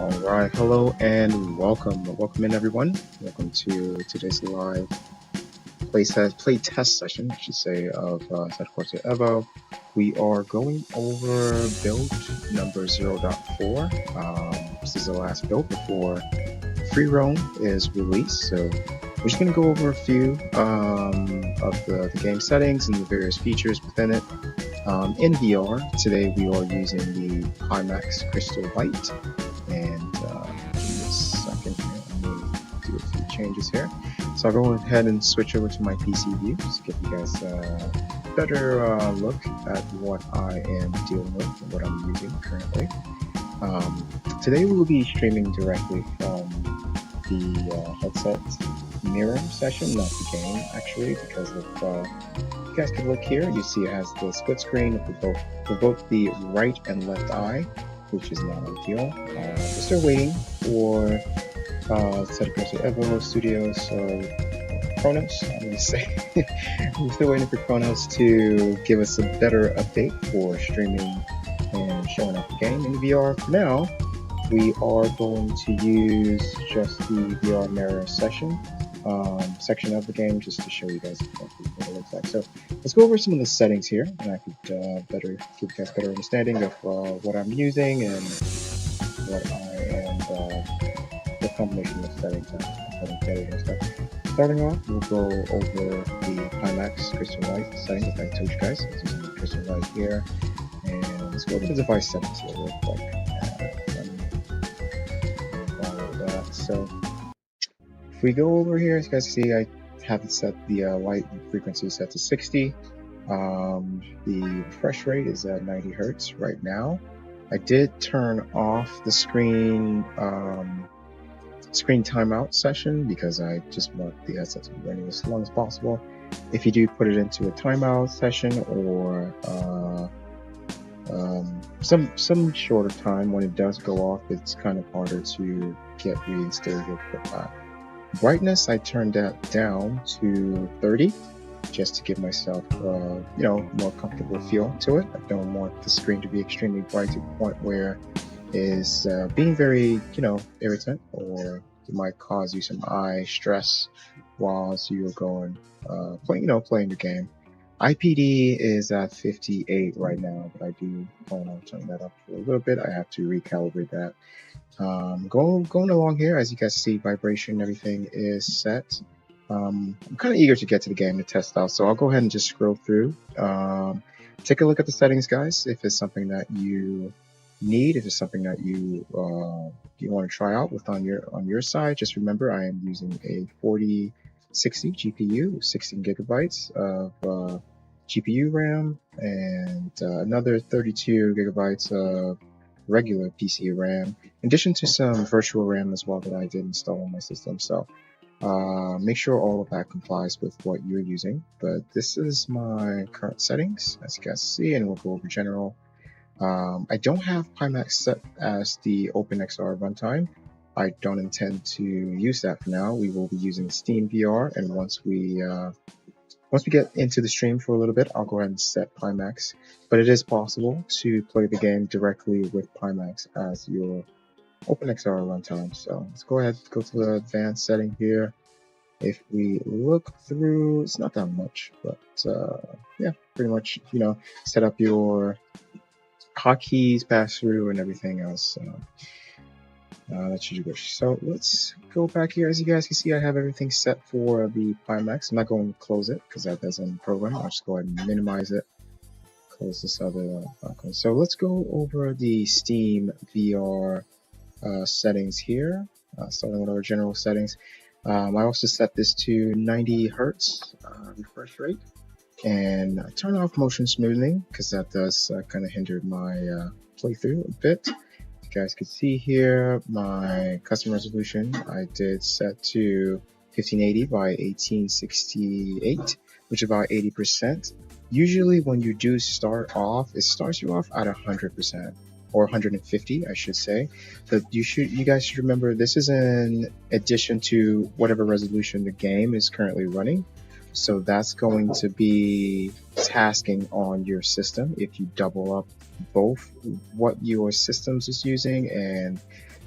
All right, hello and welcome in everyone. Welcome to today's live play test session, I should say, of Assetto Corsa EVO. We are going over build number 0.4. This is the last build before free roam is released, so we're just going to go over a few of the game settings and the various features within it. In VR, today we are using the Pimax Crystal Light, and give me a second here, let me do a few changes here. So I'll go ahead and switch over to my PC view, just to give you guys a better look at what I am dealing with and what I'm using currently. Today we will be streaming directly from the headset mirror session, not the game actually, because of you guys can look here, you see it has the split screen for both the right and left eye, which is not ideal. We're still waiting for Assetto Corsa EVO Studios, so Kronos, I'm going to say. We're still waiting for Kronos to give us a better update for streaming and showing off the game in VR. For now, we are going to use just the VR mirror section of the game, just to show you guys what it looks like. So let's go over some of the settings here, and I could give you guys better understanding of what I'm using and what I am, the combination of settings I'm getting and stuff. Starting off, we'll go over the Pimax Crystal Light settings, like I told you guys. It's using the Crystal Light here, and let's go over the device settings here real quick. Let me follow that. So if we go over here, as you guys see, I have it set the light frequency set to 60. The refresh rate is at 90 Hertz right now. I did turn off the screen timeout session because I just want the headset to be running as long as possible. If you do put it into a timeout session or some shorter time, when it does go off, it's kind of harder to get reinstated with that. Brightness, I turned that down to 30 just to give myself more comfortable feel to it. I don't want the screen to be extremely bright to the point where is being very irritant, or it might cause you some eye stress whilst you're going playing the game. IPD is at 58 right now, but I do plan on turning that up for a little bit. I have to recalibrate that. Going along here, as you guys see, vibration and everything is set. I'm kind of eager to get to the game to test out, so I'll go ahead and just scroll through. Take a look at the settings, guys. If it's something that you need, if it's something that you want to try out with on your side, just remember I am using a 4060 GPU, 16 gigabytes of GPU RAM, and another 32 gigabytes of regular PC RAM, in addition to some virtual RAM as well that I did install on my system. So make sure all of that complies with what you're using. But this is my current settings, as you guys see, and we'll go over general. I don't have Pimax set as the OpenXR runtime. I don't intend to use that for now. We will be using Steam VR, and once we get into the stream for a little bit, I'll go ahead and set Pimax. But it is possible to play the game directly with Pimax as your OpenXR runtime. So let's go ahead, go to the advanced setting here. If we look through, it's not that much, but yeah, pretty much, set up your hotkeys, pass through, and everything else. That's your wish. So let's go back here. As you guys can see, I have everything set for the Pimax. I'm not going to close it because that doesn't program. I'll just go ahead and minimize it. Close this other icon. So let's go over the Steam VR settings here. Starting with our general settings. I also set this to 90 Hertz refresh rate. And I turn off motion smoothing because that does kind of hinder my playthrough a bit. You guys can see here my custom resolution I did set to 1580 by 1868, which is about 80%. Usually when you do start off, it starts you off at 100%, or 150 I should say. But you guys should remember this is in addition to whatever resolution the game is currently running. So that's going to be tasking on your system if you double up both what your systems is using and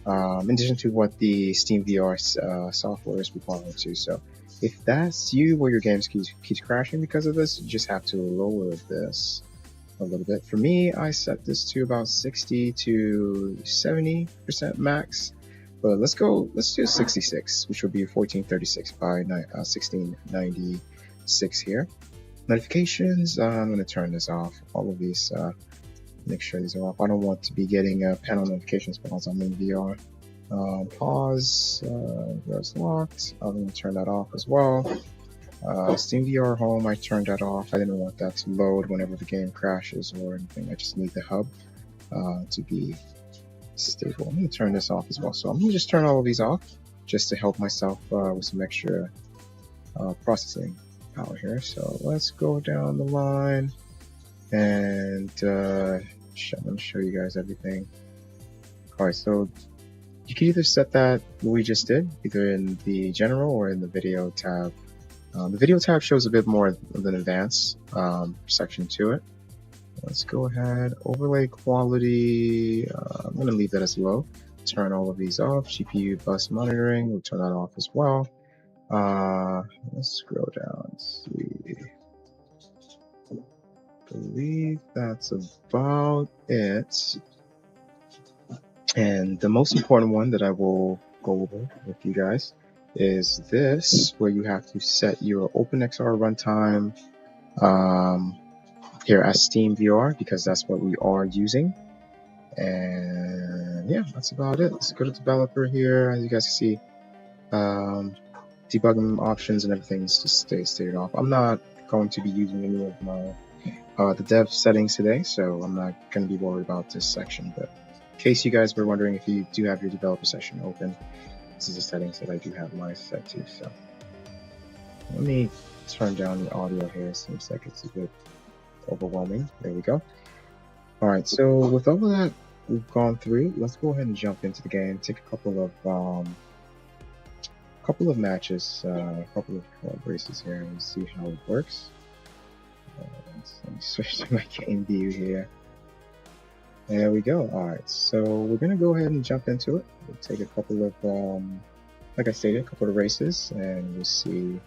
in addition to what the Steam VR software is requiring too. So if that's you, where your games keeps crashing because of this, you just have to lower this a little bit. For me, I set this to about 60 to 70% max, but let's do 66, which will be 1436 by 1696 here. Notifications, I'm going to turn this off. All of these, make sure these are off. I don't want to be getting panel notifications while I'm in VR. Pause, there's locked. I'm going to turn that off as well. Steam VR Home, I turned that off. I didn't want that to load whenever the game crashes or anything. I just need the hub to be stable. I'm going to turn this off as well. So I'm going to just turn all of these off just to help myself with some extra processing power here. So let's go down the line and let me show you guys everything. Alright, so you can either set that what we just did, either in the general or in the video tab. The video tab shows a bit more of an advanced section to it. Let's go ahead, overlay quality, I'm going to leave that as low. Turn all of these off. GPU bus monitoring, we'll turn that off as well. Let's scroll down, see. I believe that's about it. And the most important one that I will go over with you guys is this, where you have to set your OpenXR runtime here as Steam VR, because that's what we are using. And yeah, that's about it. Let's go to developer here. As you guys can see, debugging options and everything is just stated off. I'm not going to be using any of my the dev settings today, so I'm not going to be worried about this section. But in case you guys were wondering, if you do have your developer session open, this is the settings that I do have mine set to. So let me turn down the audio here. It seems like it's a bit overwhelming. There we go. All right, so with all of that we've gone through, let's go ahead and jump into the game. Take a couple of matches, a couple of races here, and see how it works. Let me switch to my game view here. There we go. Alright, so we're going to go ahead and jump into it. We'll take a couple of, like I stated, a couple of races, and we'll see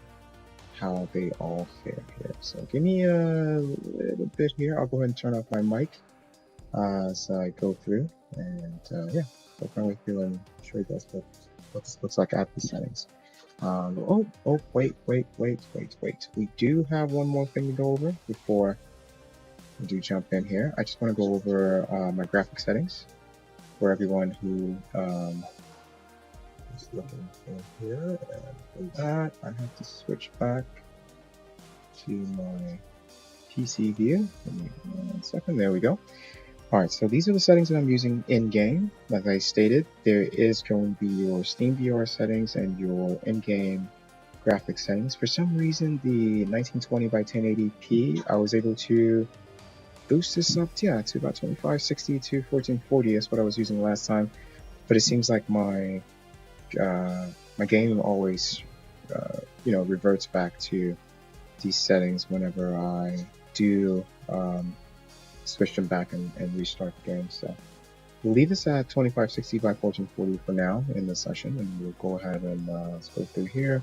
how they all fare here. So give me a little bit here. I'll go ahead and turn off my mic as I go through. And yeah, so finally feeling show you guys what this looks like at the settings. Wait. We do have one more thing to go over before we do jump in here. I just want to go over my graphic settings for everyone who is looking for here. And for that, I have to switch back to my PC view. Give me 1 second. There we go. Alright, so these are the settings that I'm using in-game. Like I stated, there is going to be your Steam VR settings and your in-game graphics settings. For some reason, the 1920 by 1080p, I was able to boost this up to about 2560 to 1440. That's what I was using last time. But it seems like my my game always reverts back to these settings whenever I do switch them back and restart the game. So we'll leave this at 2560 by 1440 for now in the session, and we'll go ahead and let's go through here.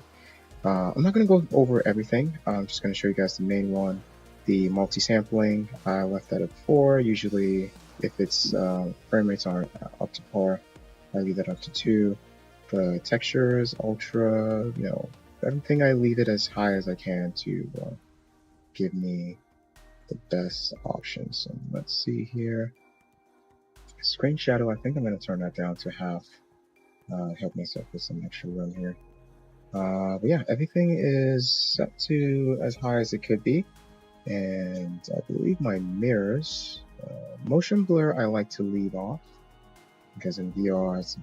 I'm not going to go over everything. I'm just going to show you guys the main one. The multi-sampling, I left that at 4. Usually if it's frame rates aren't up to par, I leave that up to 2. The textures, ultra, everything, I leave it as high as I can to give me the best options. So let's see here. Screen shadow, I think I'm going to turn that down to half. Help myself with some extra room here. But yeah, everything is set to as high as it could be. And I believe my mirrors, motion blur, I like to leave off because in VR it's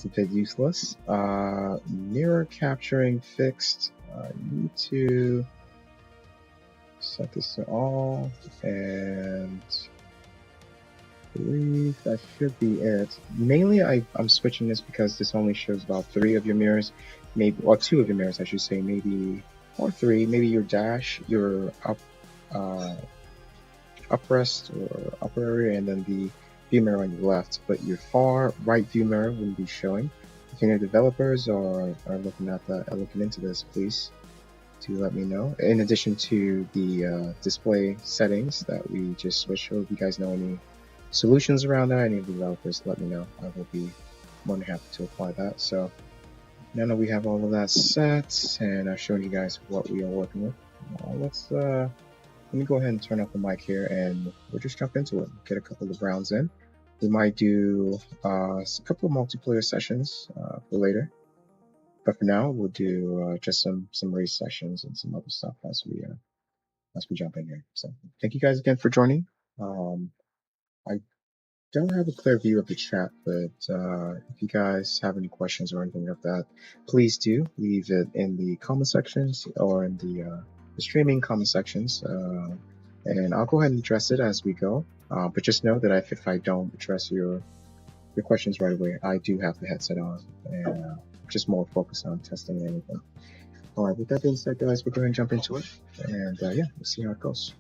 a bit useless. Mirror capturing fixed. I need to set this to all, and I believe that should be it. Mainly I'm switching this because this only shows about 3 of your mirrors, or 2 of your mirrors I should say, maybe, or 3, maybe your dash, your uprest or upper area, and then the view mirror on your left, but your far right view mirror wouldn't be showing. If any developers are looking into this, please do let me know. In addition to the display settings that we just switched, if you guys know any solutions around that, any of the developers, let me know. I will be more than happy to apply that. So now that we have all of that set, and I've shown you guys what we are working with, let me go ahead and turn up the mic here, and we'll just jump into it. Get a couple of rounds in. We might do a couple of multiplayer sessions for later, but for now we'll do just some race sessions and some other stuff as we jump in here. So thank you guys again for joining. I don't have a clear view of the chat, but if you guys have any questions or anything like that, please do leave it in the comment sections or in the streaming comment sections, and I'll go ahead and address it as we go. But just know that if I don't address your questions right away, I do have the headset on and just more focused on testing and everything. All right, with that being said, guys, we're going to jump into it, and yeah, we'll see how it goes.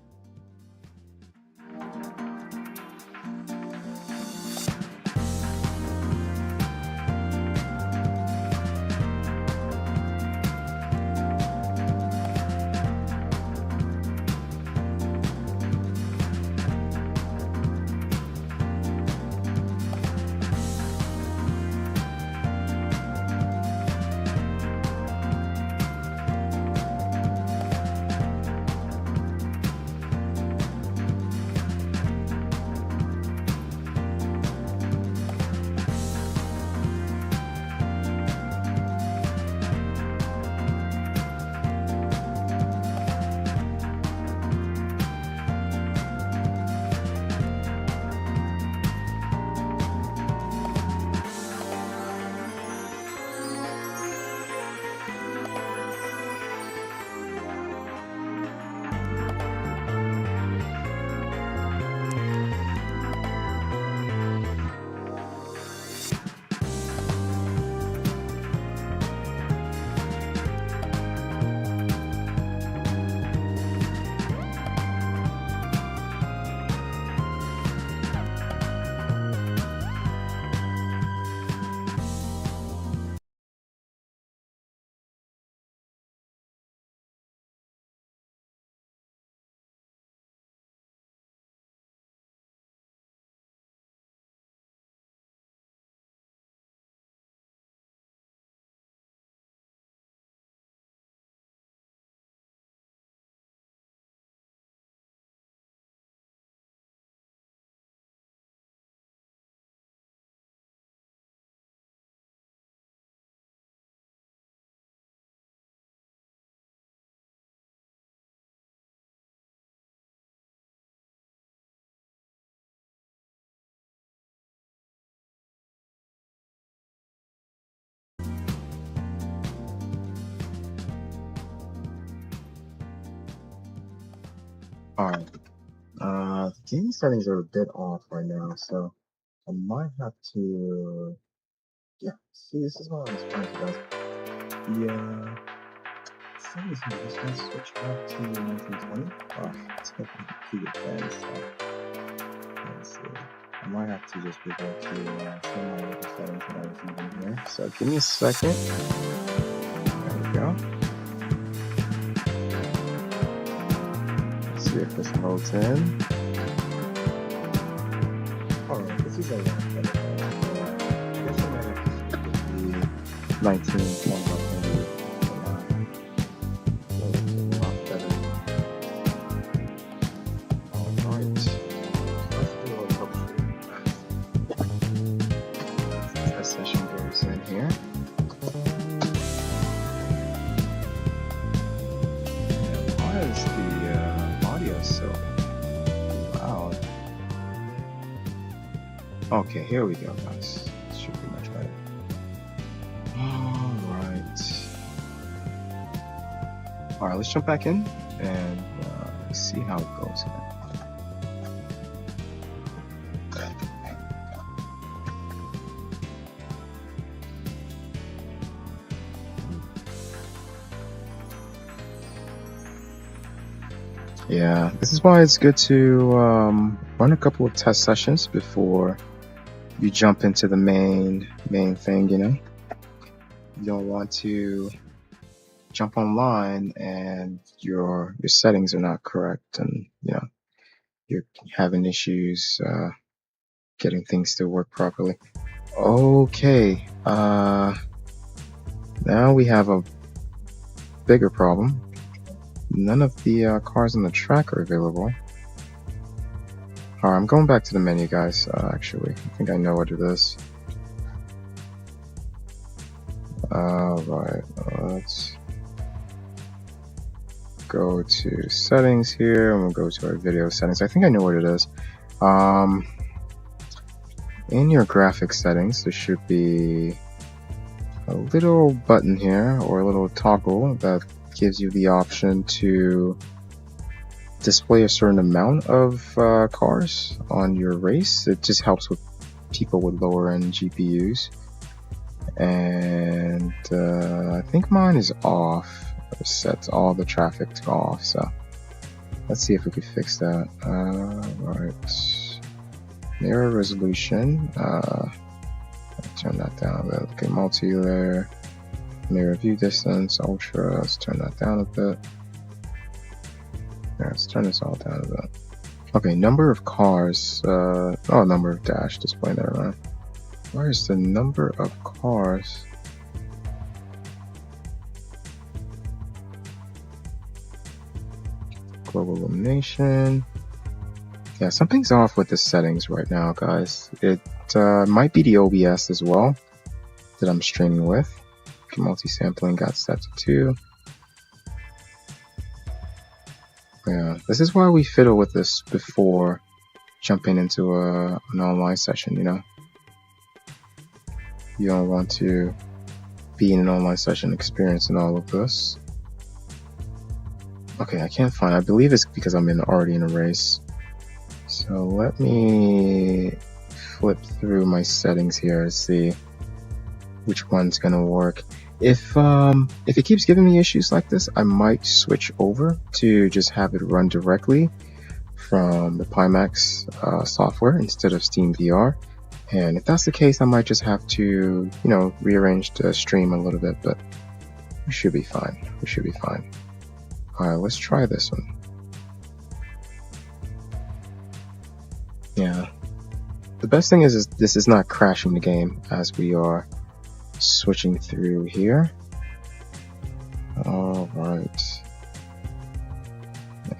Alright, the game settings are a bit off right now, so I might have to, yeah, see, this is what I was trying to do. Yeah, settings here, just gonna switch back to 1920. Oh, it's going to keep it then, so let's see. I might have to just revert to some of my other settings that I was using here. So give me a second. There we go. See if this loads in. Alright, this is a lot better. I guess I might have to stick with the 1920. A lot better. Alright. Let's do a little troubleshooting. Test session goes in here. Why is the audio so loud? Okay, here we go, guys. This should be much better. Alright, let's jump back in and see how it goes here. Yeah, this is why it's good to run a couple of test sessions before you jump into the main thing, you know? You don't want to jump online and your settings are not correct, and you know you're having issues getting things to work properly. Okay, now we have a bigger problem. None of the cars on the track are available. Alright, I'm going back to the menu, guys. Actually, I think I know what it is. Alright, let's go to settings here, and we'll go to our video settings. I think I know what it is. In your graphics settings, there should be a little button here, or a little toggle that gives you the option to display a certain amount of cars on your race. It just helps with people with lower end GPUs. And I think mine is off. It sets all the traffic to off, so let's see if we could fix that. Right, mirror resolution, turn that down a bit. Okay, multi-layer, mirror view distance, ultra, let's turn that down a bit. Yeah, let's turn this all down a bit. Okay, number of cars, number of dash display, never mind. Where's the number of cars? Global illumination. Yeah, something's off with the settings right now, guys. It might be the OBS as well that I'm streaming with. Multi-sampling got set to 2. Yeah, this is why we fiddle with this before jumping into an online session, you know? You don't want to be in an online session experiencing all of this. Okay, I can't find. I believe it's because I'm already in a race. So let me flip through my settings here to see which one's gonna work. If it keeps giving me issues like this, I might switch over to just have it run directly from the Pimax software instead of Steam VR. And if that's the case, I might just have to, you know, rearrange the stream a little bit, but we should be fine. We should be fine. Alright, let's try this one. Yeah. The best thing is this is not crashing the game as we are switching through here. Alright.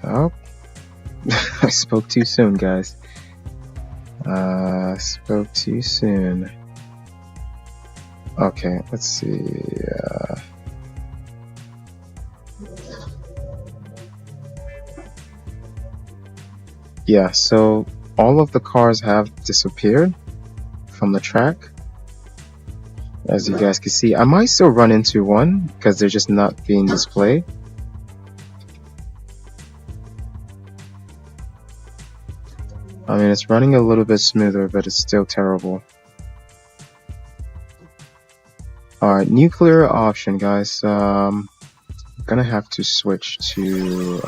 Oh. I spoke too soon, guys. Spoke too soon. Okay, let's see. Yeah, so all of the cars have disappeared from the track. As you guys can see, I might still run into one because they're just not being displayed. I mean, it's running a little bit smoother, but it's still terrible. Alright, nuclear option, guys. I'm gonna have to switch to...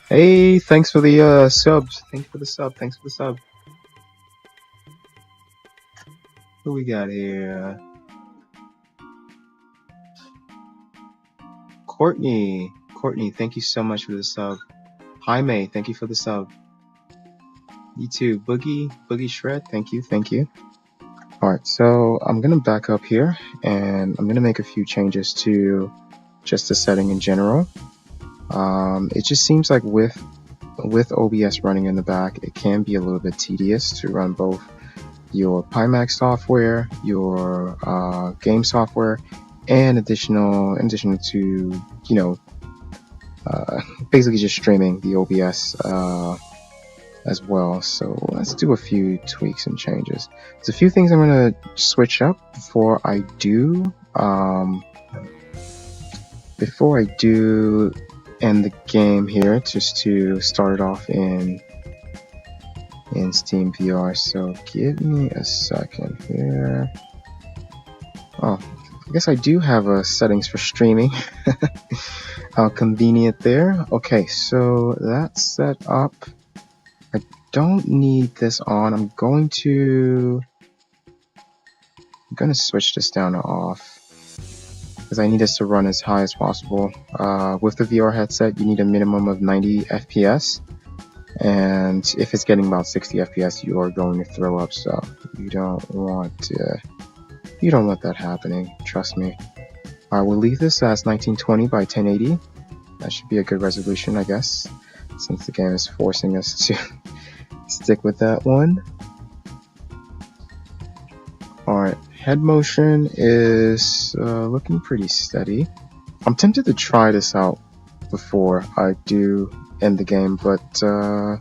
Hey, thanks for the subs. Thanks for the sub. Thanks for the sub. Who we got here? Courtney. Courtney, thank you so much for the sub. Jaime, thank you for the sub. You too. Boogie Shred, thank you, thank you. Alright, so I'm gonna back up here and I'm gonna make a few changes to just the setting in general. It just seems like with OBS running in the back, it can be a little bit tedious to run both your Pimax software, your game software, and in addition to, you know, basically just streaming the OBS as well. So let's do a few tweaks and changes. There's a few things I'm going to switch up before I do end the game here, just to start it off in Steam VR. So give me a second here. Oh, I guess I do have settings for streaming. How convenient there. Okay, so that's set up. I don't need this on. I'm going to switch this down to off because I need this to run as high as possible. With the VR headset, you need a minimum of 90 FPS, and if it's getting about 60 FPS, you are going to throw up. So you don't want that happening. Trust me. I will leave this as 1920 by 1080. That should be a good resolution, I guess, since the game is forcing us to stick with that one. Alright, head motion is looking pretty steady. I'm tempted to try this out before I do end the game, but I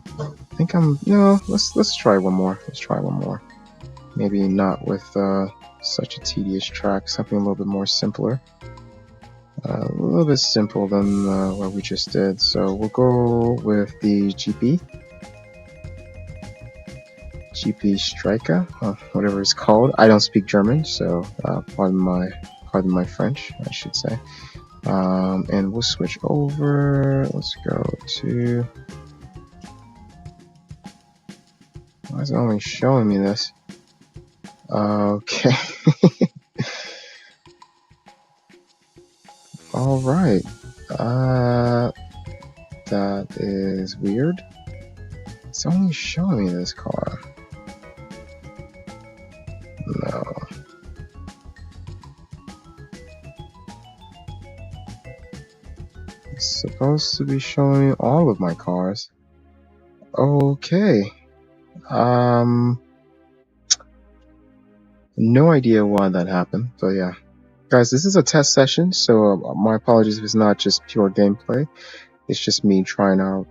think let's try one more. Let's try one more. Maybe not with such a tedious track, something a little bit more simpler. A little bit simple than what we just did. So we'll go with the GP Striker, whatever it's called. I don't speak German, so pardon my French, I should say. And we'll switch over. Let's go to. Why is it only showing me this? Okay. All right. That is weird. It's only showing me this car. No. It's supposed to be showing me all of my cars. Okay. No idea why that happened, but yeah. Guys, this is a test session, so my apologies if it's not just pure gameplay. It's just me trying out,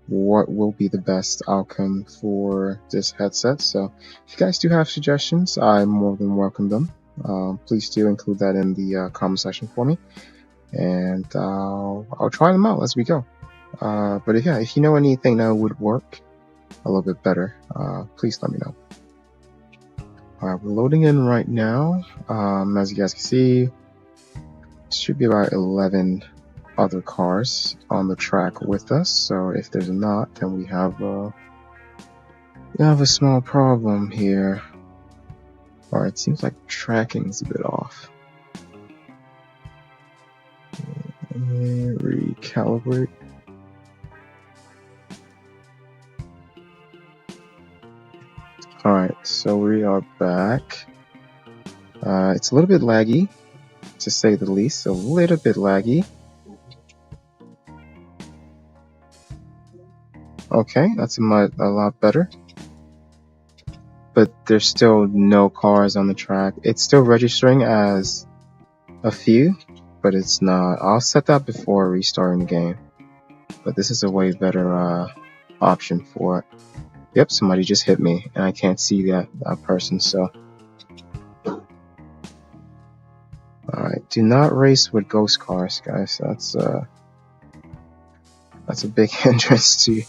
what will be the best outcome for this headset. So if you guys do have suggestions, I more than welcome them. Please do include that in the comment section for me, and I'll try them out as we go. But yeah, if you know anything that would work a little bit better, please let me know. Alright, we're loading in right now. As you guys can see, it should be about 11 other cars on the track with us. So if there's not, then we have a small problem here. Alright, it seems like tracking's a bit off. Let me recalibrate. Alright, so we are back. It's a little bit laggy, to say the least. A little bit laggy. Okay, that's a lot better. But there's still no cars on the track. It's still registering as a few, but it's not. I'll set that before restarting the game. But this is a way better option for it. Yep, somebody just hit me, and I can't see that person, so. Alright, do not race with ghost cars, guys. That's a big hindrance to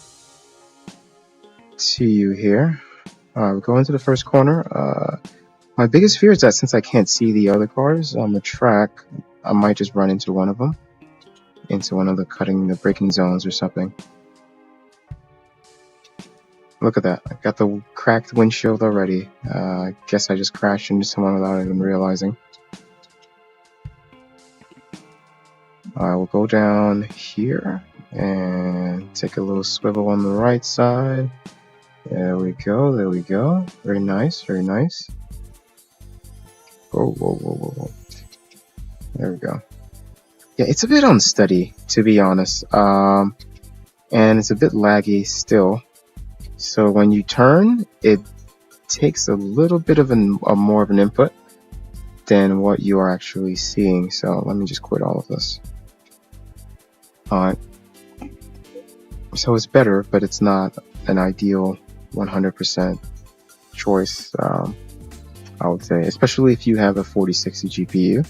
you here. We're going to the first corner. My biggest fear is that since I can't see the other cars on the track, I might just run into one of them, into one of the braking zones or something. Look at that. I got the cracked windshield already. I guess I just crashed into someone without even realizing. We'll go down here and take a little swivel on the right side. There we go. There we go. Very nice. Very nice. Whoa, whoa, whoa, whoa, whoa. There we go. Yeah, it's a bit unsteady, to be honest. And it's a bit laggy still. So when you turn, it takes a little bit of more of an input than what you are actually seeing. So let me just quit all of this. Alright. So it's better, but it's not an ideal 100% choice, I would say, especially if you have a 4060 GPU.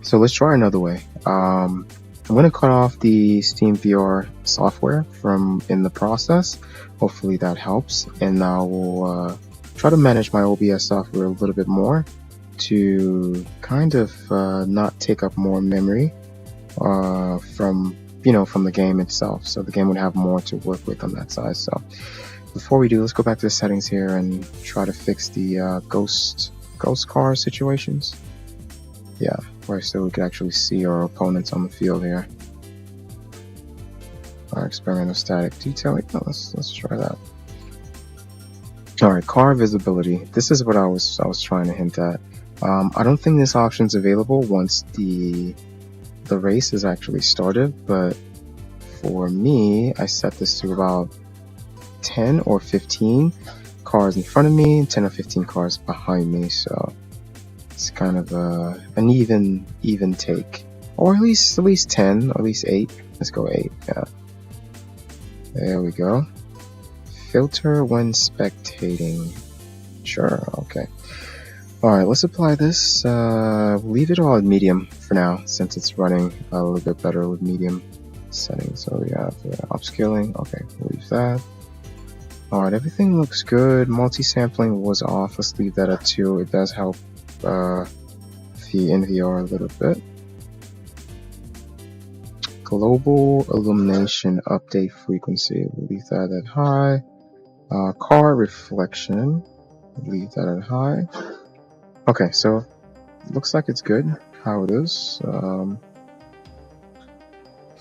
So let's try another way. I'm going to cut off the Steam VR software from in the process. Hopefully that helps. And now we'll try to manage my OBS software a little bit more to kind of not take up more memory from from the game itself, so the game would have more to work with on that side. So before we do, let's go back to the settings here and try to fix the ghost car situations. Yeah, right, so we can actually see our opponents on the field here. Our experimental static detailing. Oh, let's try that. All right, car visibility. This is what I was trying to hint at. I don't think this option's available once the race is actually started, but for me, I set this to about 10 or 15 cars in front of me, 10 or 15 cars behind me, so it's kind of an even take, or at least 10, or at least 8. Let's go 8. Yeah, there we go. Filter when spectating. Sure, okay. Alright, let's apply this. Leave it all at medium for now, since it's running a little bit better with medium settings. So we have upscaling. Okay, leave that. Alright, everything looks good. Multi-sampling was off. Let's leave that at 2. It does help the NVR a little bit. Global illumination update frequency. We'll leave that at high. Car reflection. Leave that at high. Okay, so looks like it's good how it is.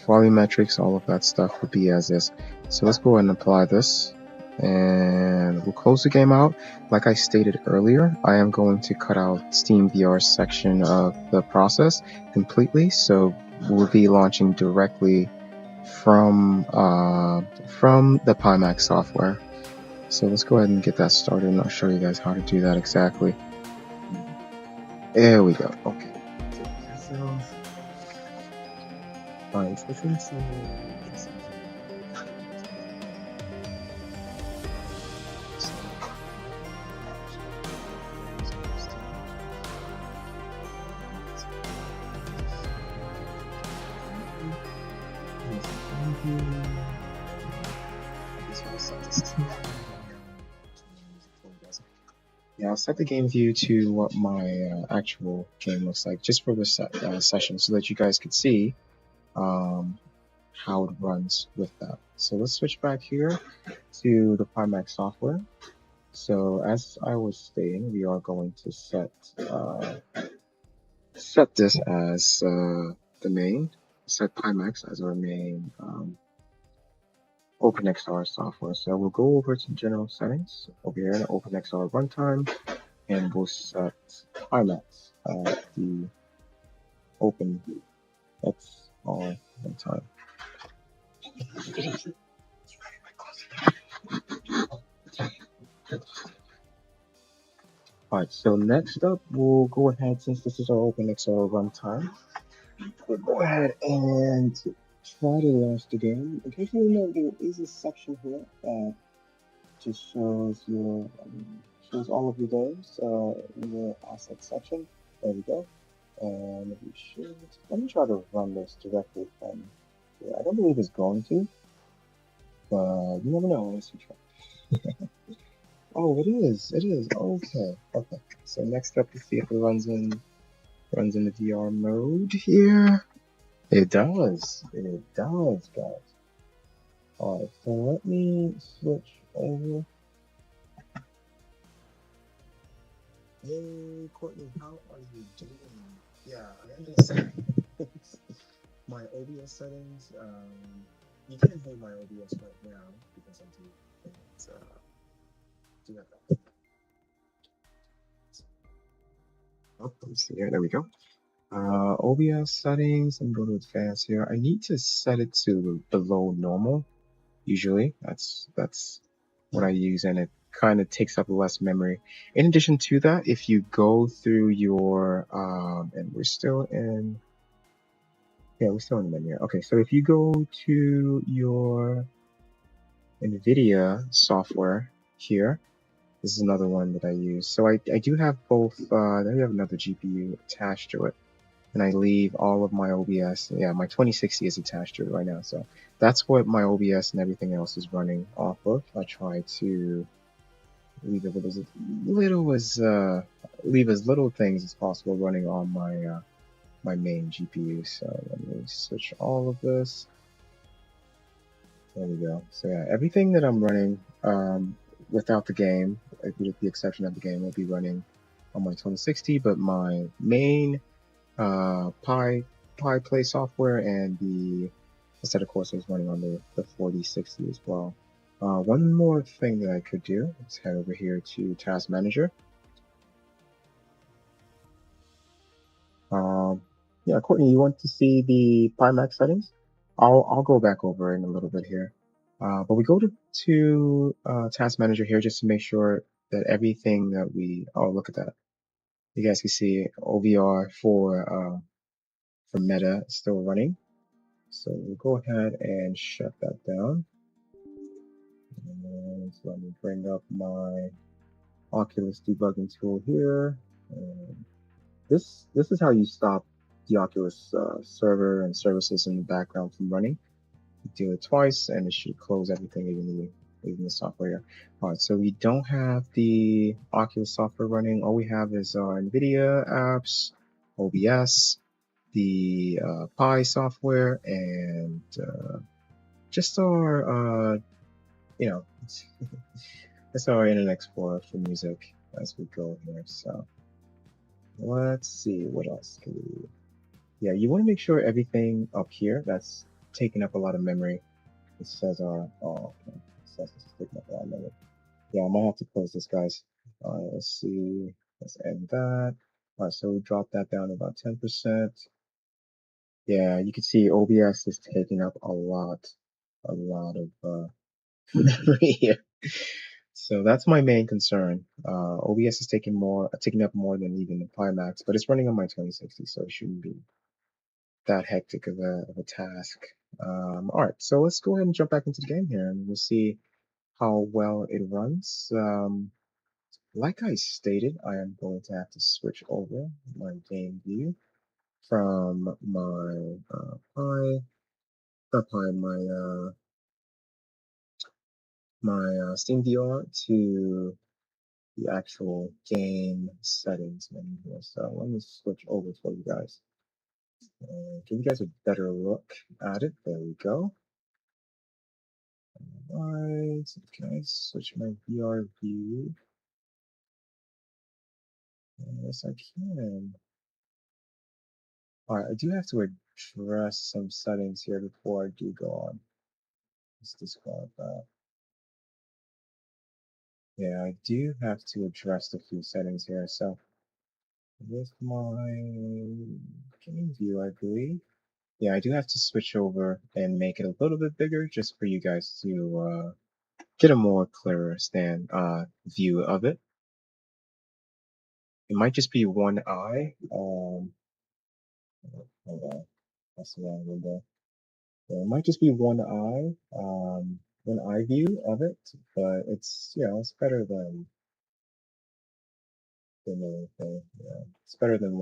Volumetrics, all of that stuff would be as is. So let's go ahead and apply this, and we'll close the game out. Like I stated earlier, I am going to cut out SteamVR's section of the process completely, so we'll be launching directly from the Pimax software. So let's go ahead and get that started, and I'll show you guys how to do that exactly. There we go. Okay. So, alright, so since yeah, I'll set the game view to what my actual game looks like, just for this session, so that you guys could see how it runs with that. So let's switch back here to the Pimax software. So as I was stating, we are going to set this as the main, set Pimax as our main OpenXR software. So we'll go over to general settings over here in OpenXR runtime, and we'll set Pimax at the open XR runtime. Alright, so next up, we'll go ahead, since this is our OpenXR runtime, we'll go ahead and try to launch the game. In case you didn't know, there is a section here that just shows shows all of your games in the asset section. There we go. And we should, let me try to run this directly from here. I don't believe it's going to, but you never know unless you try. Oh, it is. Okay. So next up, let's see if it runs in the VR mode here. It does, guys. Alright, so let me switch over. Hey, Courtney, how are you doing? Yeah, I understand. My OBS settings, you can't hear my OBS right now because I do have that. Oh, let me see here. There we go. OBS settings. I'm going to advanced here. I need to set it to below normal. Usually, that's what I use, and it kind of takes up less memory. In addition to that, if you go through your and we're still in the menu. Okay, so if you go to your NVIDIA software here, this is another one that I use. So I do have both. I have another GPU attached to it, and I leave all of my OBS. Yeah, my 2060 is attached to it right now, so that's what my OBS and everything else is running off of. I try to leave it with as little things as possible running on my my main GPU. So let me switch all of this. There we go. So yeah, everything that I'm running without the game, with the exception of the game, will be running on my 2060, but my main Pi Play software and the Assetto Corsa is running on the 4060 as well. One more thing that I could do is head over here to Task Manager. Yeah, Courtney, you want to see the Pimax settings? I'll go back over in a little bit here. But we go to Task Manager here just to make sure that everything that oh, look at that. You guys can see OVR for Meta is still running. So we'll go ahead and shut that down. And let me bring up my Oculus debugging tool here. And this is how you stop the Oculus server and services in the background from running. You do it twice, and it should close everything, even the software. All right, so we don't have the Oculus software running. All we have is our NVIDIA apps, OBS, the Pi software, and just our you know, it's our Internet Explorer for music as we go here. So let's see what else can we do. Yeah, you want to make sure everything up here that's taking up a lot of memory. It says oh, okay. It says it's taking up a lot of memory. Yeah, I might have to close this, guys. Let's see. Let's end that. All right, so we drop that down to about 10%. Yeah, you can see OBS is taking up a lot of memory here. So that's my main concern. OBS is taking up more than even the Pimax, but it's running on my 2060, so it shouldn't be that hectic of a task. All right, so let's go ahead and jump back into the game here, and we'll see how well it runs. Like I stated, I am going to have to switch over my game view from my my Steam VR to the actual game settings menu here. So let me switch over for you guys and give you guys a better look at it. There we go. Alright, can I switch my VR view? Yes, I can. Alright, I do have to address some settings here before I do go on. Let's discard that. Yeah, I do have to address a few settings here. So with my game view, I believe. Yeah, I do have to switch over and make it a little bit bigger just for you guys to get a more clearer view of it. It might just be one eye. Hold on, that's the wrong window. Yeah, it might just be one eye view of it, but it's it's better than anything. Yeah, it's better than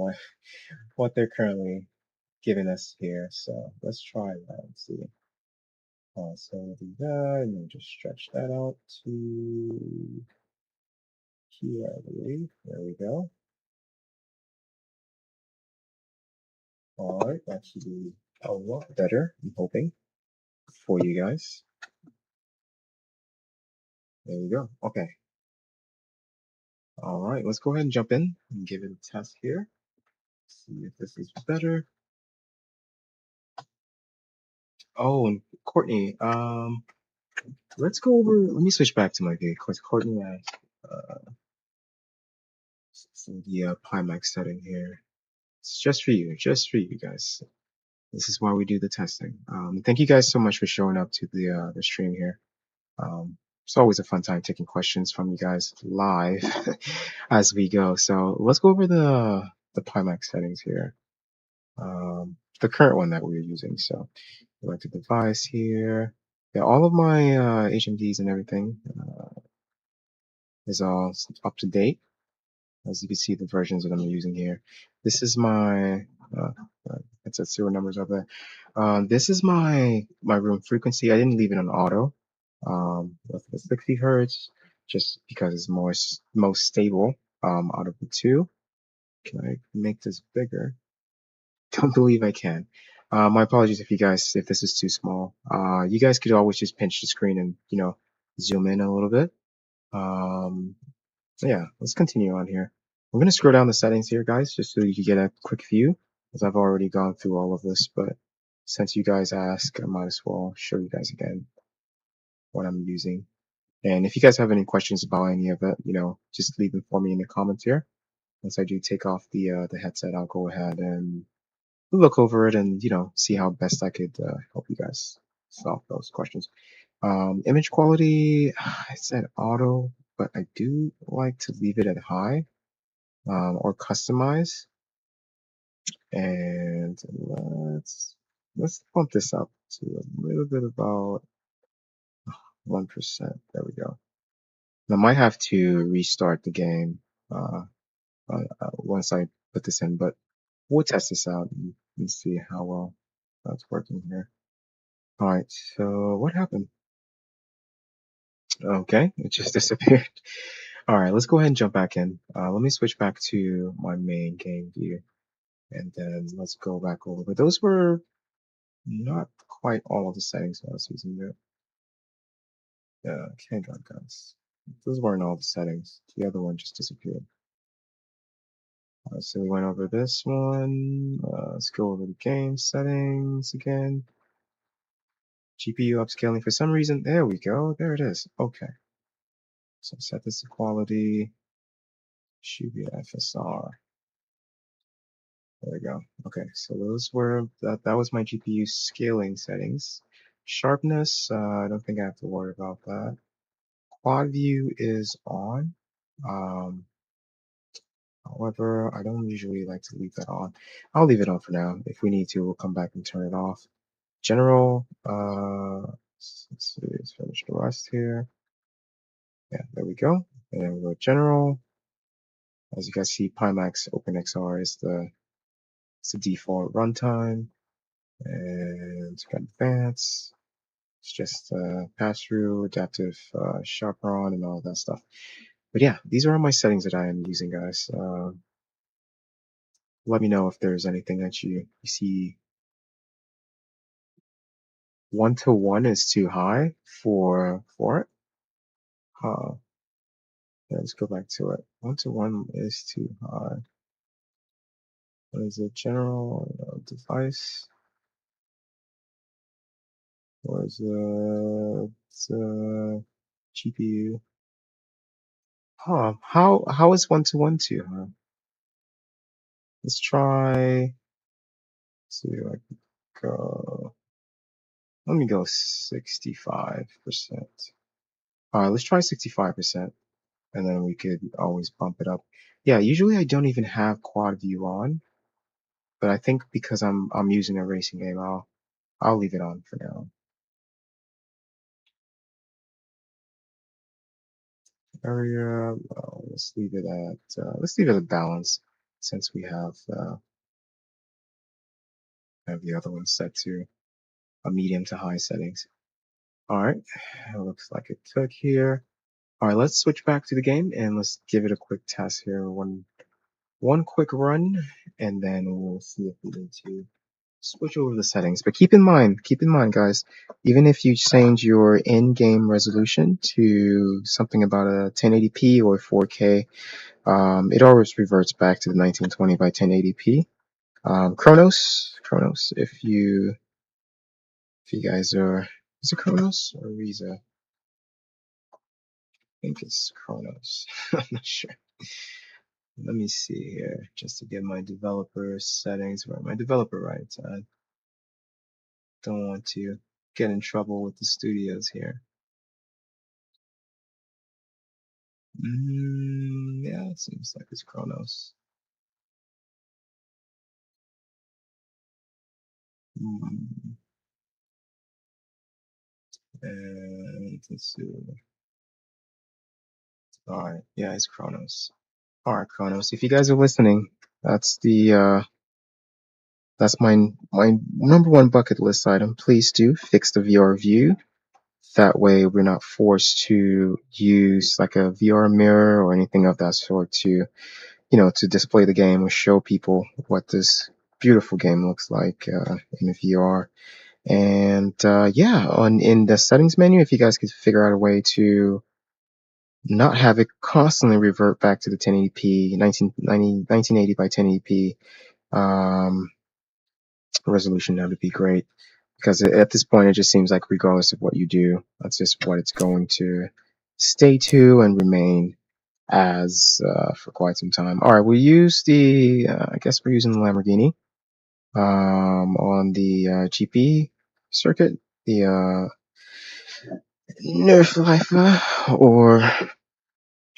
what they're currently giving us here. So let's try that and see. So we'll do that, and then just stretch that out to here, I believe. There we go. All right, that should be a lot better, I'm hoping, for you guys. There we go. Okay. All right, let's go ahead and jump in and give it a test here. See if this is better. Oh, and Courtney, let's go over. Let me switch back to my view because Courtney asked the Pimax setting here. It's just for you guys. This is why we do the testing. Thank you guys so much for showing up to the stream here. It's always a fun time taking questions from you guys live as we go. So let's go over the Pimax settings here. The current one that we're using. So select the device here. Yeah, all of my HMDs and everything is all up to date. As you can see, the versions that I'm using here. This is my it's at serial numbers up there. This is my room frequency. I didn't leave it on auto. With the 60 hertz, just because it's most stable out of the two. Can I make this bigger? Don't believe I can. My apologies if this is too small. You guys could always just pinch the screen and, zoom in a little bit. Yeah, let's continue on here. I'm going to scroll down the settings here, guys, just so you can get a quick view, as I've already gone through all of this, but since you guys ask, I might as well show you guys again what I'm using. And if you guys have any questions about any of it, just leave them for me in the comments here. Once I do take off the headset, I'll go ahead and look over it and, see how best I could help you guys solve those questions. Image quality, I said auto, but I do like to leave it at high, or customize. And let's bump this up to a little bit about 1%. There we go. I might have to restart the game once I put this in, but we'll test this out and see how well that's working here. All right, so what happened? Okay, it just disappeared. All right, let's go ahead and jump back in. Let me switch back to my main game view, and then let's go back over. But those were not quite all of the settings I was using there. Yeah, hang on, guys. Those weren't all the settings. The other one just disappeared. All right, so we went over this one. Let's go over the game settings again. GPU upscaling for some reason. There we go. There it is. Okay. So set this to quality. Should be FSR. There we go. Okay, so those were that was my GPU scaling settings. Sharpness, I don't think I have to worry about that. Quad view is on. However, I don't usually like to leave that on. I'll leave it on for now. If we need to, we'll come back and turn it off. General, let's see, let's finish the rest here. Yeah, there we go. And then we go general. As you guys see, Pimax OpenXR is the default runtime. And got advanced. It's just pass-through, adaptive chaperone, and all that stuff. But yeah, these are all my settings that I am using, guys. Let me know if there's anything that you see. 1-to-1 is too high for it. Yeah, let's go back to it. 1-to-1 is too high. What is it? General device. What is it? GPU. How is 1-to-1 too high? Let's try. Let's see if I can go. Let me go 65%. All right, let's try 65%, and then we could always bump it up. Yeah, usually I don't even have quad view on, but I think because I'm using a racing game, I'll leave it on for now. Area, let's leave it at balance, since we have the other one set to a medium to high settings. All right, it looks like it took here. All right, let's switch back to the game and let's give it a quick test here. One quick run, and then we'll see if we need to switch over the settings. But keep in mind, guys, even if you change your in-game resolution to something about a 1080p or 4K, it always reverts back to the 1920 by 1080p. Chronos, if you guys are, is it Chronos or Riza? I think it's Chronos. I'm not sure. Let me see here, just to get my developer settings right. My developer rights. I don't want to get in trouble with the studios here. Yeah, it seems like it's Chronos. And let's see. All right, yeah, it's Chronos. All right, Chronos. If you guys are listening, that's that's my number one bucket list item. Please do fix the VR view. That way, we're not forced to use like a VR mirror or anything of that sort to, to display the game or show people what this beautiful game looks like in VR. And yeah, in the settings menu, if you guys could figure out a way to not have it constantly revert back to the 1080p, 1980 by 1080p resolution, that would be great. Because at this point, it just seems like regardless of what you do, that's just what it's going to stay to and remain as for quite some time. All right, we use the, I guess we're using the Lamborghini on the GP circuit, the Nordschleife or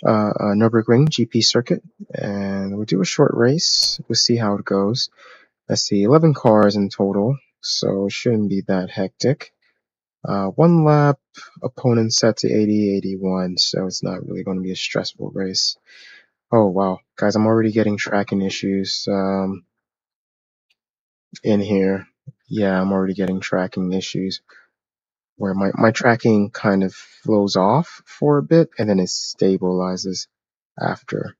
Nürburgring GP circuit, and we'll do a short race. We'll see how it goes. Let's see, 11 cars in total, so it shouldn't be that hectic. One lap, opponent set to 80, 81, so it's not really going to be a stressful race. Oh wow, guys, I'm already getting tracking issues in here. Yeah, I'm already getting tracking issues where my tracking kind of flows off for a bit and then it stabilizes after.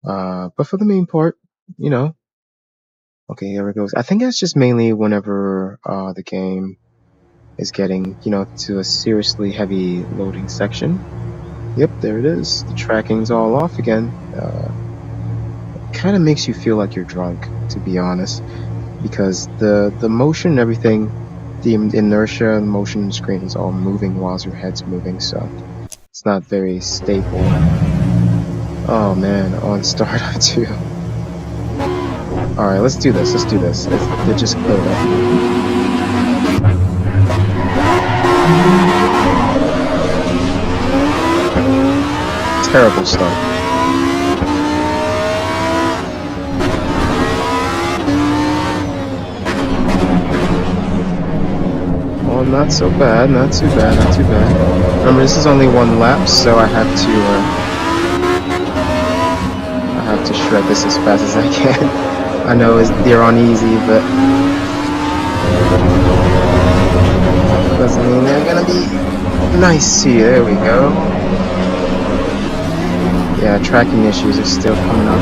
But for the main part, you know, okay, here it goes. I think that's just mainly whenever the game is getting, you know, to a seriously heavy loading section. Yep, there it is. The tracking's all off again. It kind of makes you feel like you're drunk, to be honest, because the motion and everything, the inertia, the motion screen is all moving while your head's moving, so it's not very stable. Oh man, on startup too. Alright, let's do this, It just cleared up. Terrible start. Well, not so bad, not too bad. Remember, this is only one lap, so I have to shred this as fast as I can. I know they're on easy, but doesn't mean they're gonna be nice to you. There we go. Yeah, tracking issues are still coming up.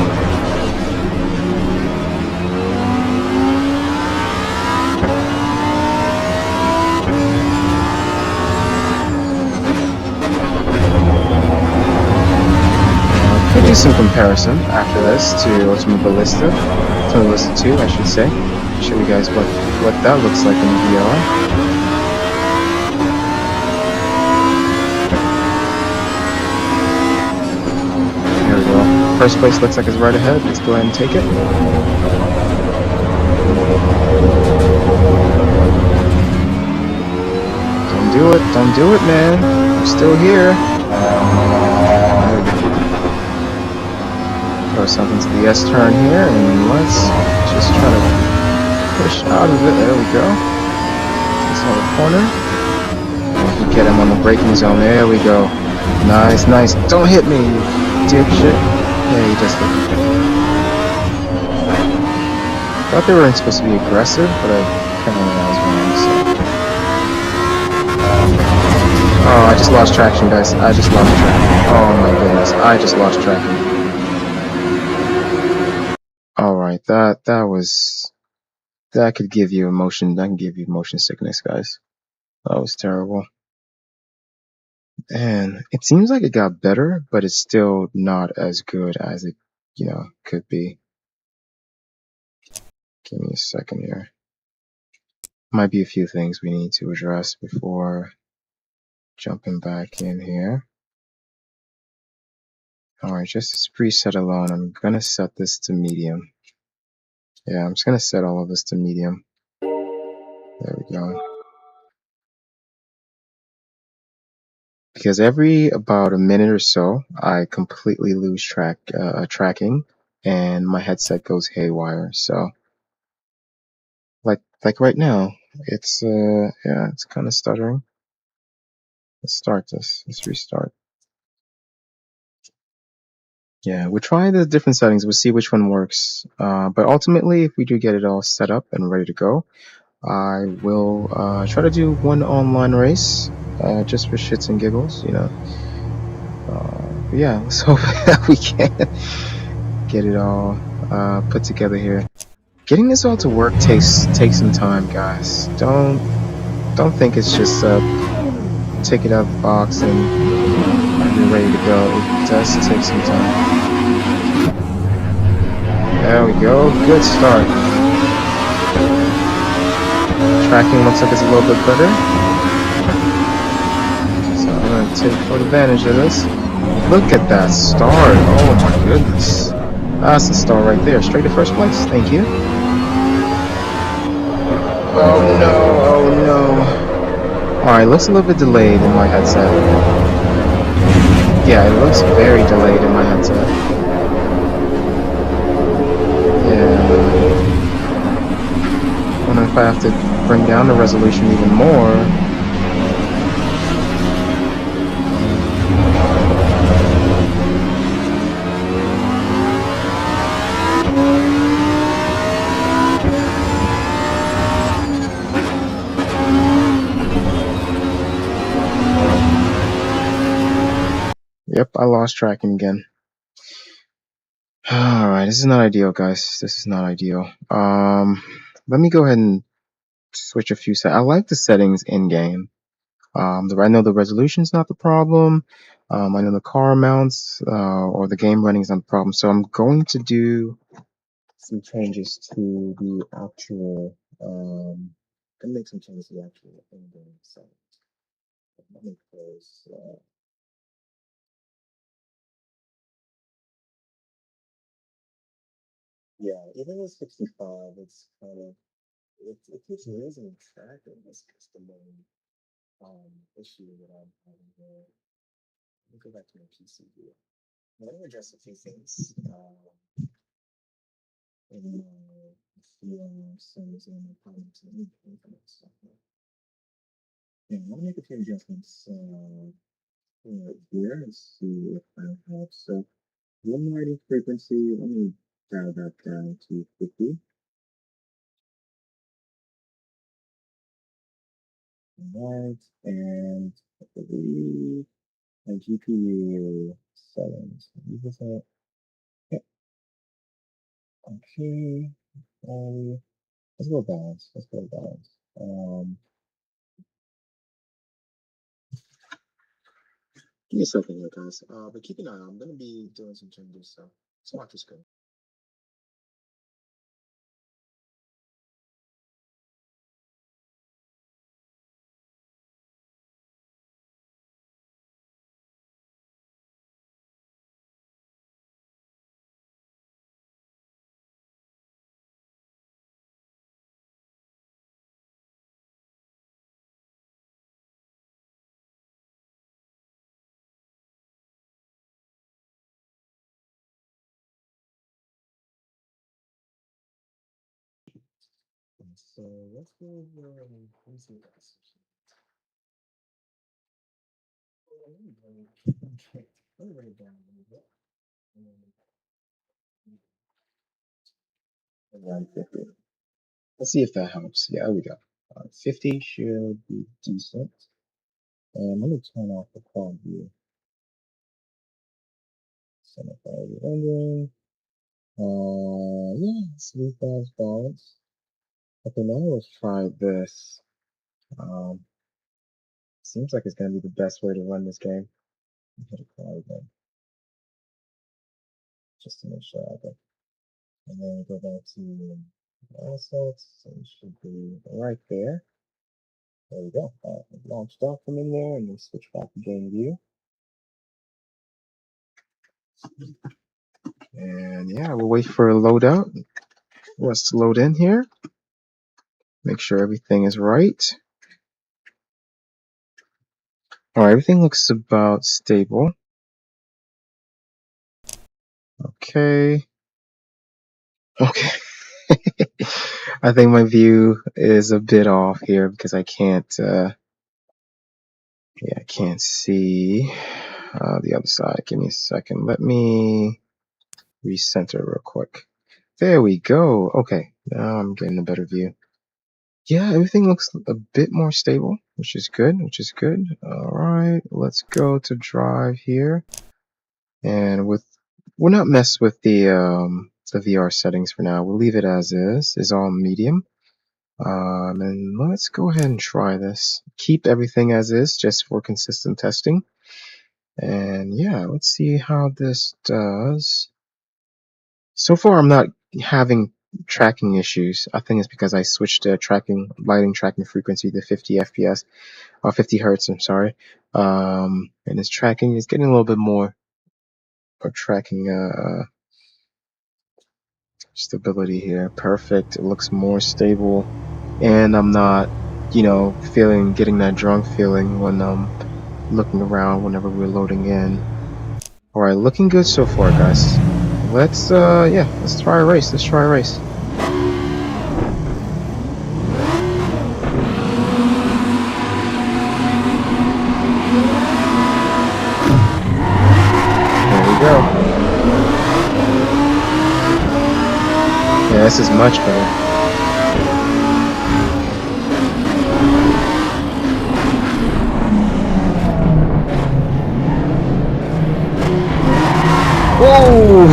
Could do some comparison after this to Automobilista 2, I should say. Show you guys what that looks like in VR. There we go. First place looks like it's right ahead. Let's go ahead and take it. Don't do it, man. I'm still here. Throw something to the S turn here, and let's just try to push out of it. There we go. This on the corner. Get him on the braking zone. There we go. Nice. Don't hit me, you dipshit. Yeah, he just hit me. Thought they weren't supposed to be aggressive, but I kind of was wrong. So. Oh, I just lost traction, guys. Oh my goodness, I just lost traction. Alright, that could give you motion sickness, guys. That was terrible. And it seems like it got better, but it's still not as good as it, could be. Give me a second here. Might be a few things we need to address before jumping back in here. Alright, just this preset alone, I'm gonna set this to medium. Yeah, I'm just gonna set all of this to medium. There we go. Because every about a minute or so, I completely lose tracking, and my headset goes haywire. So, like right now, it's it's kind of stuttering. Let's start this. Let's restart. Yeah, we'll try the different settings. We'll see which one works. But ultimately, if we do get it all set up and ready to go, I will try to do one online race, just for shits and giggles, But yeah, let's hope that we can get it all put together here. Getting this all to work takes some time, guys. Don't think it's just take it out of the box and you're ready to go. It does take some time. There we go. Good start. Tracking looks like it's a little bit better. So I'm going to take full advantage of this. Look at that start. Oh my goodness. That's the start right there. Straight to first place. Thank you. Oh no. Oh no. Alright, looks a little bit delayed in my headset. Yeah, it looks very delayed in my headset. Yeah. I wonder if I have to bring down the resolution even more. Yep, I lost tracking again. Alright, this is not ideal, guys. This is not ideal. Let me go ahead and switch a few settings. I like the settings in-game. I know the resolution's not the problem. I know the car mounts or the game running is not the problem. So I'm going to do some changes to the actual. Gonna make some changes to the actual in-game settings. Let me close. Yeah, even with 65, it's kind of it keeps losing track of this. Is the main issue that I'm having here. Let me go back to my PC here. Let me address a few things in my settings and my comments and stuff. Yeah, I'm gonna make a few adjustments here and see if that helps. So, one lighting frequency, let me dial that down to 50. Alright, and I believe my GPU settings. Leave this out. Yep. Okay. Let's go balance. Let's go balance. Give me a second here, guys. But keep an eye on. I'm gonna be doing some changes, so let's watch this go. So let's go over and see this. Let me write it down a little bit. Around 50. Let's see if that helps. Yeah, we go. 50 should be decent. And let me turn off the quad view. Center quality rendering. Yeah, sleep balance. Okay, now let's try this. Seems like it's gonna be the best way to run this game. Hit apply again, just to make sure I get. And then go back to assets. So it should be right there. There we go. Launch dock from in there, and then switch back to game view. And yeah, we'll wait for a loadout. Let's load in here. Make sure everything is right. Alright, everything looks about stable. Okay. Okay. I think my view is a bit off here because I can't I can't see the other side. Give me a second. Let me recenter real quick. There we go. Okay, now I'm getting a better view. Yeah, everything looks a bit more stable, which is good, All right, let's go to drive here. And we'll not mess with the the VR settings for now. We'll leave it as is all medium. And let's go ahead and try this. Keep everything as is, just for consistent testing. And yeah, let's see how this does. So far, I'm not having tracking issues. I think it's because I switched the lighting tracking frequency to 50 FPS, or 50 Hertz, I'm sorry. And it's tracking is getting a little bit more of tracking stability here. Perfect. It looks more stable, and I'm not, getting that drunk feeling when I'm looking around whenever we're loading in. All right, looking good so far, guys. Let's let's try a race. Let's try a race. There we go. Yeah, this is much better. Whoa!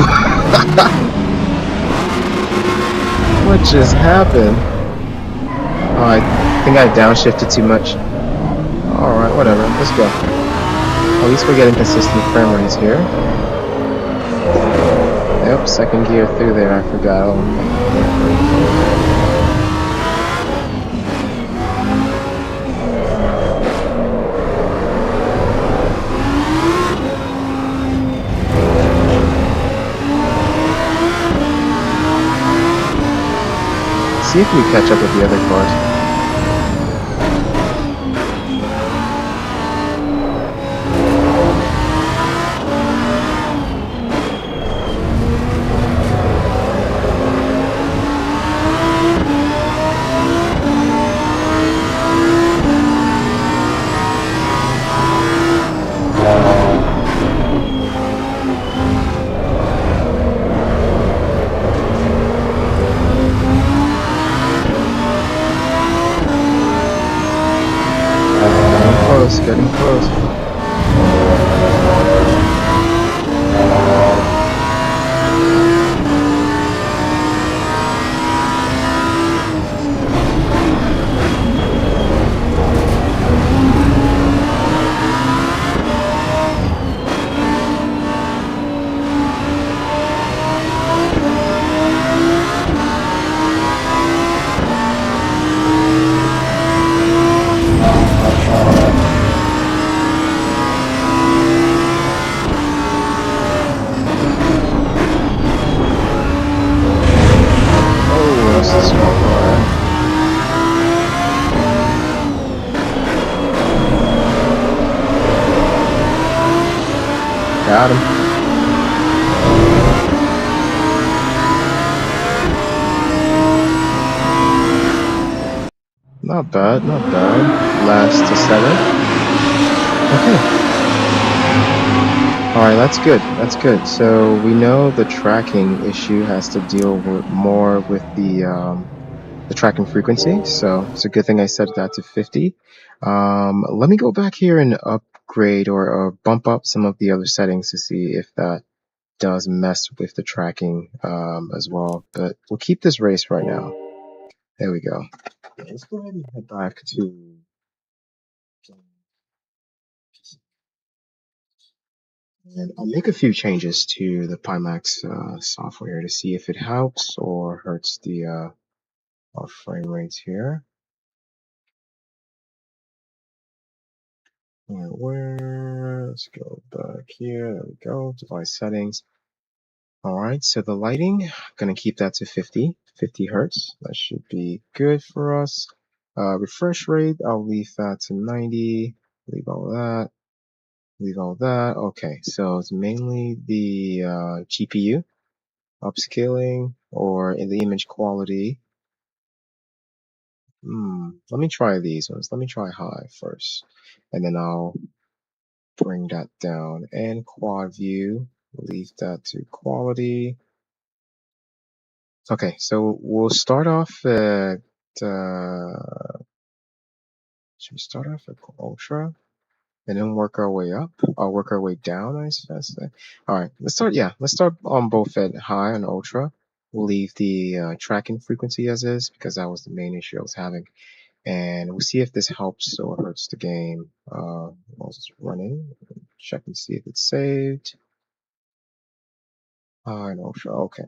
What just happened? Oh, I think I downshifted too much. Alright, whatever. Let's go. At least we're getting consistent frame rates here. Yep, second gear through there, I forgot. See if we catch up with the other cars. Getting close. Got him. Not bad, not bad. Last to 7. Okay. Alright, that's good. That's good. So we know the tracking issue has to deal with more with the tracking frequency. So it's a good thing I set that to 50. Let me go back here and upgrade or bump up some of the other settings to see if that does mess with the tracking as well. But we'll keep this race right now. There we go. Let's go ahead and head back to. And I'll make a few changes to the Pimax software to see if it helps or hurts the our frame rates here. Alright, let's go back here. There we go. Device settings. Alright, so the lighting, I'm gonna keep that to 50 Hertz. That should be good for us. Refresh rate, I'll leave that to 90. Leave all that. Leave all that. Okay, so it's mainly the GPU upscaling or in the image quality. Let me try these ones. Let me try high first, and then I'll bring that down. And quad view, leave that to quality. Okay, so we'll start off at should we start off at ultra and then work our way up? Or work our way down, I should say. All right, let's start. Yeah, let's start on both at high and ultra. leave the tracking frequency as is, because that was the main issue I was having. And we'll see if this helps or hurts the game. While it's running, check and see if it's saved. No, sure, okay.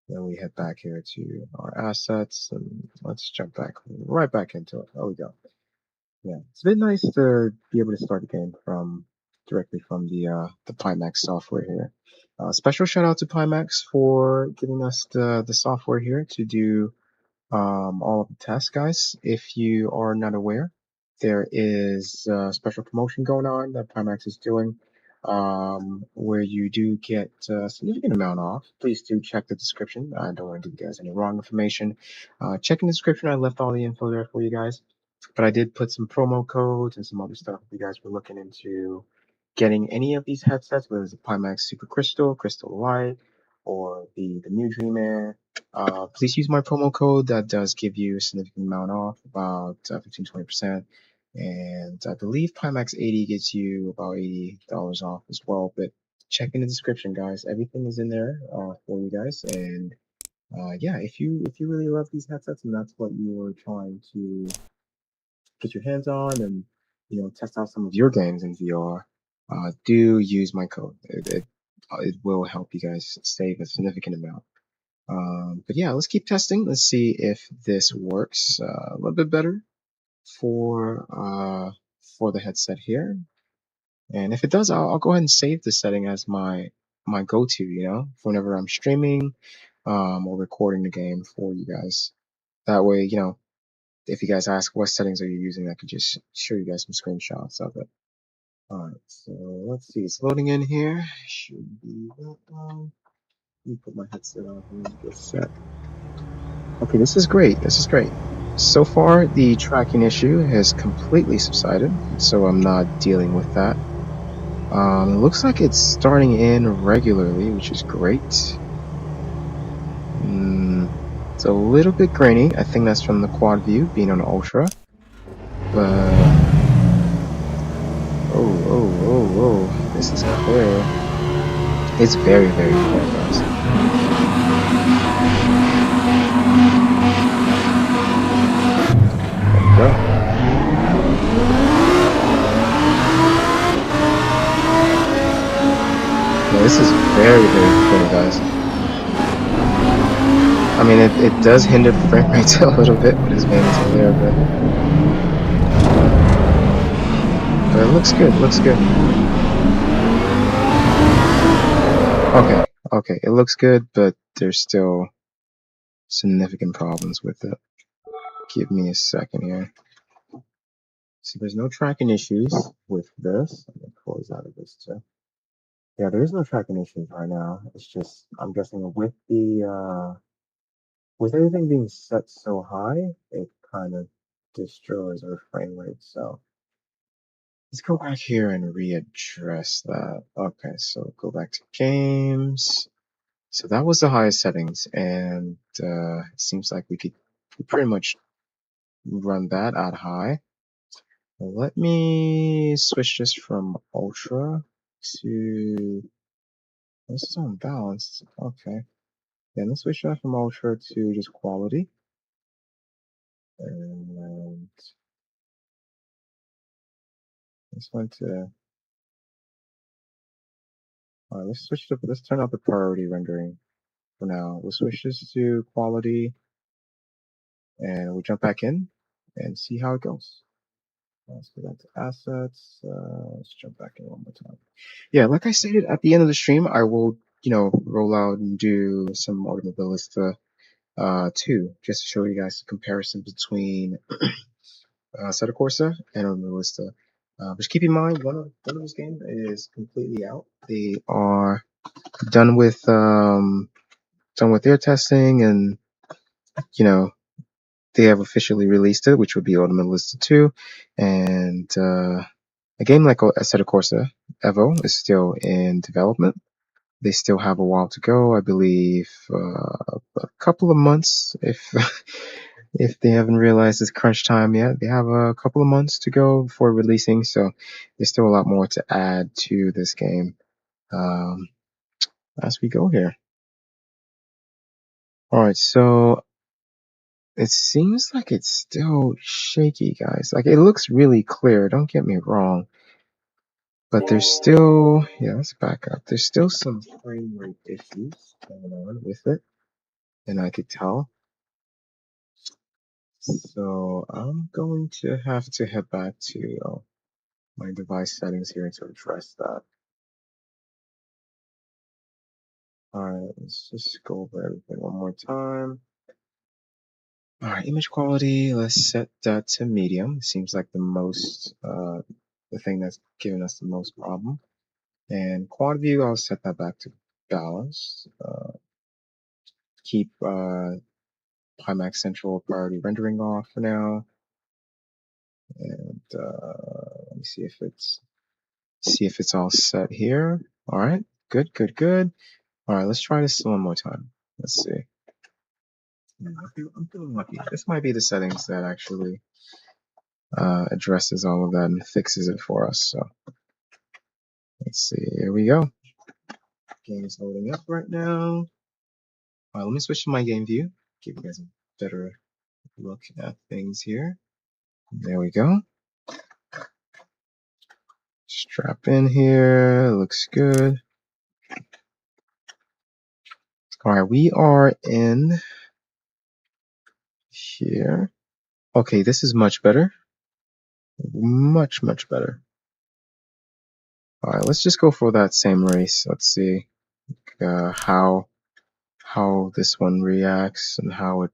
Then we head back here to our assets, and let's jump back right back into it. There we go. Yeah, it's been nice to be able to start the game from directly from the Pimax software here. Special shout out to Pimax for giving us the software here to do all of the tests, guys. If you are not aware, there is a special promotion going on that Pimax is doing, where you do get a significant amount off. Please do check the description. I don't want to give you guys any wrong information. Check in the description. I left all the info there for you guys. But I did put some promo codes and some other stuff if you guys were looking into getting any of these headsets, whether it's the Pimax Super Crystal, Crystal Light, or the new Dream Air. Please use my promo code. That does give you a significant amount off, about 15-20%. And I believe Pimax 80 gets you about $80 off as well. But check in the description, guys. Everything is in there for you guys. And yeah, if you really love these headsets and that's what you are trying to get your hands on and test out some of your games in VR, do use my code. It will help you guys save a significant amount. But yeah, let's keep testing. Let's see if this works a little bit better for the headset here. And if it does, I'll go ahead and save the setting as my go-to, for whenever I'm streaming or recording the game for you guys. That way, if you guys ask what settings are you using, I could just show you guys some screenshots of it. Alright, so let's see. It's loading in here. Should be that long. Let me put my headset on and get set. Okay, this is great. This is great. So far, the tracking issue has completely subsided, so I'm not dealing with that. It looks like it's starting in regularly, which is great. It's a little bit grainy. I think that's from the quad view being on ultra. But oh, this is clear. It's very, very clear, guys. There we go. Yeah, this is very, very clear, guys. I mean, it does hinder the frame rates a little bit with his game is clear, but it looks good. It looks good. Okay, it looks good, but there's still significant problems with it. Give me a second here. So there's no tracking issues with this. I'm gonna close out of this too. Yeah, there is no tracking issues right now. It's just I'm guessing with with everything being set so high, it kind of destroys our frame rate. So let's go back here and readdress that. Okay, so go back to games. So that was the highest settings, and it seems like we could pretty much run that at high. Let me switch this from ultra to, this is unbalanced. Okay, then let's switch that from ultra to just quality, and this one to, alright, let's switch to, let's turn off the priority rendering for now. We'll switch this to quality, and we'll jump back in and see how it goes. Let's go back to assets. Let's jump back in one more time. Yeah, like I stated at the end of the stream, I will, roll out and do some Automobilista 2, just to show you guys the comparison between Assetto Corsa and Automobilista. But keep in mind, one of those games is completely out. They are done with their testing, and they have officially released it, which would be Automobilista 2, and a game like Assetto Corsa EVO is still in development. They still have a while to go. I believe a couple of months, if if they haven't realized it's crunch time yet. They have a couple of months to go before releasing, so there's still a lot more to add to this game as we go here. Alright, so it seems like it's still shaky, guys. Like, it looks really clear, don't get me wrong. But there's still, yeah, let's back up. There's still some frame rate issues going on with it, and I could tell. So I'm going to have to head back to my device settings here to address that. Alright, let's just go over everything one more time. Alright, image quality, let's set that to medium. It seems like the thing that's giving us the most problem. And quad view, I'll set that back to balance. Keep Pimax Central Priority Rendering off for now. And let me see if it's all set here. Alright, good. Alright, let's try this one more time. Let's see. I'm feeling lucky. This might be the settings that actually addresses all of that and fixes it for us. So let's see. Here we go. Game is loading up right now. Alright, let me switch to my game view. Give you guys a better look at things here. There we go. Strap in here. Looks good. Alright, we are in here. Okay, this is much better. Much better. Alright, let's just go for that same race. Let's see how this one reacts and how it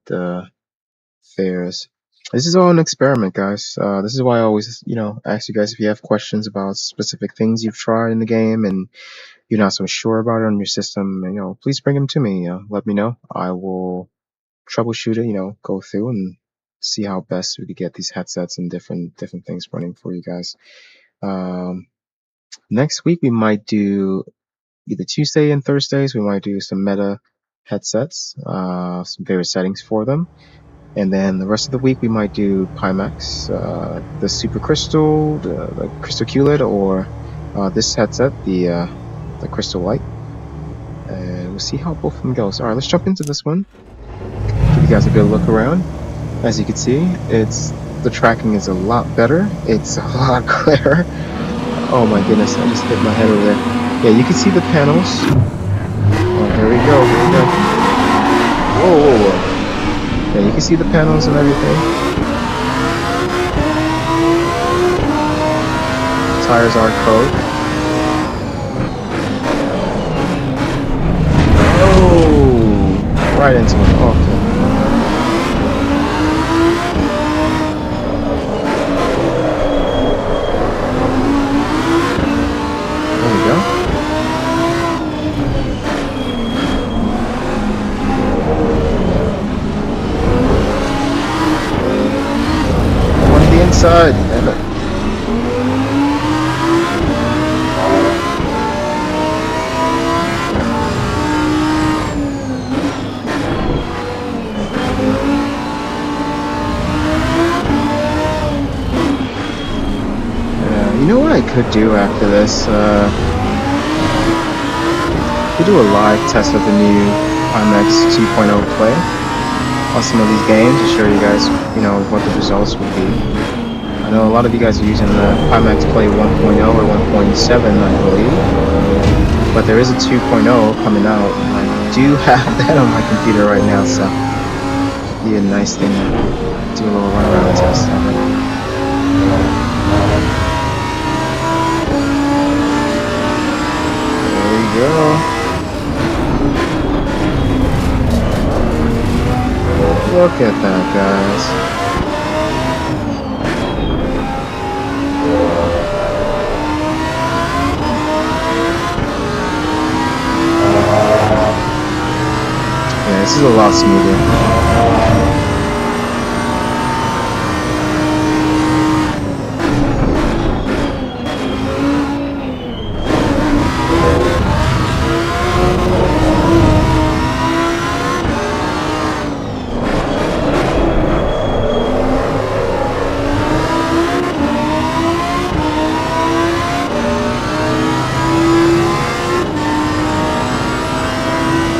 fares. This is all an experiment, guys. This is why I always, ask you guys if you have questions about specific things you've tried in the game and you're not so sure about it on your system, please bring them to me. Let me know. I will troubleshoot it, go through and see how best we could get these headsets and different things running for you guys. Next week we might do either Tuesday and Thursdays. We might do some meta headsets, some various settings for them, and then the rest of the week we might do Pimax, the Super Crystal, the Crystal QLED, or this headset, the Crystal Light, and we'll see how both of them goes. All right, let's jump into this one. Give you guys a good look around. As you can see, the tracking is a lot better. It's a lot clearer. Oh my goodness, I just hit my head over there. Yeah, you can see the panels. Oh, here we go. Whoa. Yeah, you can see the panels and everything. Tires are code. Oh, right into it. Okay. Inside. Damn it. You know what I could do after this? We do a live test of the new Pimax 2.0 play on some of these games to show you guys, what the results would be. I know a lot of you guys are using the Pimax Play 1.0 or 1.7, I believe, but there is a 2.0 coming out, and I do have that on my computer right now, so it'd be a nice thing to do a little run around test. There we go. Look at that, guys. Yeah, this is a lot smoother.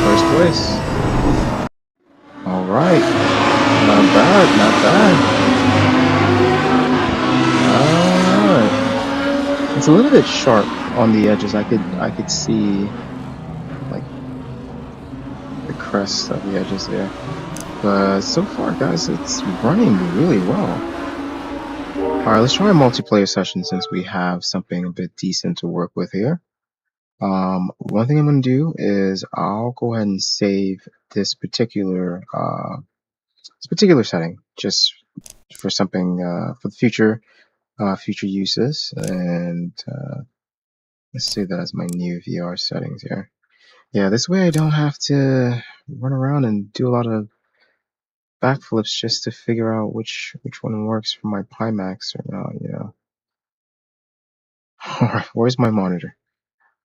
First place. a little bit sharp on the edges. I could see like the crest of the edges there. But so far, guys, it's running really well. Alright, let's try a multiplayer session since we have something a bit decent to work with here. One thing I'm going to do is I'll go ahead and save this particular setting just for something for the future uses, and let's save that as my new VR settings here. Yeah, this way I don't have to run around and do a lot of backflips just to figure out which one works for my Pimax or not, you know. Alright, where's my monitor?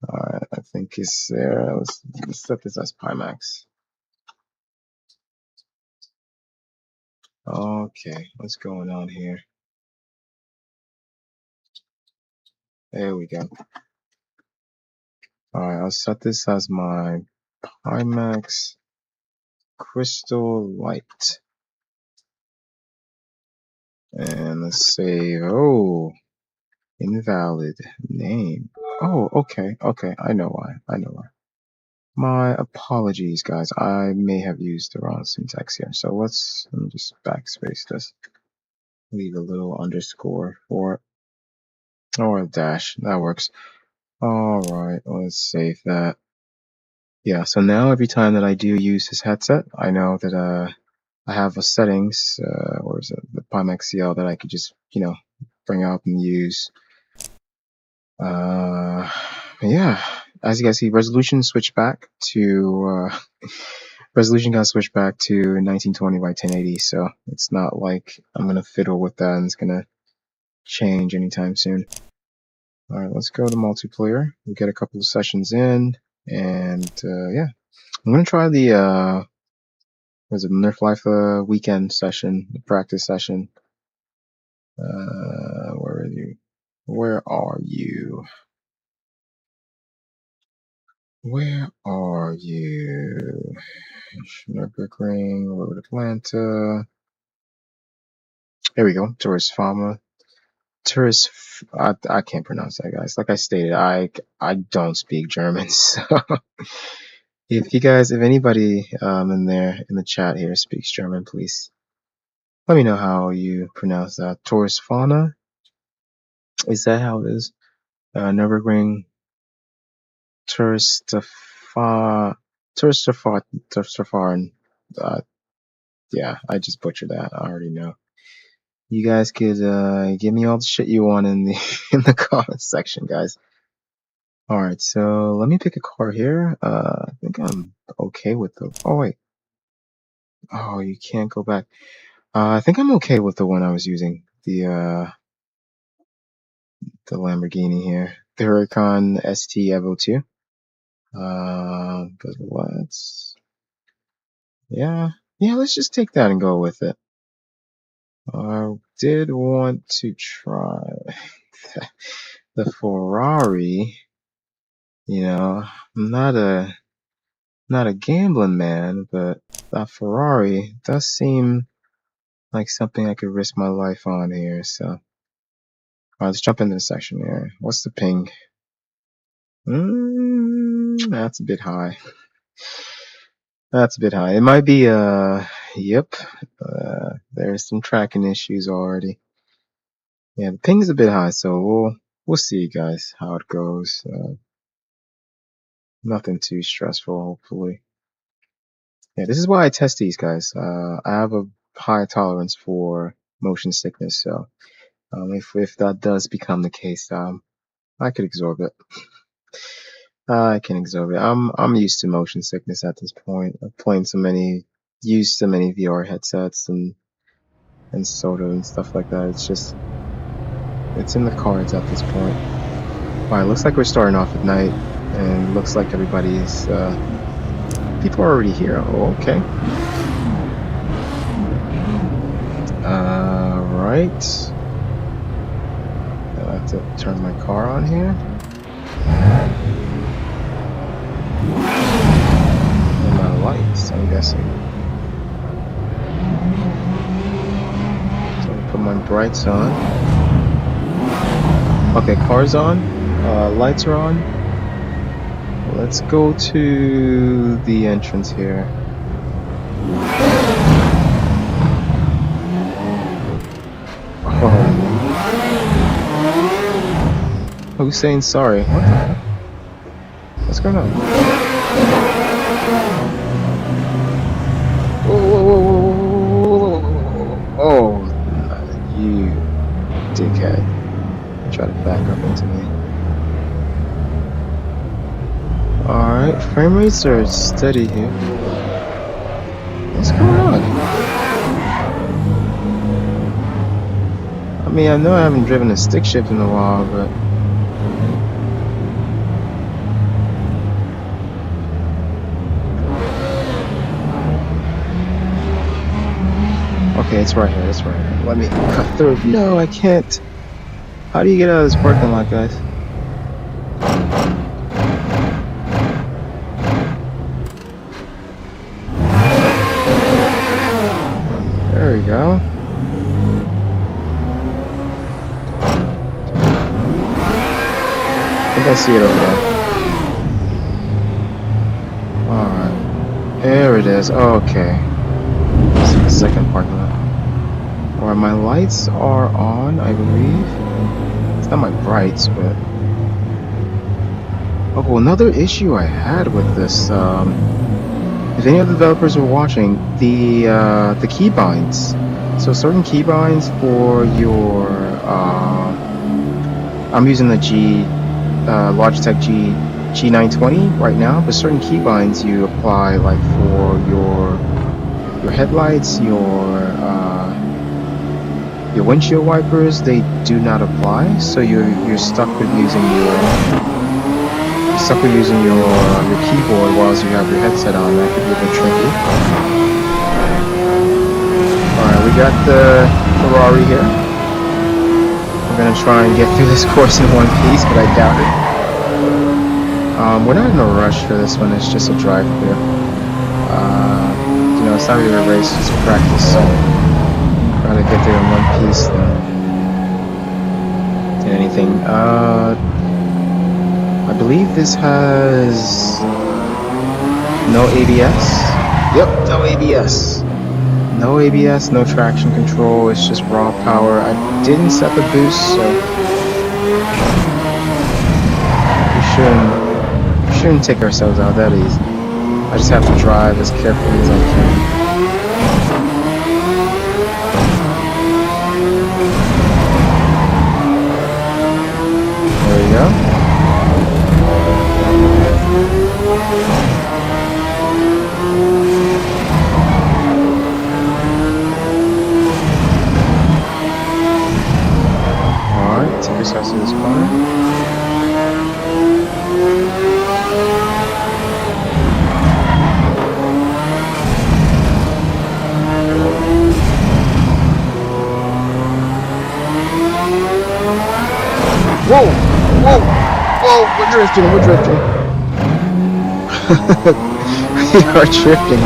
I think it's there. Let's set this as Pimax. Okay, what's going on here? There we go. Alright, I'll set this as my Pimax Crystal Light. And let's save. Oh, invalid name. Oh, okay, I know why. My apologies, guys. I may have used the wrong syntax here. So let me just backspace this. Leave a little underscore for it. Or a dash. That works. Alright, let's save that. Yeah, so now every time that I do use this headset, I know that I have a settings, or is it the Pimax CL that I could just, you know, bring up and use. Yeah, as you guys see, resolution switched back to resolution got switched back to 1920 by 1080, so it's not like I'm gonna fiddle with that and it's gonna change anytime soon. Alright, let's go to multiplayer. We'll get a couple of sessions in, and yeah, I'm gonna try the was it Nordschleife weekend session, the practice session. Where are you? Where are you? Where are you? Nürburgring, Road Atlanta. There we go. I can't pronounce that, guys. Like I stated, I don't speak German, so if anybody in the chat here speaks German, please let me know how you pronounce that. Touristfauna? Is that how it is? Nürburgring Touristfahren. Yeah, I just butchered that. I already know. You guys could give me all the shit you want in the in the comments section, guys. Alright, so let me pick a car here. I think I'm okay with the... Oh, wait. Oh, you can't go back. I think I'm okay with the one I was using. The Lamborghini here. The Huracan ST Evo 2. But let's just take that and go with it. I did want to try the Ferrari. You know, I'm not a gambling man, but that Ferrari does seem like something I could risk my life on here. So, alright, let's jump into the section here. What's the ping? That's a bit high. That's a bit high. It might be yep. There's some tracking issues already. Yeah, the ping is a bit high, so we'll see, guys, how it goes. Nothing too stressful, hopefully. Yeah, this is why I test these, guys. I have a high tolerance for motion sickness, so if that does become the case, I could absorb it. I can absorb it. I'm used to motion sickness at this point. I've used so many VR headsets and soda and stuff like that. It's in the cards at this point. Alright, looks like we're starting off at night, and looks like everybody's people are already here. Oh, okay. Right. I have to turn my car on here. And my lights, I'm guessing. So I put my brights on. Okay, car's on. Lights are on. Let's go to the entrance here. Oh. Who's saying sorry? What the heck? What's going on? Whoa. Oh, you dickhead. Try to back up into me. Alright, frame rates are steady here. What's going on? I mean, I know I haven't driven a stick shift in a while, but... Okay, it's right here, it's right here. Let me cut through. No, I can't. How do you get out of this parking lot, guys? There we go. I think I see it over there. Alright. There it is. Okay. This is the second parking lot. Alright, my lights are on, I believe. It's not my brights, but... Oh, another issue I had with this, if any of the developers are watching, the keybinds. So certain keybinds for your, I'm using the Logitech G920 right now, but certain keybinds you apply, like for your headlights, your windshield wipers, they do not apply. So you're stuck with using your keyboard while you have your headset on. That could be a bit tricky. Alright, we got the Ferrari here. We're gonna try and get through this course in one piece, but I doubt it. We're not in a rush for this one, it's just a drive-through. You know, it's not really a race, it's practice, so try to get there in one piece than anything. I believe this has no ABS. Yep, no ABS. No ABS, no traction control, it's just raw power. I didn't set the boost, so we shouldn't take ourselves out that easy. I just have to drive as carefully as I can. There we go. Alright, take yourself to this corner. Whoa! Whoa! Whoa! We're drifting! We're drifting! We are drifting!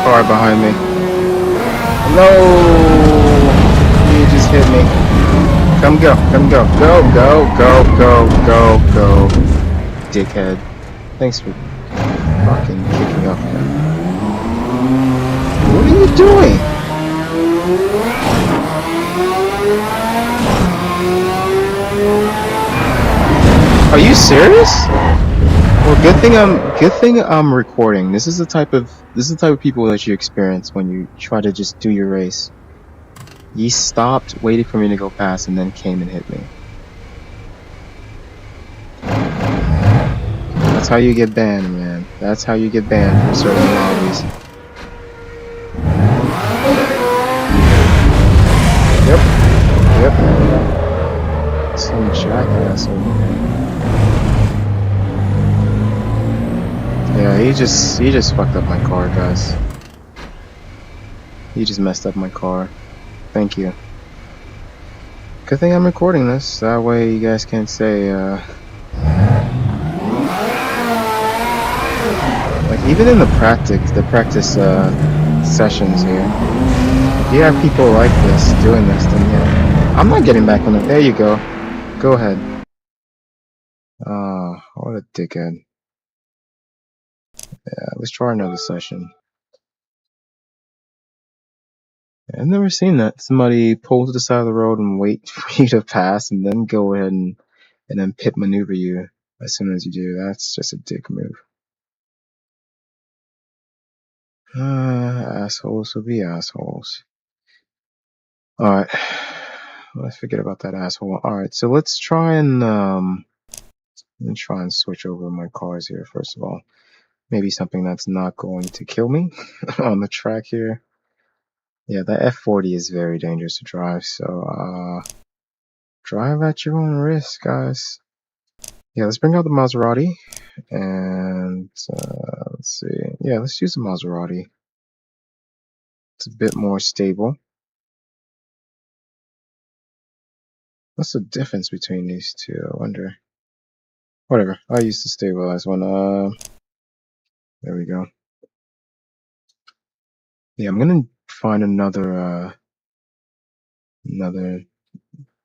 Car behind me. No! You just hit me. Come go, come go, go, go, go, go, go, go, dickhead. Thanks for fucking kicking up, man. What are you doing? Are you serious? Well, good thing I'm recording. This is the type of people that you experience when you try to just do your race. He stopped, waited for me to go past, and then came and hit me. That's how you get banned, man. That's how you get banned from certain lobbies. Yep. Some jackass over here. Yeah, he just fucked up my car, guys. He just messed up my car. Thank you. Good thing I'm recording this. That way you guys can't say, like even in the practice sessions here, if you have people like this doing this, then yeah. I'm not getting back on it. There you go. Go ahead. What a dickhead. Yeah, let's try another session. I've never seen that. Somebody pull to the side of the road and wait for you to pass, and then go ahead and then pit maneuver you as soon as you do. That's just a dick move. Assholes will be assholes. Alright. Let's forget about that asshole. Alright, so let's try and switch over my cars here first of all. Maybe something that's not going to kill me on the track here. Yeah, the F40 is very dangerous to drive, so drive at your own risk, guys. Yeah, let's bring out the Maserati, and let's see. Yeah, let's use the Maserati. It's a bit more stable. What's the difference between these two? I wonder. Whatever. I used to stabilize one. There we go. Yeah, I'm gonna find another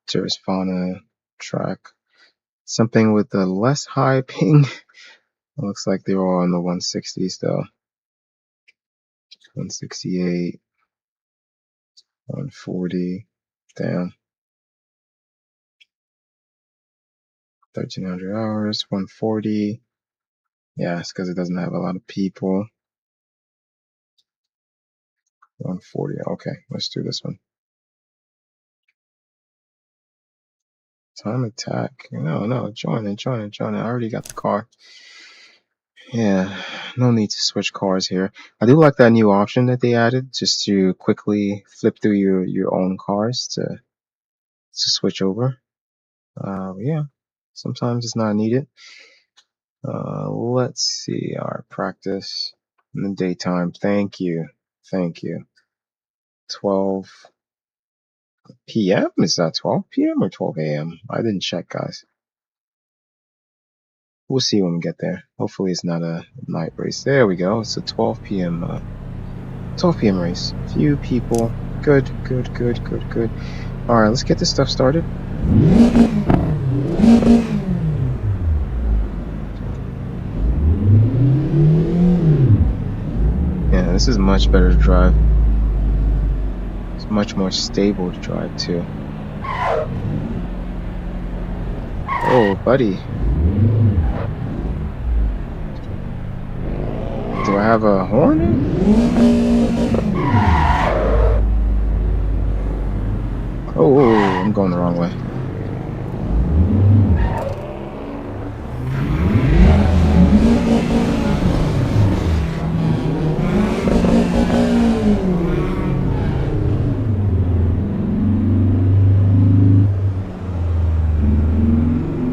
Tourist Fauna track. Something with a less high ping. It looks like they're all in the 160s though. 168, 140. Damn. 1300 hours, 140. Yeah, it's because it doesn't have a lot of people. 140. Okay, let's do this one. Time attack. No, join it. I already got the car. Yeah, no need to switch cars here. I do like that new option that they added, just to quickly flip through your own cars to switch over. Yeah, sometimes it's not needed. Let's see our practice in the daytime. Thank you. 12 p.m. Is that 12 p.m. or 12 a.m.? I didn't check, guys. We'll see when we get there. Hopefully it's not a night race. There we go. It's a 12 p.m. 12 p.m. race. Few people. Good. Alright, let's get this stuff started. Yeah, this is much better to drive. It's much more stable to drive too. Oh, buddy. Do I have a horn? Oh, I'm going the wrong way.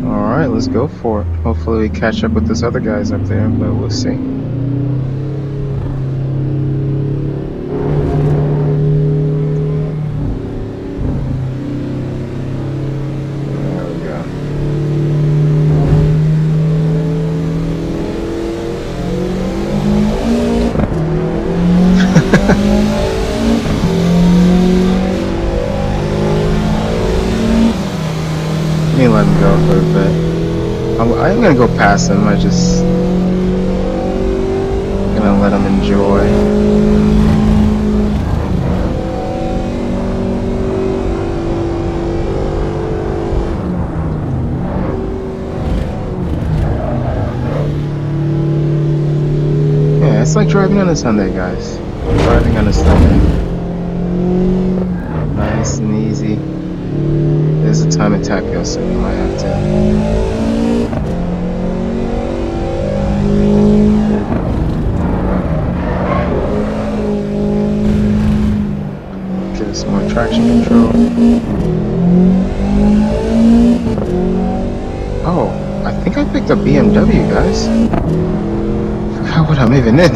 Alright, let's go for it. Hopefully we catch up with those other guys up there, but we'll see. Let me let him go for a bit. I'm gonna go past him. I just gonna let him enjoy. Yeah, it's like driving on a Sunday, guys. Driving on a Sunday. Nice and easy. There's a time attack here, so we might have to. Give us some more traction control. Oh, I think I picked up BMW, guys. Forgot what I'm even in.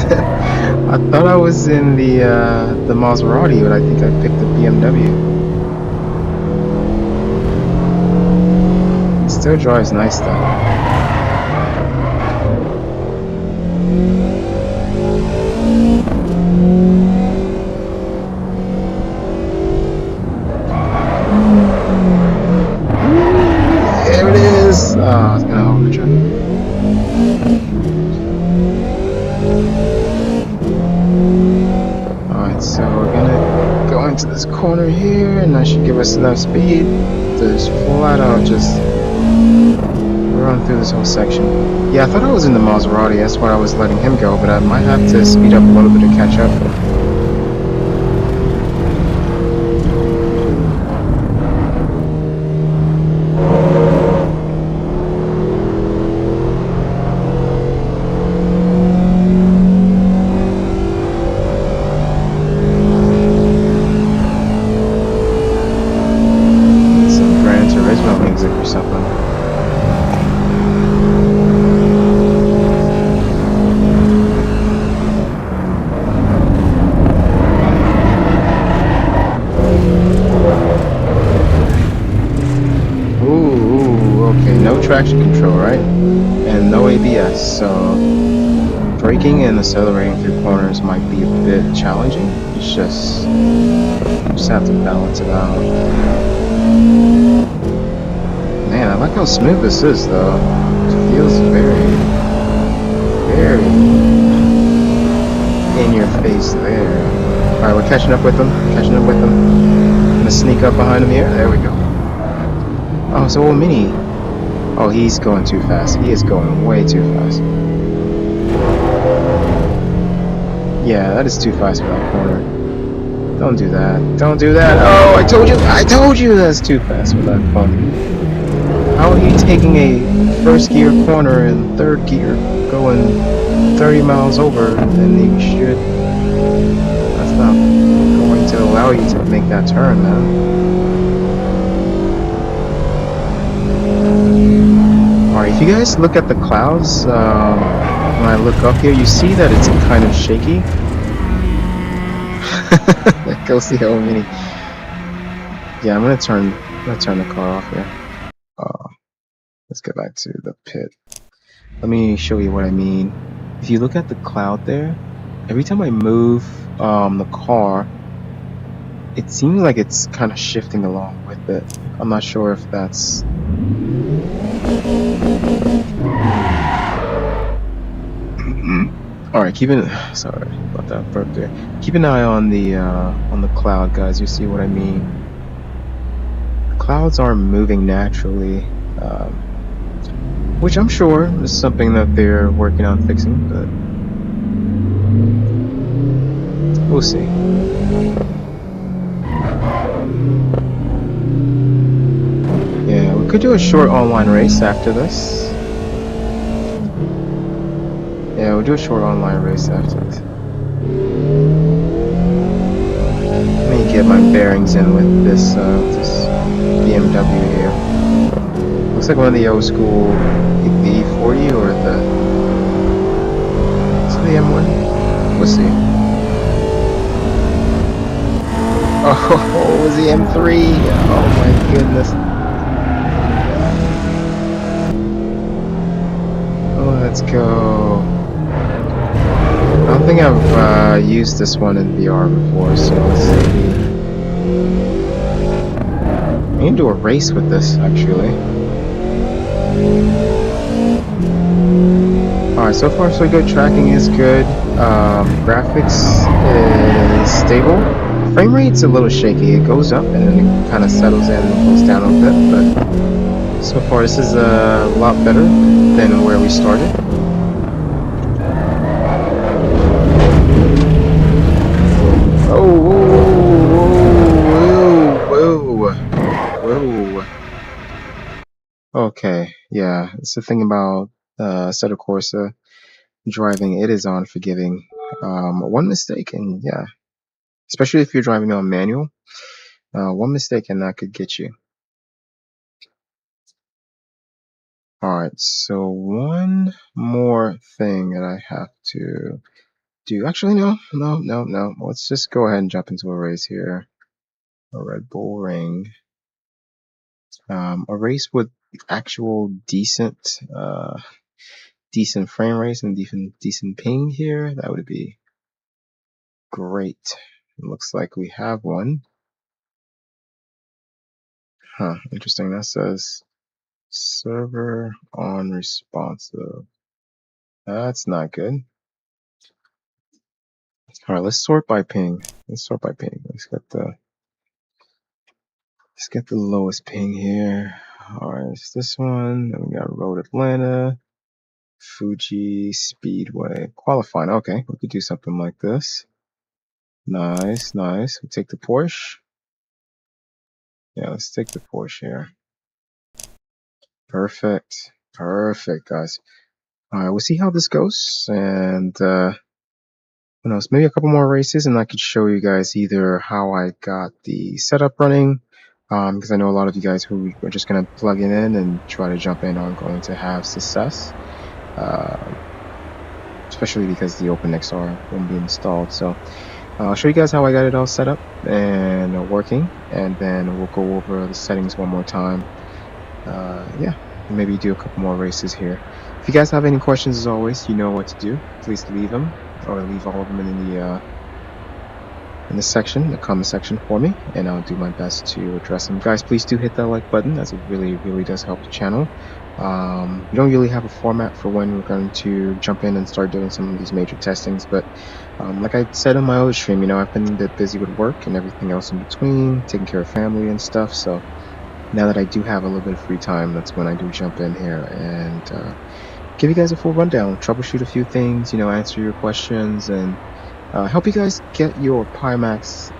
I thought I was in the Maserati, but I think I picked the BMW. Still drives nice though. There it is! Oh, it's gonna overdrive. Alright, so we're gonna go into this corner here, and that should give us enough speed to just flat out just run through this whole section. Yeah, I thought I was in the Maserati, that's why I was letting him go, but I might have to speed up a little bit to catch up. Or something. Ooh, okay, no traction control, right? And no ABS, so braking and accelerating through corners might be a bit challenging. It's just have to balance it out. Man, I like how smooth this is, though. It feels very in your face there. Alright, we're catching up with them. I'm gonna sneak up behind him here. There we go. Oh, it's old Mini. Oh, he's going too fast. He is going way too fast. Yeah, that is too fast for that corner. Don't do that. Don't do that. Oh, I told you that's too fast for that corner. How are you taking a first gear corner and third gear going 30 miles over, then you should... That's not going to allow you to make that turn, man. Alright, if you guys look at the clouds, when I look up here, you see that it's kind of shaky. Go see how many... Yeah, I'm gonna turn the car off here. Let's go back to the pit. Let me show you what I mean. If you look at the cloud there, every time I move the car, it seems like it's kind of shifting along with it. I'm not sure if that's... Alright, sorry about that burp there. Keep an eye on the cloud, guys. You see what I mean? The clouds aren't moving naturally. Which I'm sure is something that they're working on fixing, but we'll see. Yeah, we could do a short online race after this. Yeah, we'll do a short online race after this. Let me get my bearings in with this BMW here. Looks like one of the old school, the E40 or is it the M1? We'll see. Oh, it was the M3. Oh my goodness. Oh, let's go. I don't think I've used this one in VR before, so let's see. I need to do a race with this, actually. Alright, so far so good. Tracking is good. Graphics is stable. Frame rate's a little shaky. It goes up and then it kind of settles in and goes down a little bit, but so far this is a lot better than where we started. Okay, yeah, it's the thing about Assetto Corsa driving. It is unforgiving. One mistake, and yeah, especially if you're driving on manual, one mistake and that could get you. Alright, so one more thing that I have to do. Actually, no. Let's just go ahead and jump into a race here. A Red Bull Ring. A race with actual decent frame rates and decent ping here, that would be great. It looks like we have one. Huh, interesting. That says server on responsive. That's not good. All right, let's sort by ping. Let's get the lowest ping here. All right, it's this one. Then we got Road Atlanta, Fuji Speedway, qualifying. Okay, we could do something like this. Nice. We take the Porsche. Yeah, let's take the Porsche here. Perfect, guys. All right, we'll see how this goes, and who knows, maybe a couple more races, and I could show you guys either how I got the setup running, because I know a lot of you guys who are just gonna plug it in and try to jump in are going to have success, especially because the OpenXR won't be installed. So I'll show you guys how I got it all set up and working, and then we'll go over the settings one more time. Yeah, maybe do a couple more races here. If you guys have any questions, as always, you know what to do. Please leave them, or leave all of them in the comment section for me, and I'll do my best to address them. Guys, please do hit that like button, as it really does help the channel. We don't really have a format for when we're going to jump in and start doing some of these major testings, but like I said in my other stream, you know, I've been a bit busy with work and everything else in between, taking care of family and stuff, so now that I do have a little bit of free time, that's when I do jump in here and give you guys a full rundown, troubleshoot a few things, you know, answer your questions, and help you guys get your Pimax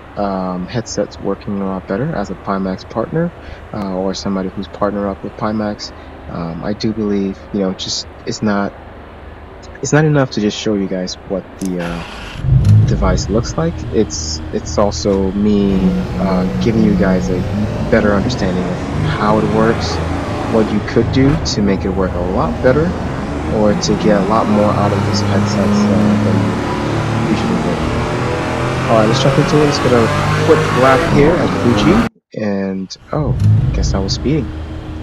headsets working a lot better as a Pimax partner, or somebody who's partnered up with Pimax. I do believe, you know, just it's not enough to just show you guys what the device looks like. It's also me giving you guys a better understanding of how it works, what you could do to make it work a lot better, or to get a lot more out of these headsets than you usually would. Alright, let's jump into it. Let's get a quick lap here at Fuji, and oh, guess I was speeding.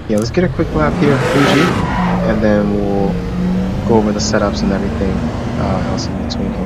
Yeah, let's get a quick lap here at Fuji, and then we'll go over the setups and everything else in between here.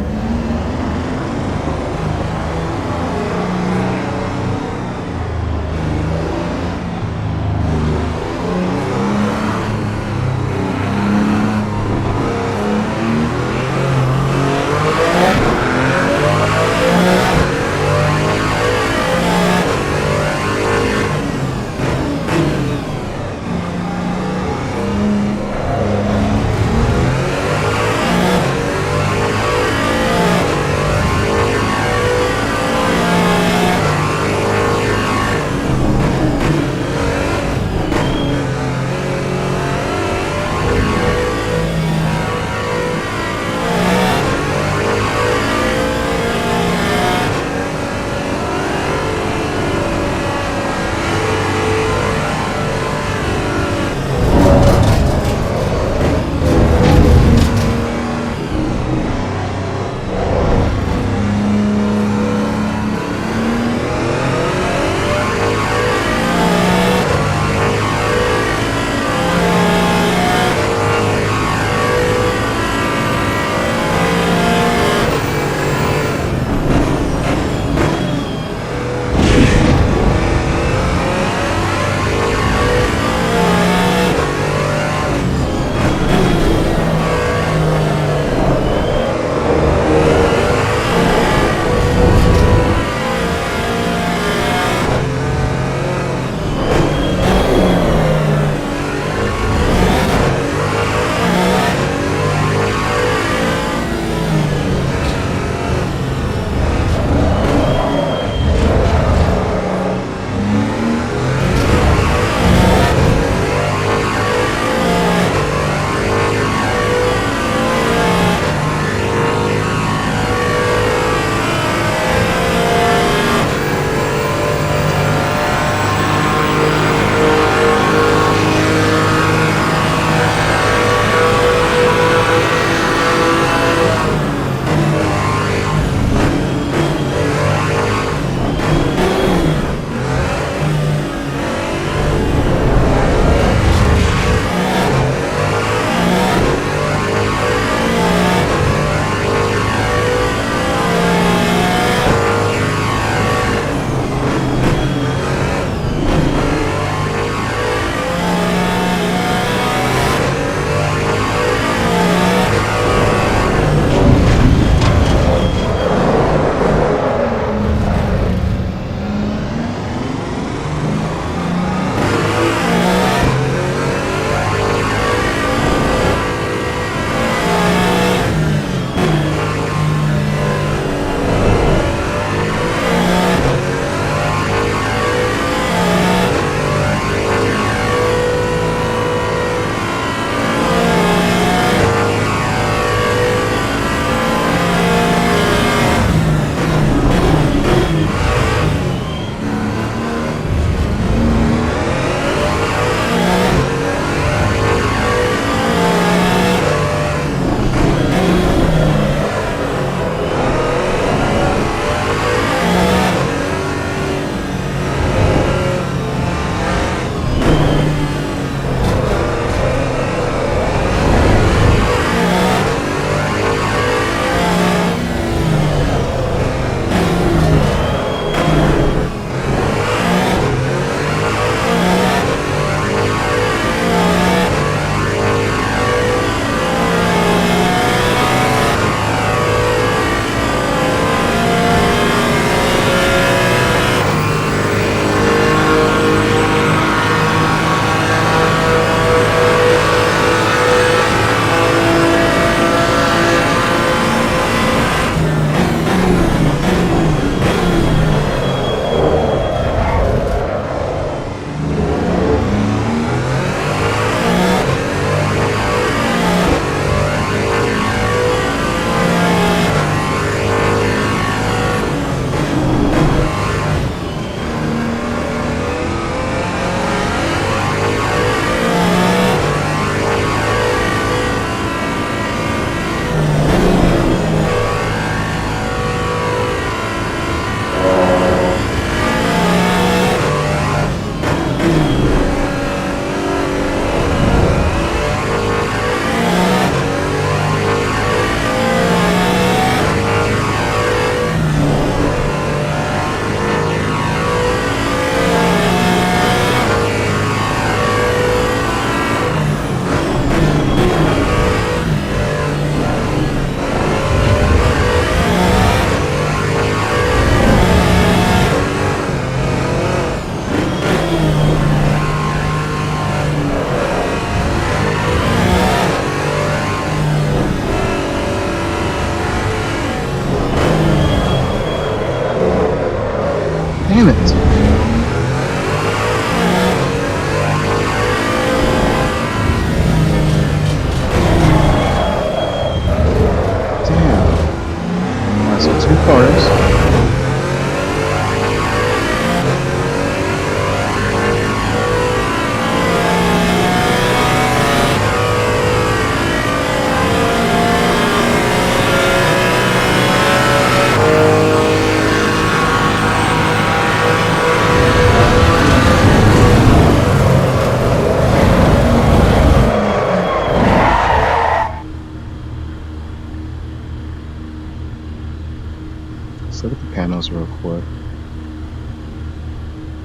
panels real quick.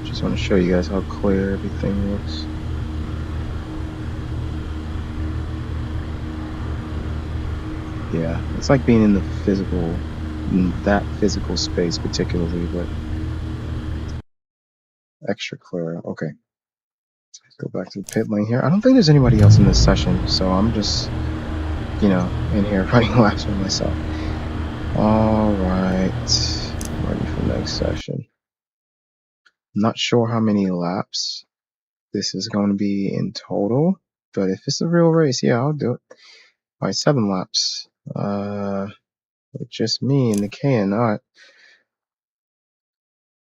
Just want to show you guys how clear everything looks. Yeah, it's like being in the that physical space particularly, but extra clear. Okay, let's go back to the pit lane here. I don't think there's anybody else in this session, so I'm just, you know, in here running laps for myself. All right, I'm ready for the next session. I'm not sure how many laps this is going to be in total, but if it's a real race, yeah, I'll do it. All right, 7 laps. With just me and the can. All right,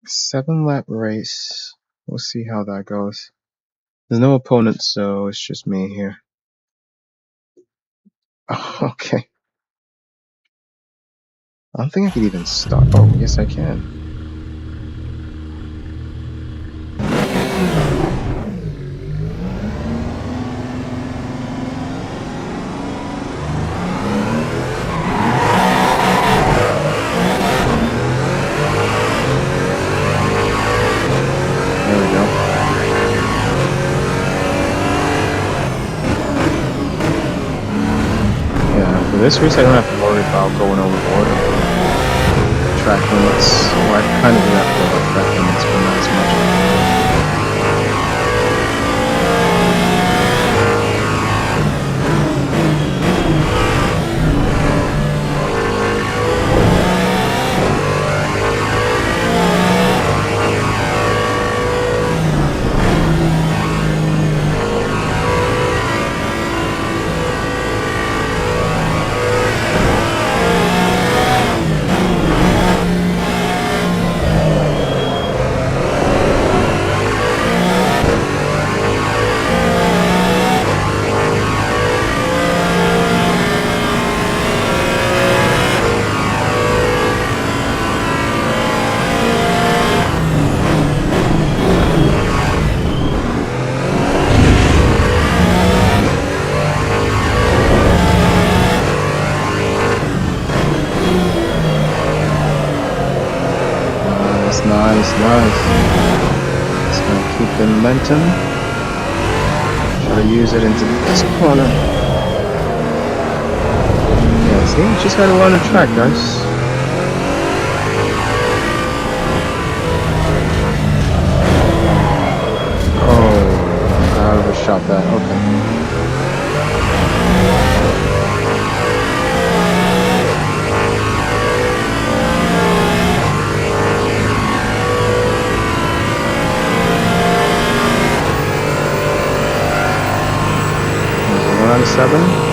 7-lap race. We'll see how that goes. There's no opponents, so it's just me here. Okay. I don't think I could even start. Oh, yes, I can. There we go. Yeah, for this race, I don't have to worry about going overboard. Track limits. Well, I kind of do have to go about track limits, but not as much. Nice. Just gonna keep the momentum. Try to use it into this corner. Yeah, see, you just gotta learn the track, guys. Oh, I overshot that. Okay. Out of 7.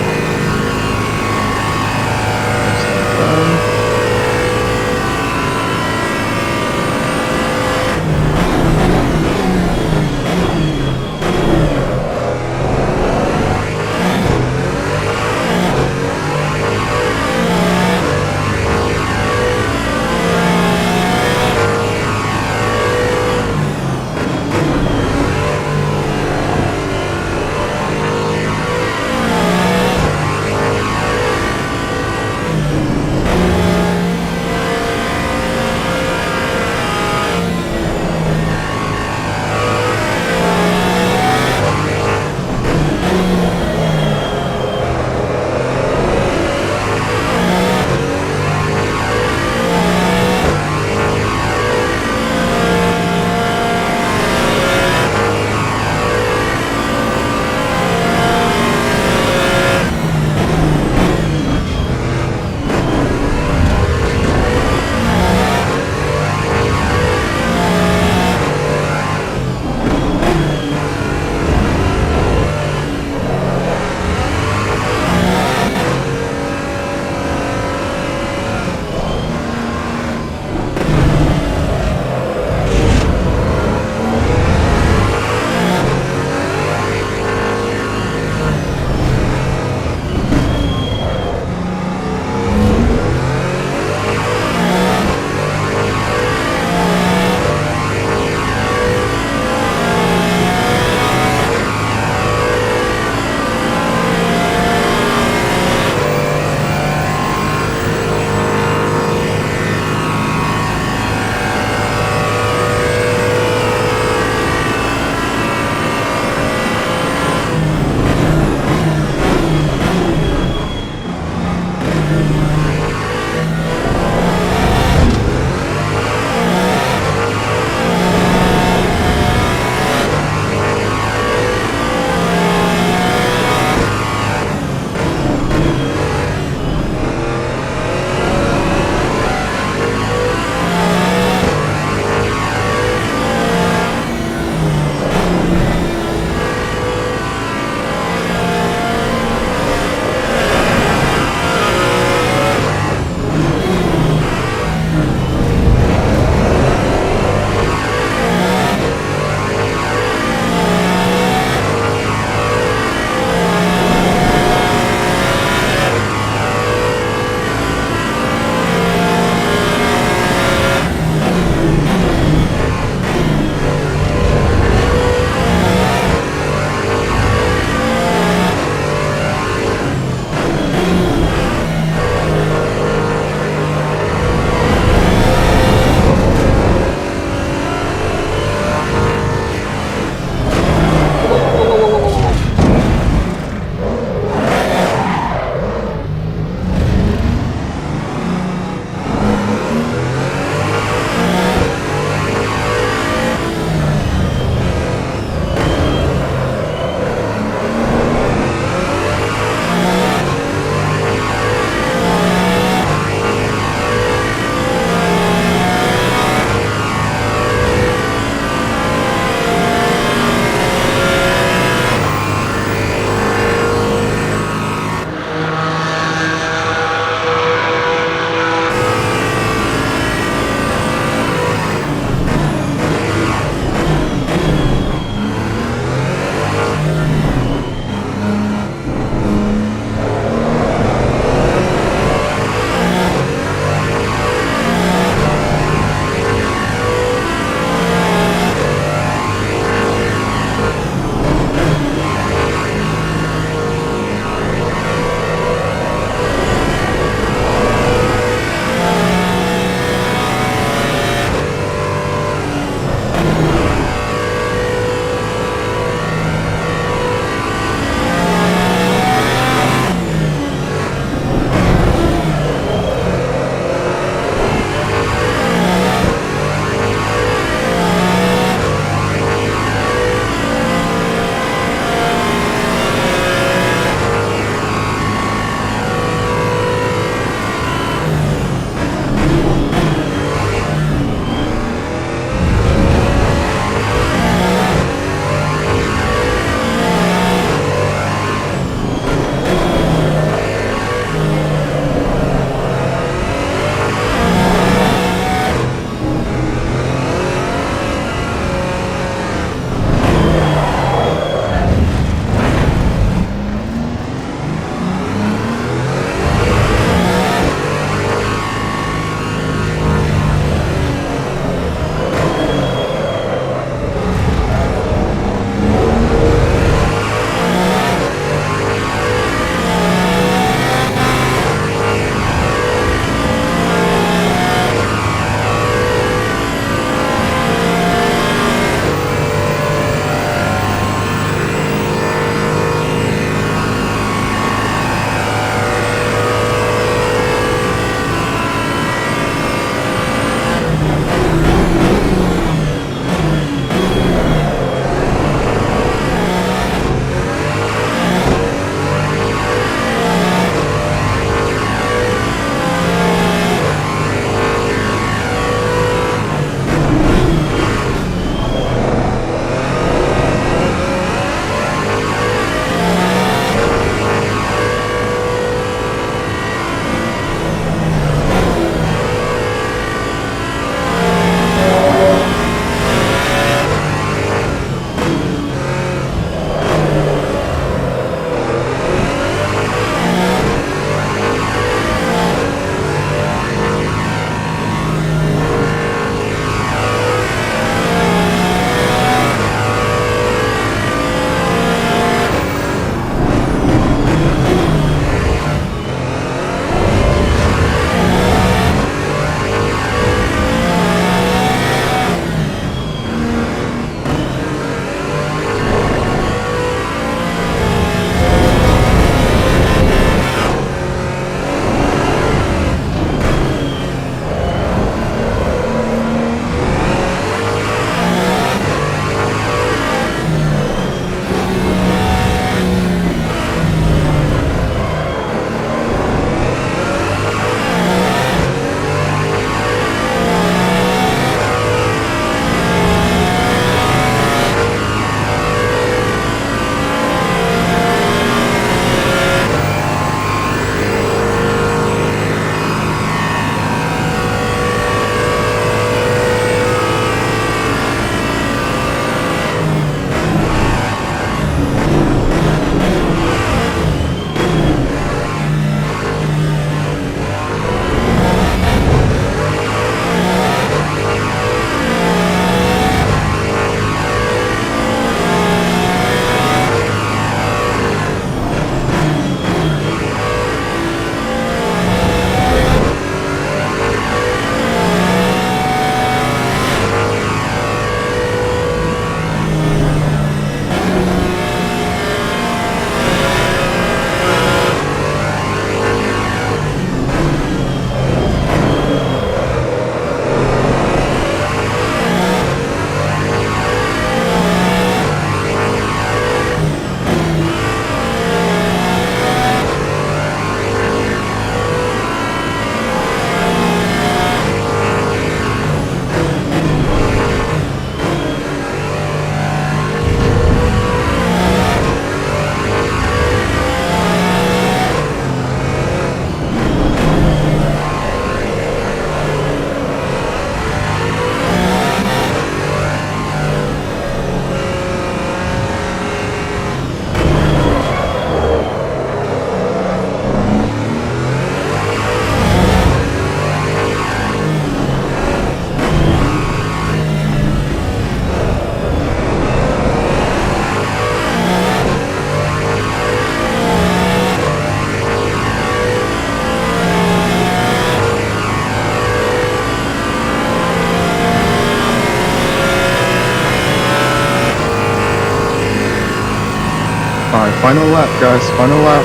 Final lap, guys. Final lap.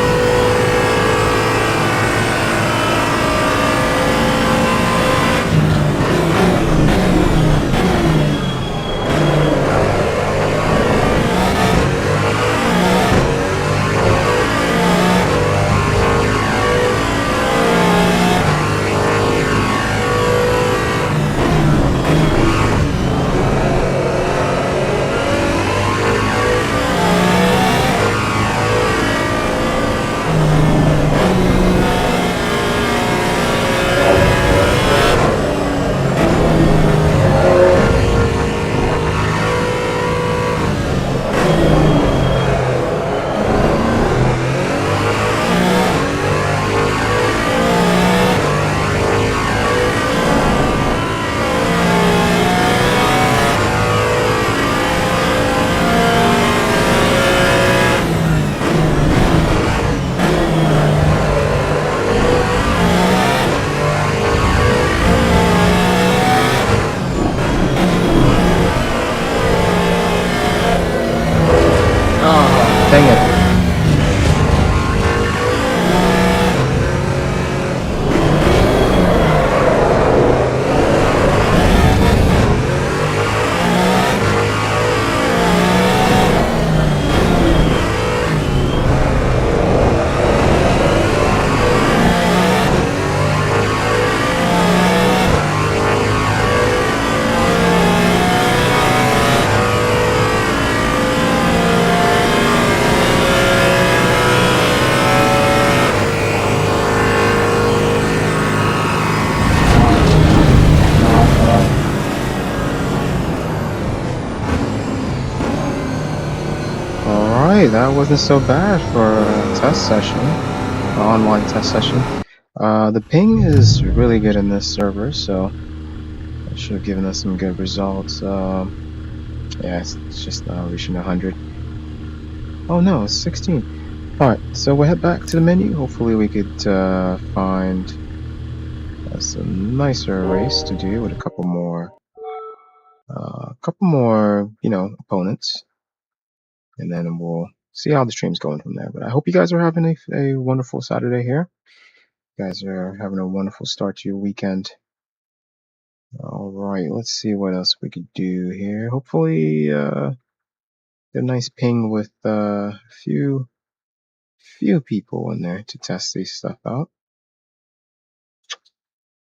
Dang it. Alright, that wasn't so bad for a test session, an online test session. The ping is really good in this server, so it should have given us some good results. Yeah, it's just now reaching 100. Oh no, it's 16. Alright, so we'll head back to the menu. Hopefully we could find some nicer race to do with a couple more, opponents. And then we'll see how the stream's going from there. But I hope you guys are having a wonderful Saturday here. You guys are having a wonderful start to your weekend. Alright, let's see what else we could do here. Hopefully, a nice ping with a few people in there to test this stuff out.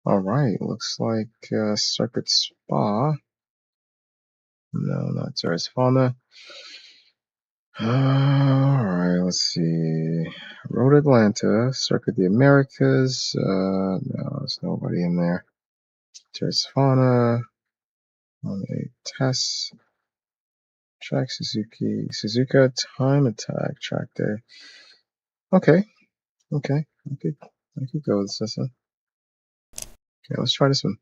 Alright, looks like Circuit Spa. No, not Terrace Fauna. Alright, let's see. Road Atlanta, Circuit the Americas. No, there's nobody in there. Terrace Fauna. On a test. Track Suzuka Time Attack Track Day. Okay. I could go with this one. Okay, let's try this one.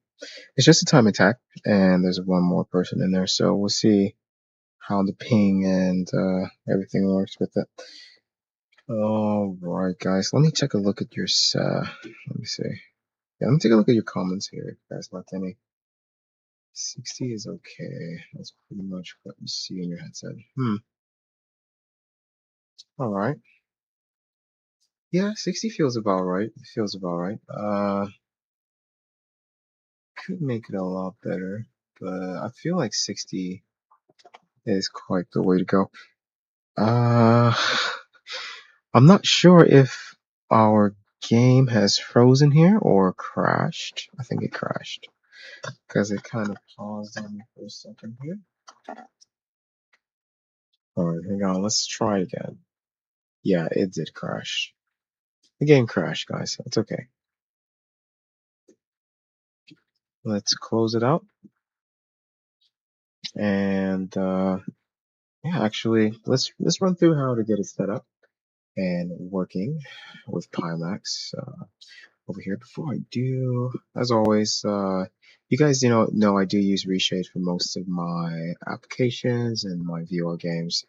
It's just a time attack, and there's one more person in there, so we'll see how the ping and everything works with it. Alright, guys, let me take a look at your let me see. Yeah, let me take a look at your comments here, if you guys left any. 60 is okay. That's pretty much what you see in your headset. Alright. Yeah, 60 feels about right. It feels about right. Could make it a lot better, but I feel like 60 is quite the way to go. I'm not sure if our game has frozen here or crashed. I think it crashed because it kind of paused on me for a second here. Alright, hang on, let's try again. Yeah, it did crash. The game crashed, guys. It's okay. Let's close it out. And yeah, actually, let's run through how to get it set up and working with Pimax over here. Before I do, as always, you guys know I do use Reshade for most of my applications and my VR games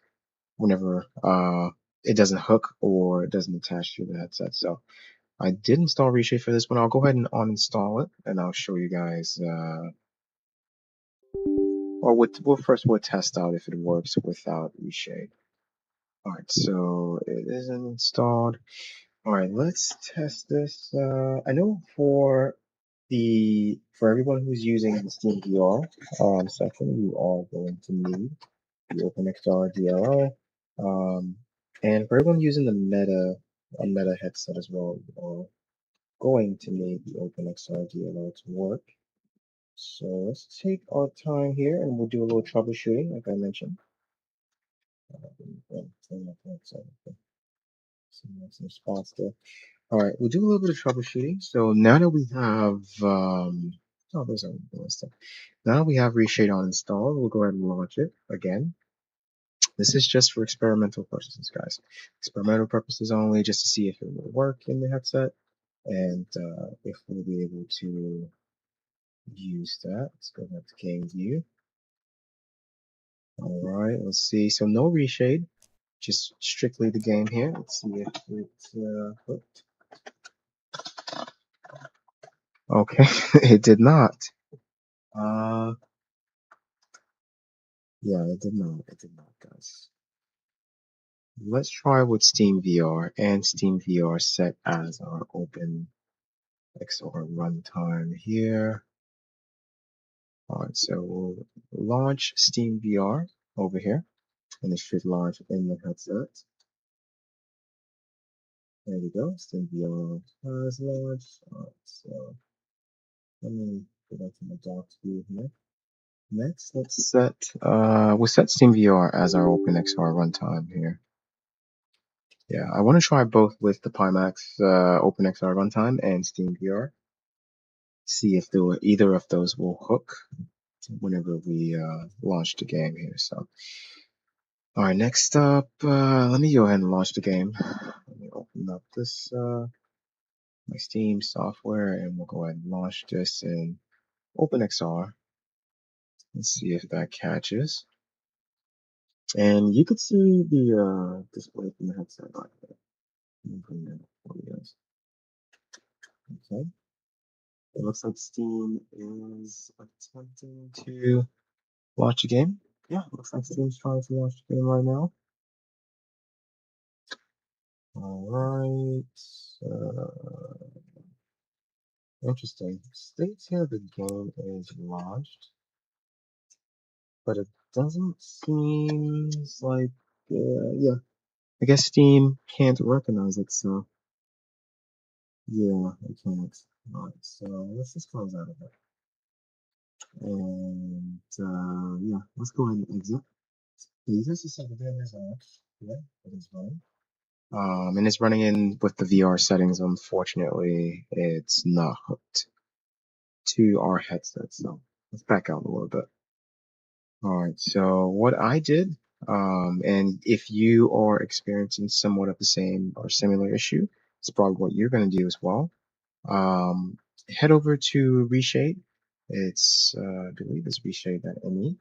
whenever it doesn't hook or it doesn't attach to the headset. So I did install Reshade for this one. I'll go ahead and uninstall it, and I'll show you guys. Or we'll test out if it works without Reshade. Alright, so it isn't installed. Alright, let's test this. I know for everyone who's using the Steam VR section, you are going to need the OpenXR DLL. And for everyone using the Meta headset as well, you are going to need the OpenXR DLL to work. So let's take our time here and we'll do a little troubleshooting, like I mentioned. Some spots there. All right, we'll do a little bit of troubleshooting. So now that we have, oh, those are the stuff. Now that we have Reshade on installed, we'll go ahead and launch it again. This is just for experimental purposes, guys. Experimental purposes only, just to see if it will work in the headset and if we'll be able to use that. Let's go back to game view. All right, let's see. So no reshade, just strictly the game here. Let's see if it's hooked. Okay, it did not. Yeah, it did not. It did not, guys. Let's try with Steam VR and Steam VR set as our open XR runtime here. Alright, so we'll launch Steam VR over here, and it should launch in the headset. There we go, Steam VR has launched. Alright, so let me go back to my docs view here. Next, we'll set Steam VR as our OpenXR runtime here. Yeah, I want to try both with the Pimax OpenXR runtime and Steam VR. See if either of those will hook whenever we launch the game here. So, all right, next up, let me go ahead and launch the game. Let me open up this my Steam software, and we'll go ahead and launch this in OpenXR. Let's see if that catches. And you could see the display from the headset right there. Let me bring that up for you guys. Okay. It looks like Steam is attempting to launch a game. Yeah, looks like Steam's trying to launch the game right now. Alright. Interesting. States here the game is launched, but it doesn't seem like, yeah. I guess Steam can't recognize it, so yeah, it can't. Alright, so let's just close out of it. And yeah, let's go ahead and exit. The user said the game is off. Yeah, it is running. And it's running in with the VR settings. Unfortunately, it's not hooked to our headset. So let's back out a little bit. All right. So what I did, and if you are experiencing somewhat of the same or similar issue, it's probably what you're going to do as well. Head over to Reshade. It's, I believe it's reshade.me.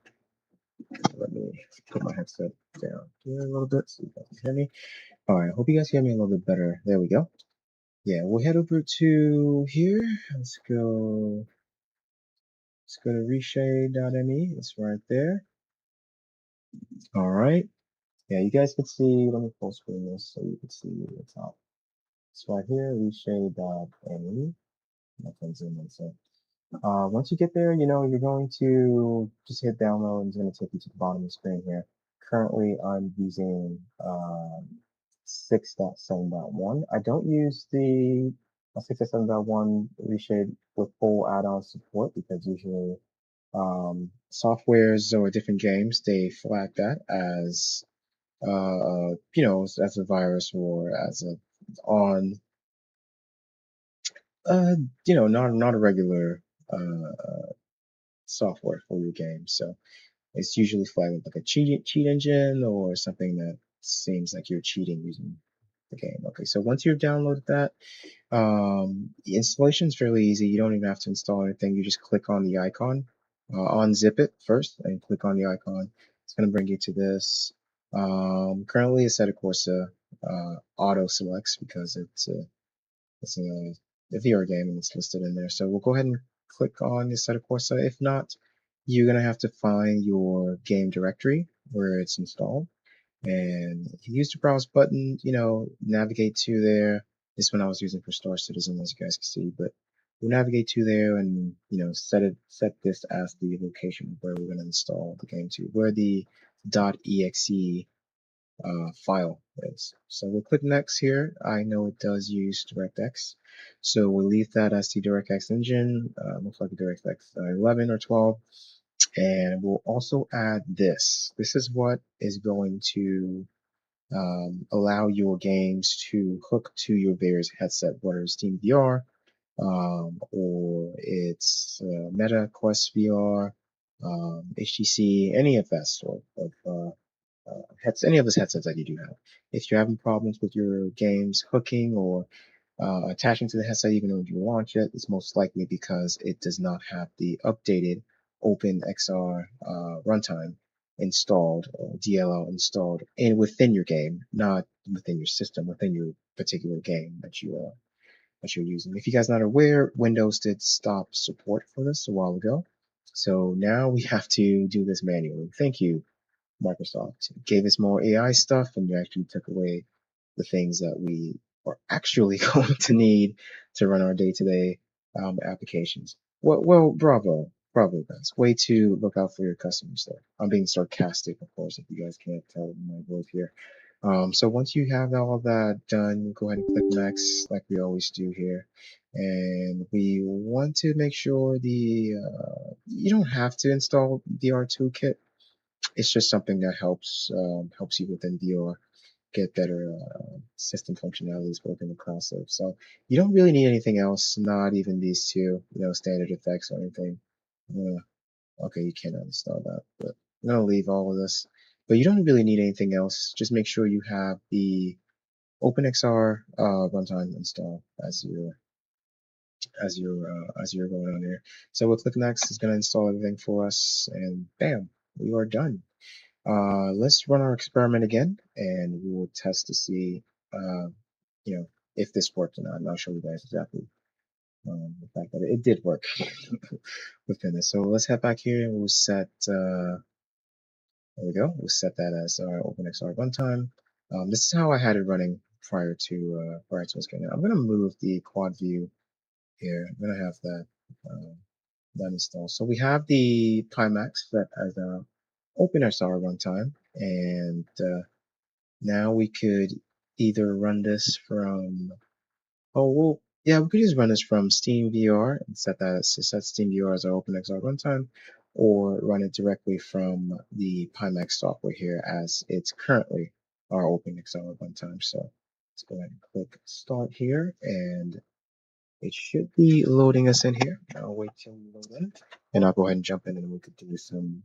Let me put my headset down here a little bit so you guys can hear me. All right, hope you guys hear me a little bit better. There we go. Yeah, we'll head over to here. Let's go to reshade.me. It's right there. All right. Yeah, you guys can see, let me full screen this so you can see the top. It's right here, reshade.me. I can zoom in. So once you get there, you know, you're going to just hit download and it's going to take you to the bottom of the screen here. Currently, I'm using 6.7.1. I don't use the 6.7.1 reshade with full add-on support because usually softwares or different games, they flag that as, you know, as a virus or as a on, you know, not a regular software for your game. So it's usually flagged with like a cheat engine or something that seems like you're cheating using the game. Okay, so once you've downloaded that, the installation is fairly easy. You don't even have to install anything. You just click on the icon, unzip it first, and click on the icon. It's going to bring you to this. Currently, Assetto Corsa auto selects because it's a VR game and it's listed in there. So we'll go ahead and click on Assetto Corsa. If not, you're going to have to find your game directory where it's installed. And if you use the browse button, navigate to there. This one I was using for Star Citizen, as you guys can see, but we'll navigate to there and set this as the location where we're going to install the game to, where the .exe file is. So we'll click next here. I know it does use DirectX, so we'll leave that as the DirectX engine, looks like a DirectX 11 or 12. And we'll also add this. This is what is going to allow your games to hook to your various headset, whether it's Steam VR, or it's Meta Quest VR, HTC, any of that sort of any of those headsets that you do have. If you're having problems with your games hooking or attaching to the headset even when you launch it, it's most likely because it does not have the updated OpenXR runtime installed or DLL installed within your game, not within your system, within your particular game that you're using. If you guys are not aware, Windows did stop support for this a while ago. So now we have to do this manually. Thank you, Microsoft. It gave us more AI stuff and you actually took away the things that we are actually going to need to run our day-to-day applications. Well, bravo, guys. Way to look out for your customers there. I'm being sarcastic, of course, if you guys can't tell in my voice here. So once you have all of that done, go ahead and click next, like we always do here. And we want to make sure you don't have to install VR Toolkit. It's just something that helps you within VR get better system functionalities working across it. So you don't really need anything else, not even these two, standard effects or anything. Okay, you cannot install that, but I'm gonna leave all of this. But you don't really need anything else. Just make sure you have the OpenXR runtime installed as you're going on here. So we'll click next. It's gonna install everything for us, and bam, we are done. Let's run our experiment again, and we will test to see, if this worked or not. And I'll show you guys exactly the fact that it did work within this. So let's head back here and we'll set, there we go. We'll set that as our OpenXR runtime. This is how I had it running prior to us getting it. I'm going to move the quad view here. I'm going to have that installed. So we have the Pimax set as a OpenXR runtime, and now we could either run this from, yeah, we could just run this from Steam VR and set Steam VR as our OpenXR runtime, or run it directly from the Pimax software here as it's currently our OpenXR runtime. So let's go ahead and click start here, and it should be loading us in here. I'll wait till we load in, and I'll go ahead and jump in and we could do some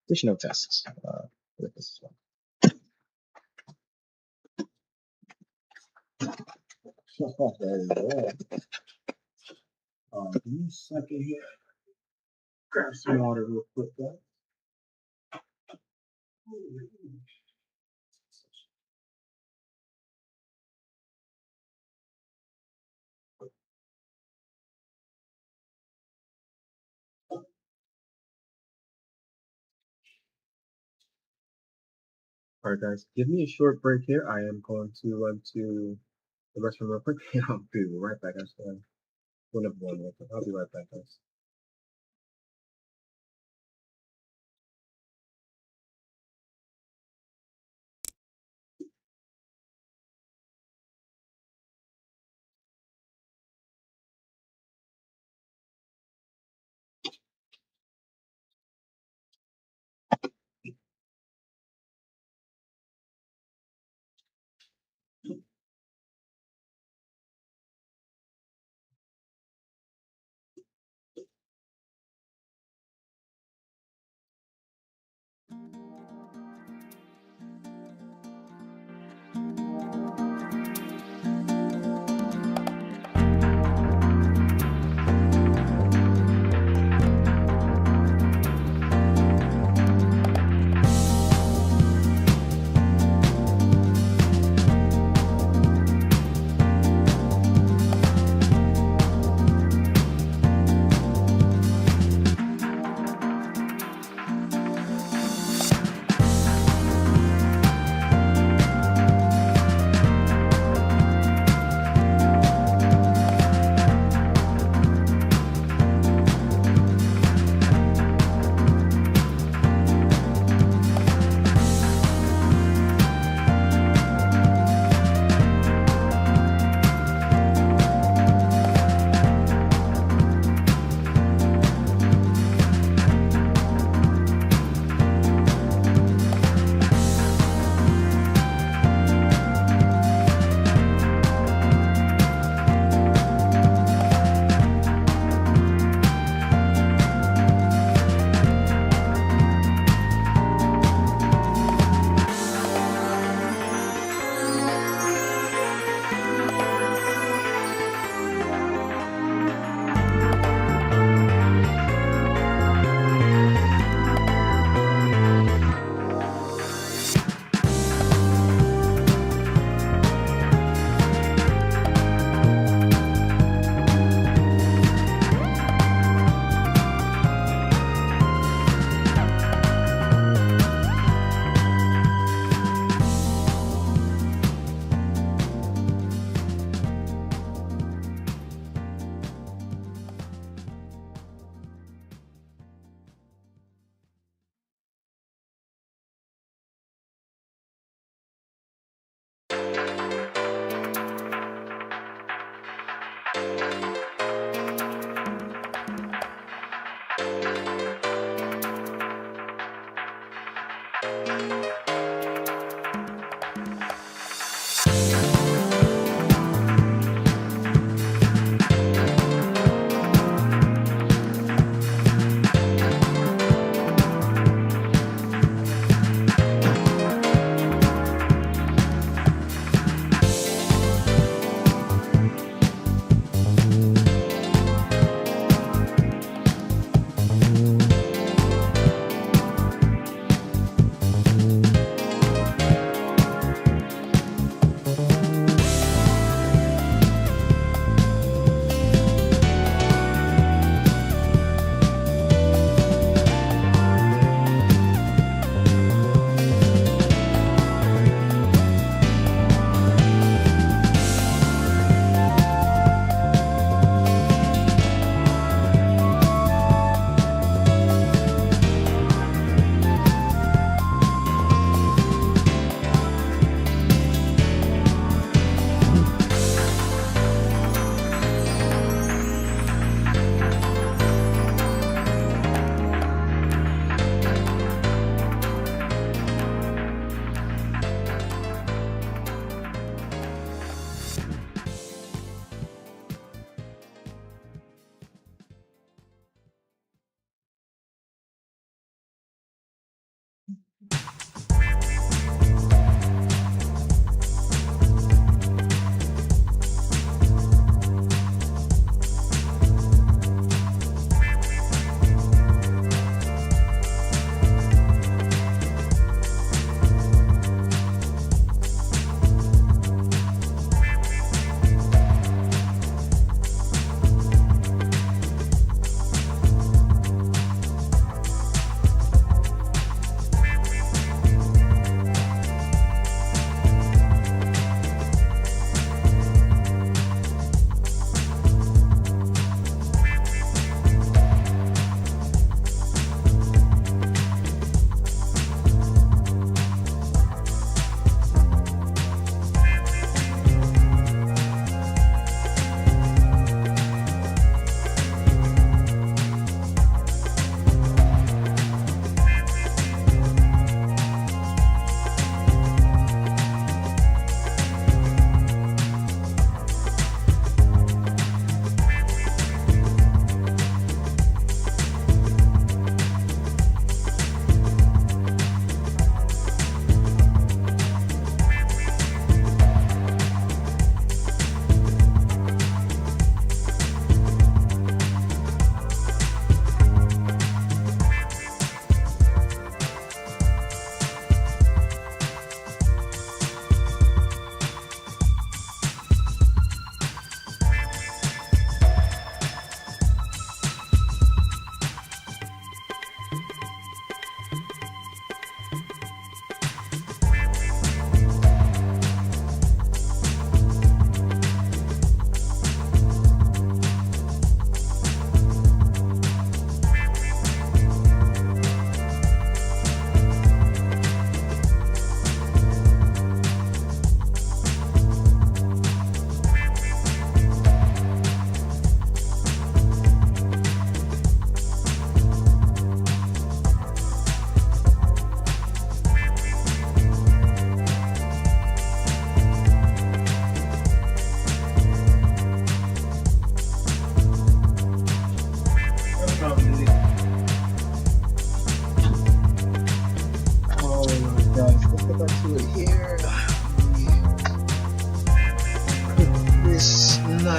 additional tests with this as well. There we go. Give me a second here. Grab some water real quick, guys. All right, guys, give me a short break here. I am going to run to the restroom real quick. I'll be right back. I'm just going to one real quick. I'll be right back, guys.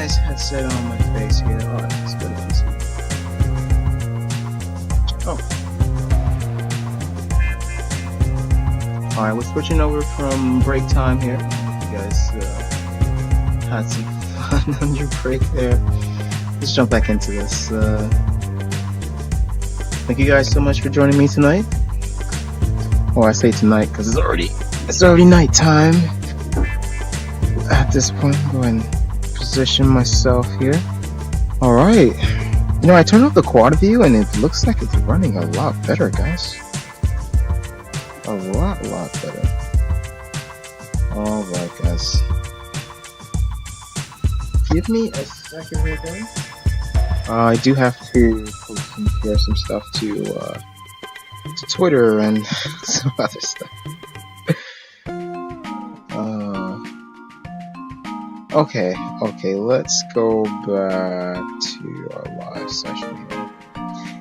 nice headset on my face here. Alright, let's go to PC. Oh. Alright, we're switching over from break time here. You guys had some fun on your break there. Let's jump back into this. Thank you guys so much for joining me tonight. Or I say tonight because it's already nighttime. At this point, I'm going to position myself here. Alright. You know, I turned off the quad view and it looks like it's running a lot better, guys. A lot better. Alright, guys. Give me a second here, guys. I do have to post and share some stuff to Twitter and some other stuff. Okay, let's go back to our live session here.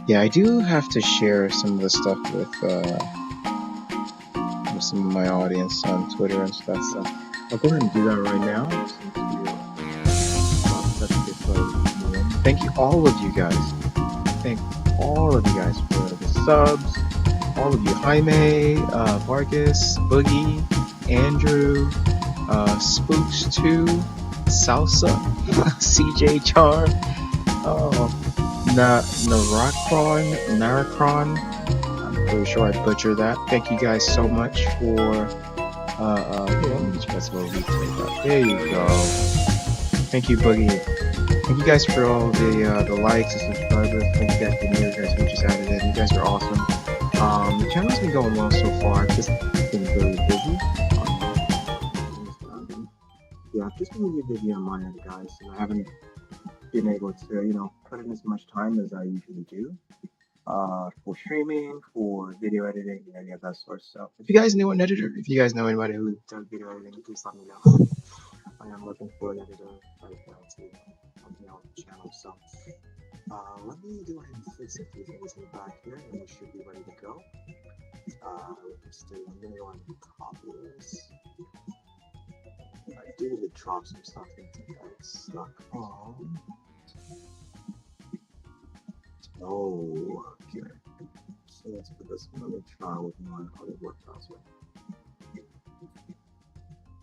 Yeah, I do have to share some of the stuff with some of my audience on Twitter and stuff, so I'll go ahead and do that right now. Thank you, all of you guys. Thank all of you guys for the subs. All of you, Jaime, Vargas, Boogie, Andrew, Spooks2, Salsa, CJ Charm, Naracron. I'm pretty sure I butchered that. Thank you guys so much for. Here, let me just press a little replay that. There you go. Thank you, Boogie. Thank you guys for all the likes and subscribers. Thank you guys for new guys who just added in. You guys are awesome. The channel's been going well so far. I've just been very busy. Yeah, I've just been really busy on my end, guys, and I haven't been able to, put in as much time as I usually do. For streaming, for video editing, and any of that sort of stuff. If you guys know an editor, if you guys know anybody who does video editing, please let me know. I am looking for an editor right now to help me out with the channel. So, let me go ahead and fix a few things in the back here, and we should be ready to go. I'm gonna go ahead and copy this. I do need to drop some stuff into that stuck on. Oh, okay. So let's put this another try with my other work browser.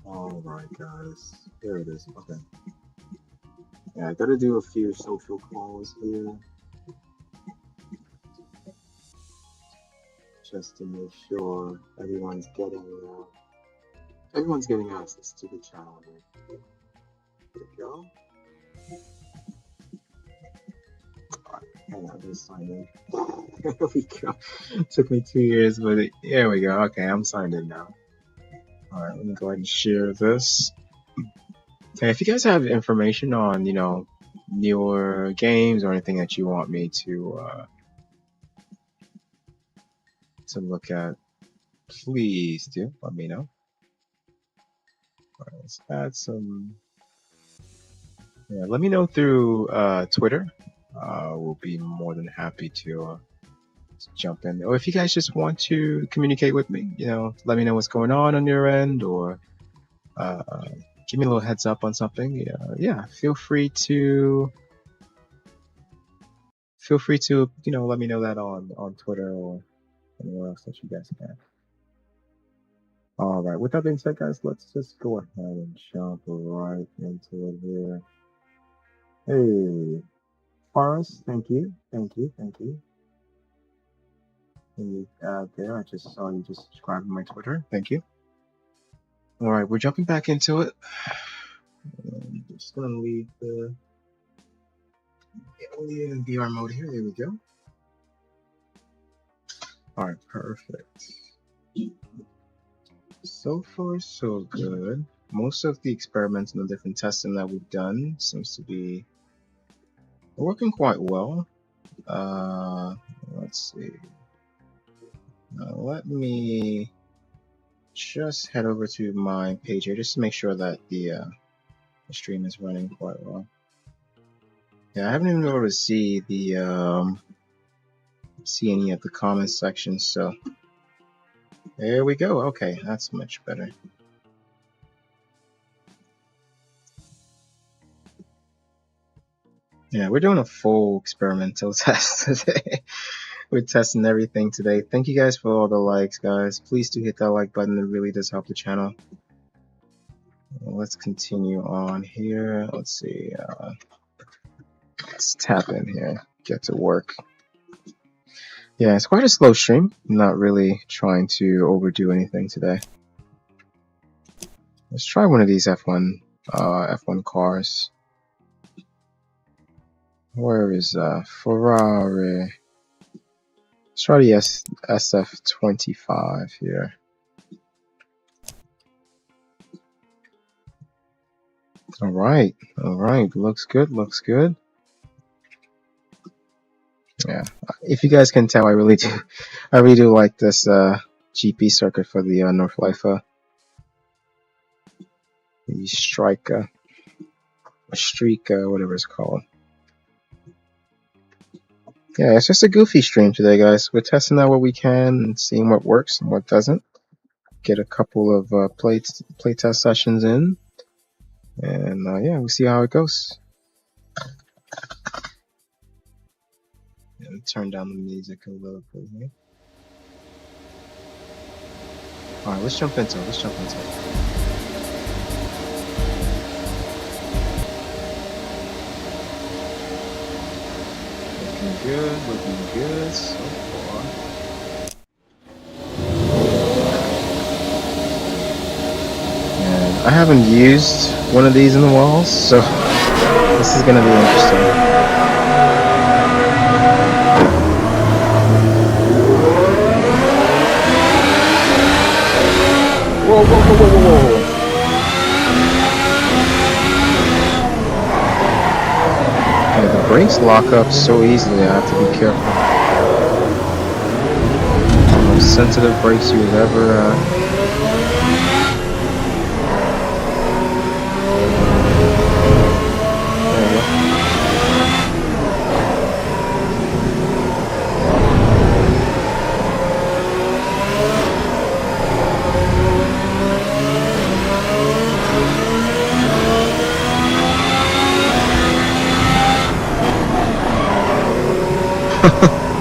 Alright, guys. There it is. Okay. Yeah, I gotta do a few social calls here. Just to make sure everyone's getting access to the channel here. There we go. Alright, hang on, just sign in. There we go. Took me 2 years, but there we go. Okay, I'm signed in now. Alright, let me go ahead and share this. Okay, if you guys have information on, newer games or anything that you want me to look at, please do let me know. Alright, let's add some. Yeah, let me know through Twitter. We'll be more than happy to jump in. Or if you guys just want to communicate with me, let me know what's going on your end, or give me a little heads up on something. Yeah, feel free to let me know that on Twitter or anywhere else that you guys can. Alright, with that being said, guys, let's just go ahead and jump right into it here. Hey, Forrest, thank you. There, I just saw you just subscribed to my Twitter. Thank you. Alright, we're jumping back into it. I'm just gonna leave the VR mode here. There we go. Alright, perfect. So far, so good. Most of the experiments and the different testing that we've done seems to be working quite well. Let's see. Let me just head over to my page here just to make sure that the stream is running quite well. Yeah, I haven't even been able to see any of the comments section, so there we go. Okay, that's much better. Yeah, we're doing a full experimental test today. We're testing everything today. Thank you guys for all the likes, guys. Please do hit that like button. It really does help the channel. Let's continue on here. Let's see. Let's tap in here. Get to work. Yeah, it's quite a slow stream. I'm not really trying to overdo anything today. Let's try one of these F1 cars. Where is Ferrari? Let's try the SF25 here. All right, looks good, looks good. Yeah, if you guys can tell, I really do like this GP circuit for the Nordschleife, the Striker, whatever it's called. Yeah, it's just a goofy stream today, guys. We're testing out what we can and seeing what works and what doesn't. Get a couple of playtest sessions in, and yeah, we'll see how it goes. And turn down the music a little bit here. All right, let's jump into it. Looking good so far. And I haven't used one of these in a while, so this is gonna be interesting. Whoa. Yeah, the brakes lock up so easily, I have to be careful. The most sensitive brakes you've ever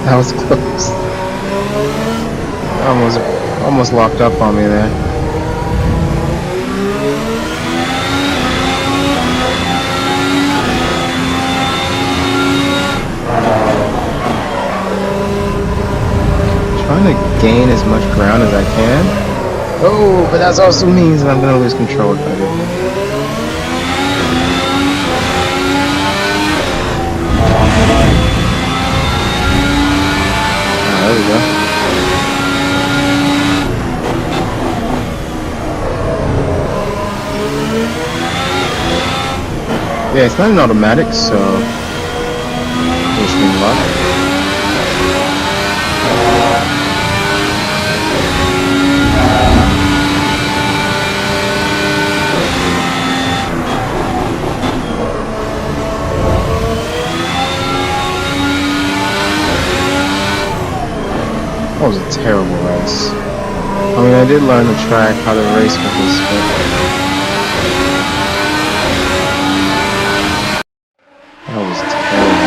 That was close. Almost locked up on me there. Trying to gain as much ground as I can. Oh, but that also means that I'm gonna lose control if I do. There we go. Yeah, it's not an automatic, so wish me luck. That was a terrible race. I mean, I did learn the track, how to race with this, but that was terrible.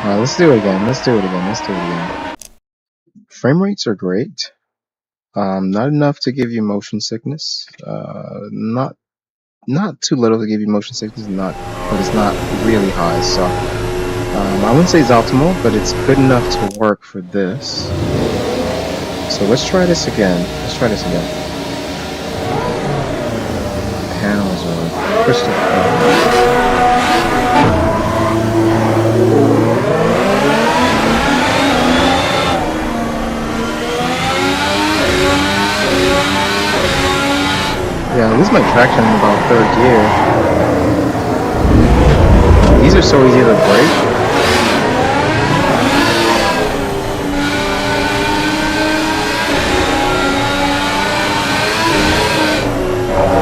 Alright, let's do it again. Let's do it again. Frame rates are great. Not enough to give you motion sickness. Not too little to give you motion sickness. But it's not really high. So I wouldn't say it's optimal, but it's good enough to work for this. So let's try this again. Panels are crystal clear. Yeah, I lose my traction in about third gear. These are so easy to brake.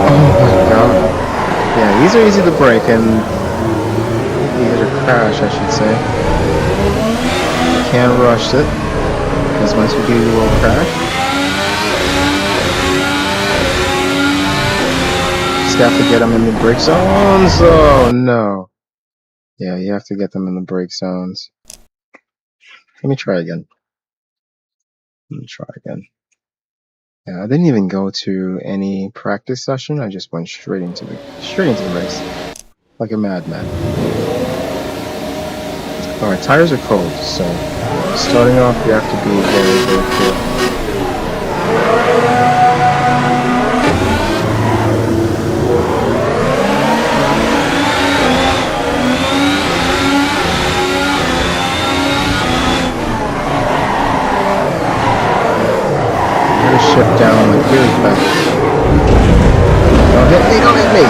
Oh my god. Yeah, these are easy to brake and easy to crash, I should say. You can't rush it. Because once you do your little crash, just have to get them in the brake zones. Oh no. Yeah, you have to get them in the brake zones. Let me try again. Yeah, I didn't even go to any practice session. I just went straight into the race, like a madman. All right, tires are cold, so starting off, you have to be very, very careful. Shift down like really fast. Don't hit me, don't hit me!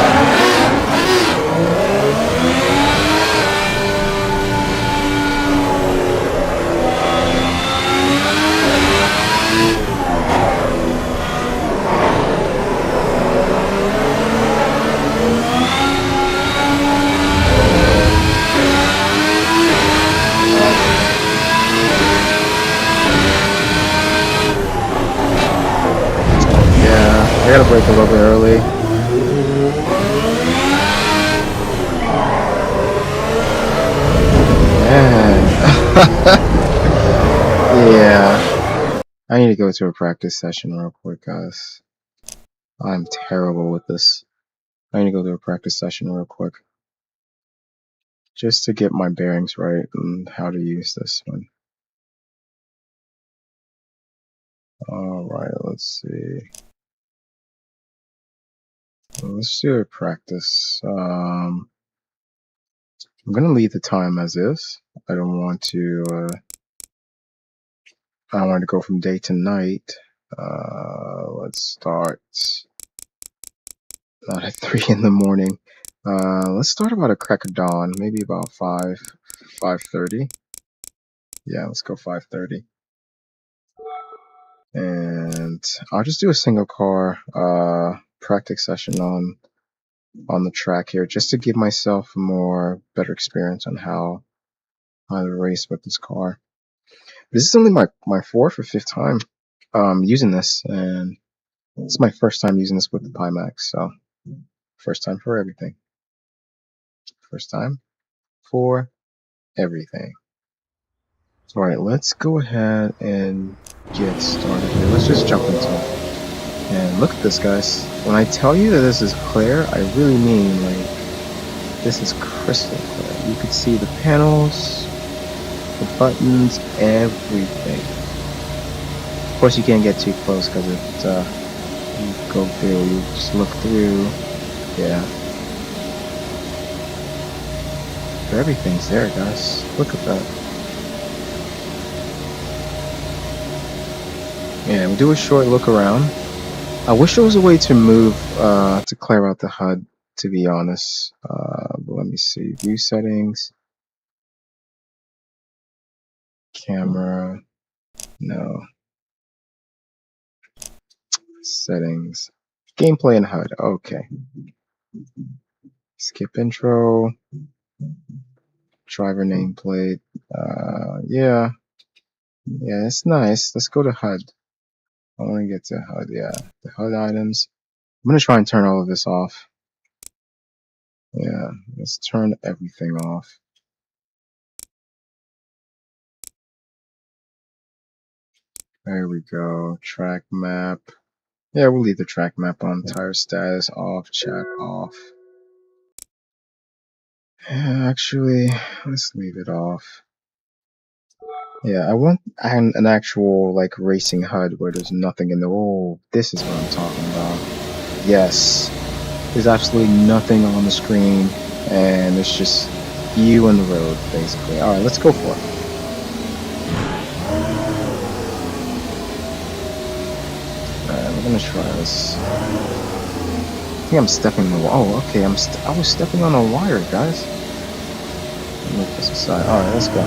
I gotta brake a little bit early. Man. Yeah. I need to go to a practice session real quick, guys. I'm terrible with this. I need to go to a practice session real quick. Just to get my bearings right and how to use this one. Alright, let's see. Let's do a practice. I'm gonna leave the time as is. I don't want to go from day to night. Let's start not at 3 in the morning. Let's start about a crack of dawn, maybe about 5:30. Yeah, let's go 5:30. And I'll just do a single car practice session on the track here, just to give myself a better experience on how to race with this car. This is only my 4th or 5th time using this, and it's my first time using this with the Pimax, so first time for everything. First time for everything. Alright, let's go ahead and get started here. Let's just jump into it. And look at this, guys. When I tell you that this is clear, I really mean, like, this is crystal clear. You can see the panels, the buttons, everything. Of course, you can't get too close because you go through, you just look through. Yeah. But everything's there, guys. Look at that. Yeah, we'll do a short look around. I wish there was a way to move, to clear out the HUD, to be honest. But let me see. View settings. Camera. No. Settings. Gameplay and HUD. Okay. Skip intro. Driver nameplate. Yeah. Yeah, it's nice. Let's go to HUD. I want to get to HUD. Yeah. The HUD items. I'm going to try and turn all of this off. Yeah. Let's turn everything off. There we go. Track map. Yeah, we'll leave the track map on. Tire status off. Chat off. Yeah, actually, let's leave it off. Yeah, I want an actual, like, racing HUD where there's nothing in the... Oh, this is what I'm talking about. Yes. There's absolutely nothing on the screen, and it's just you and the road, basically. Alright, let's go for it. Alright, we're gonna try this. I think I'm stepping on the wire. Oh, okay, I was stepping on a wire, guys. Move this aside. Alright, let's go.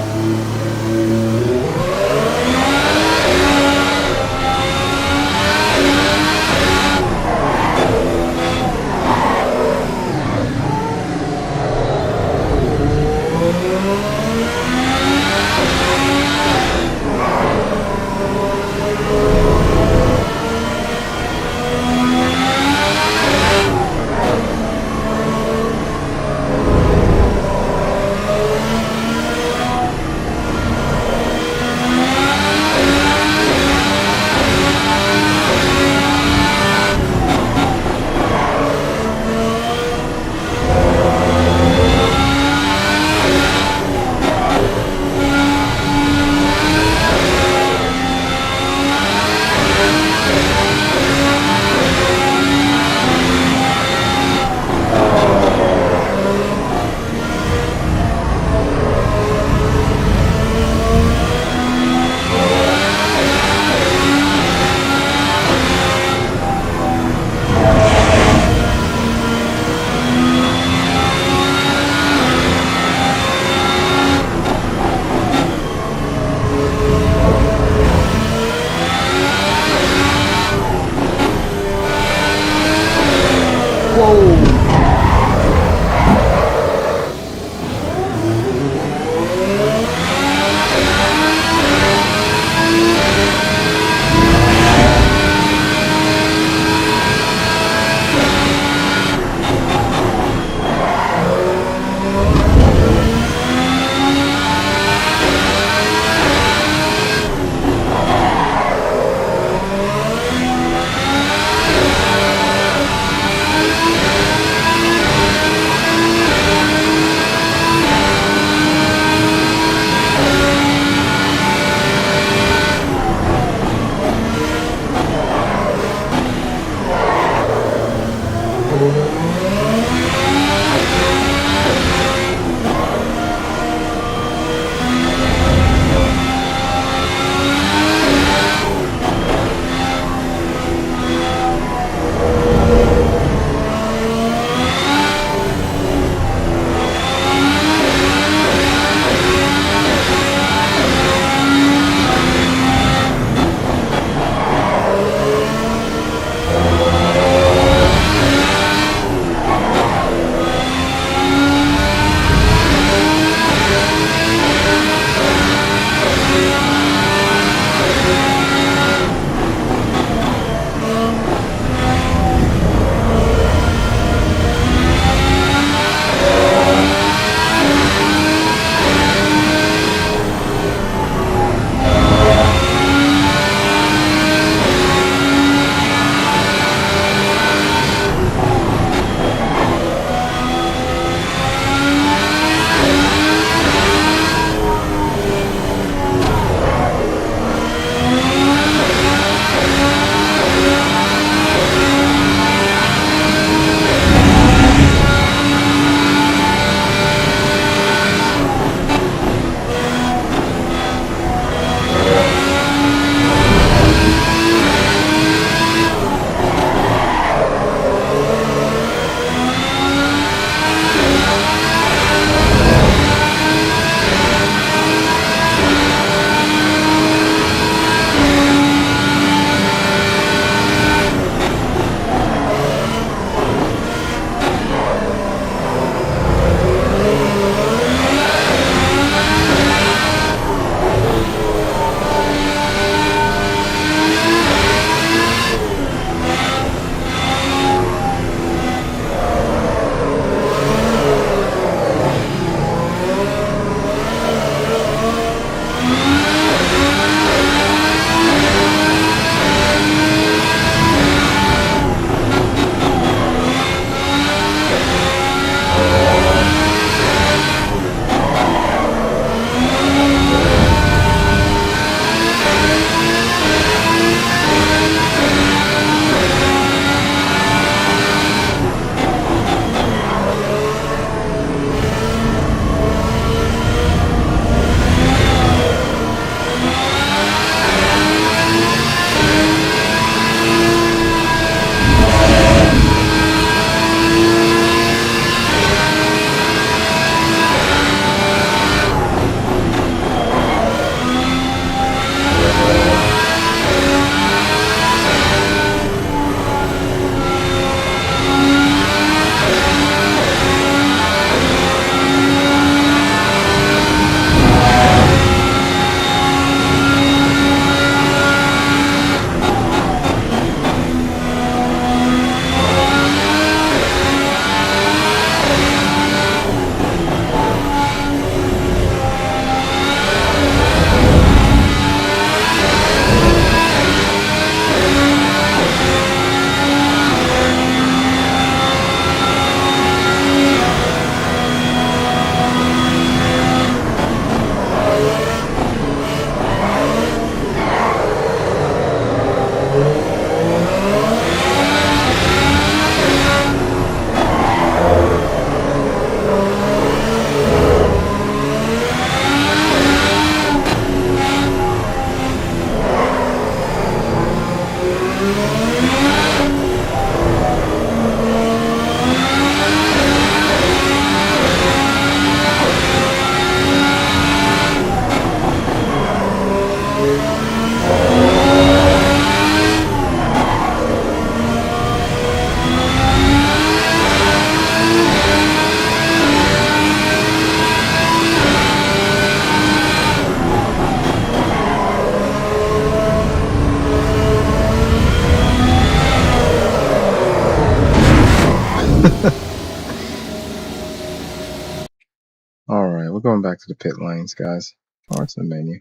back to the pit lanes, guys. Parts and menu.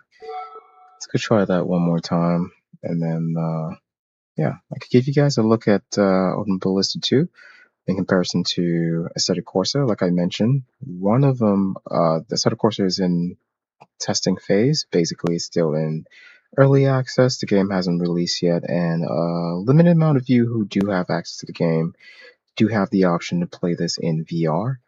Let's go try that one more time, and then yeah, I could give you guys a look at Automobilista 2 in comparison to Assetto Corsa. Like I mentioned, one of them, the Assetto Corsa is in testing phase. Basically, it's still in early access. The game hasn't released yet, and a limited amount of you who do have access to the game do have the option to play this in VR.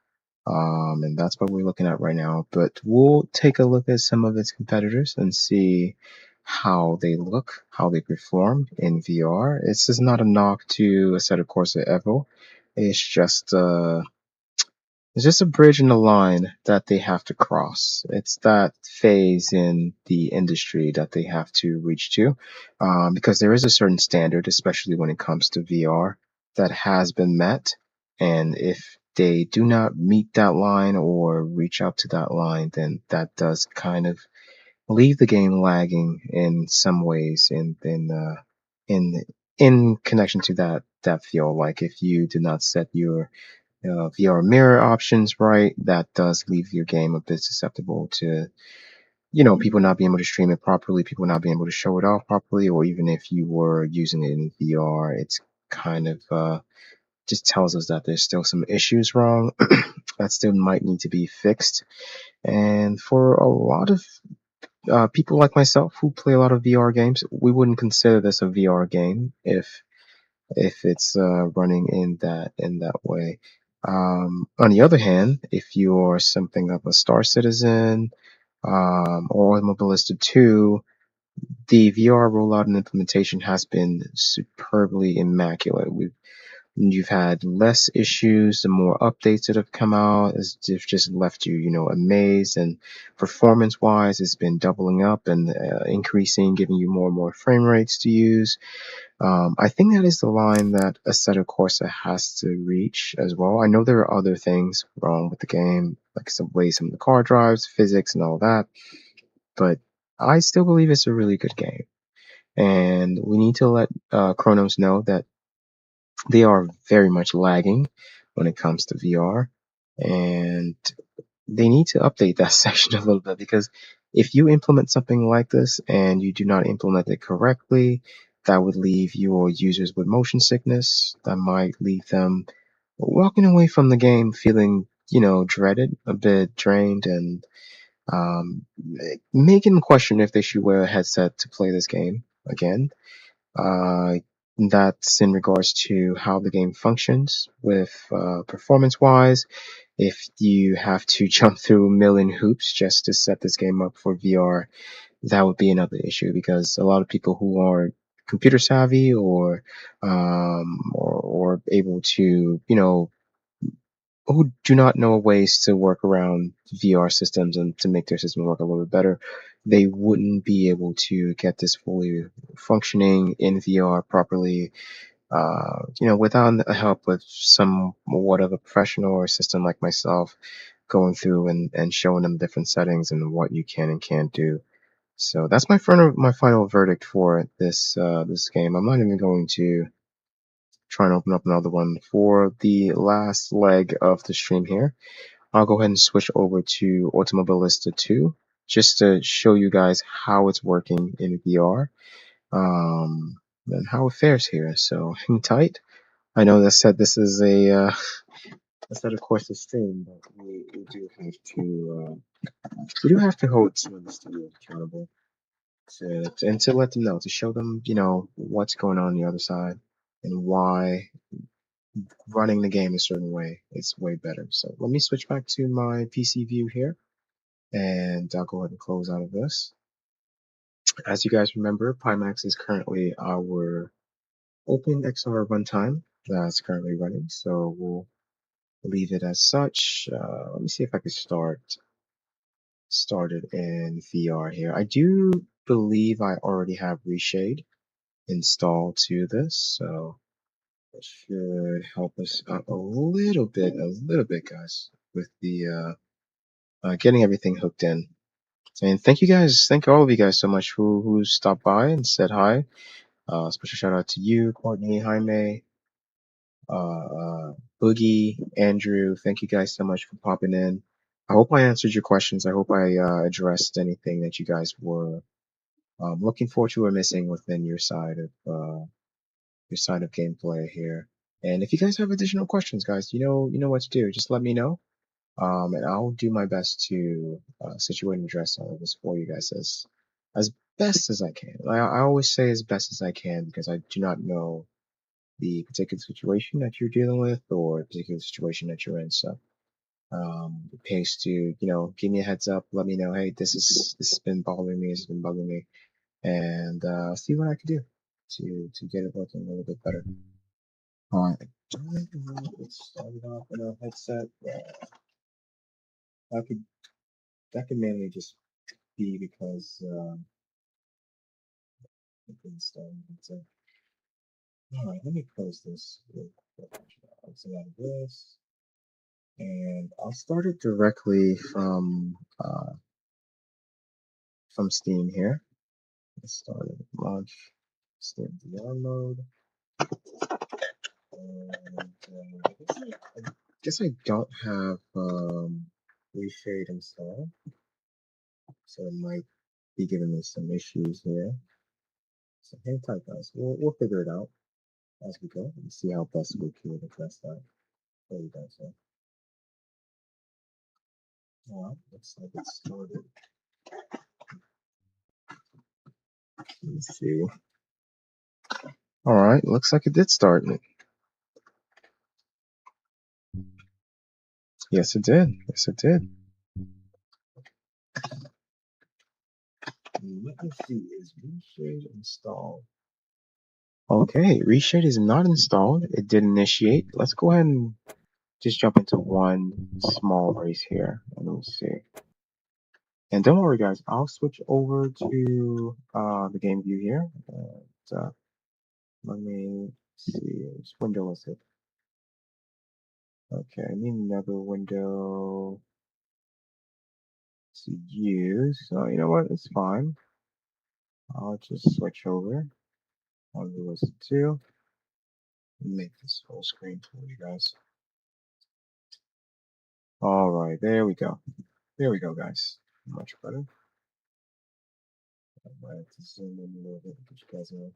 And that's what we're looking at right now. But we'll take a look at some of its competitors and see how they look, how they perform in VR. This is not a knock to Assetto Corsa EVO. It's just a bridge in the line that they have to cross. It's that phase in the industry that they have to reach to, because there is a certain standard, especially when it comes to VR, that has been met. And if they do not meet that line or reach up to that line, then that does kind of leave the game lagging in some ways. In in connection to that feel, like if you did not set your VR mirror options right, that does leave your game a bit susceptible to, people not being able to stream it properly, people not being able to show it off properly, or even if you were using it in VR, it's kind of just tells us that there's still some issues wrong that still might need to be fixed. And for a lot of people like myself who play a lot of VR games, we wouldn't consider this a VR game if it's running in that way. On the other hand, if you're something of a Star Citizen or Automobilista 2, the VR rollout and implementation has been superbly immaculate. You've had less issues. The more updates that have come out, it's just left you, amazed. And performance-wise, it's been doubling up and increasing, giving you more and more frame rates to use. I think that is the line that Assetto Corsa has to reach as well. I know there are other things wrong with the game, like some of the car drives, physics, and all that, but I still believe it's a really good game. And we need to let Chronos know that they are very much lagging when it comes to VR, and they need to update that section a little bit, because if you implement something like this and you do not implement it correctly, that would leave your users with motion sickness. That might leave them walking away from the game feeling, dreaded, a bit drained, and making them question if they should wear a headset to play this game again. Uh, that's in regards to how the game functions with performance-wise. If you have to jump through a million hoops just to set this game up for VR, that would be another issue, because a lot of people who are computer savvy or able to, who do not know ways to work around VR systems and to make their system work a little bit better, they wouldn't be able to get this fully functioning in VR properly, without the help of somewhat of a professional or system like myself going through and showing them different settings and what you can and can't do. So that's my final verdict for this game. I'm not even going to try and open up another one for the last leg of the stream here. I'll go ahead and switch over to Automobilista 2 just to show you guys how it's working in VR, and how it fares here. So hang tight. I know that said this is of course a stream, but we do have to hold some of the studio accountable and to let them know, to show them, what's going on the other side and why running the game a certain way is way better. So let me switch back to my PC view here, and I'll go ahead and close out of this. As you guys remember, Pimax is currently our open XR runtime that's currently running, so we'll leave it as such. Let me see if I can start it in VR here. I do believe I already have Reshade installed to this, so it should help us out a little bit, guys, with the getting everything hooked in. And thank all of you guys so much who stopped by and said hi. Special shout out to you, Courtney, Jaime, Boogie, Andrew. Thank you guys so much for popping in. I hope I answered your questions. I hope I addressed anything that you guys were looking forward to or missing within your side of gameplay here. And if you guys have additional questions, guys, you know what to do. Just let me know, and I'll do my best to situate and address all of this for you guys as best as I can. I always say as best as I can because I do not know the particular situation that you're dealing with or the particular situation that you're in. So it pays to give me a heads up, let me know, hey, this has been bothering me, this has been bugging me, and see what I can do to get it working a little bit better. All right, let's start it off with a headset. That could mainly just be because it didn't start. All right, let me close this. I'll say out of this, and I'll start it directly from Steam here. Let's start it. Launch Steam VR mode. And I guess I don't have reshade installed, so it might be giving me some issues here. So hang tight, guys. We'll figure it out as we go and see how best we can address that. There you go. So, all right, looks like it's started. Let's see. All right, looks like it did start. Yes, it did. Yes, it did. Let me see. Is reshade installed? Okay, reshade is not installed. It did initiate. Let's go ahead and just jump into one small race here. Let me see. And don't worry, guys. I'll switch over to the game view here. And, let me see. Which window is it? Okay, I need another window to use. So you know what? It's fine. I'll just switch over. I'll do this too. Make this full screen for you guys. All right, there we go. There we go, guys. Much better. I might have to zoom in a little bit to get you guys a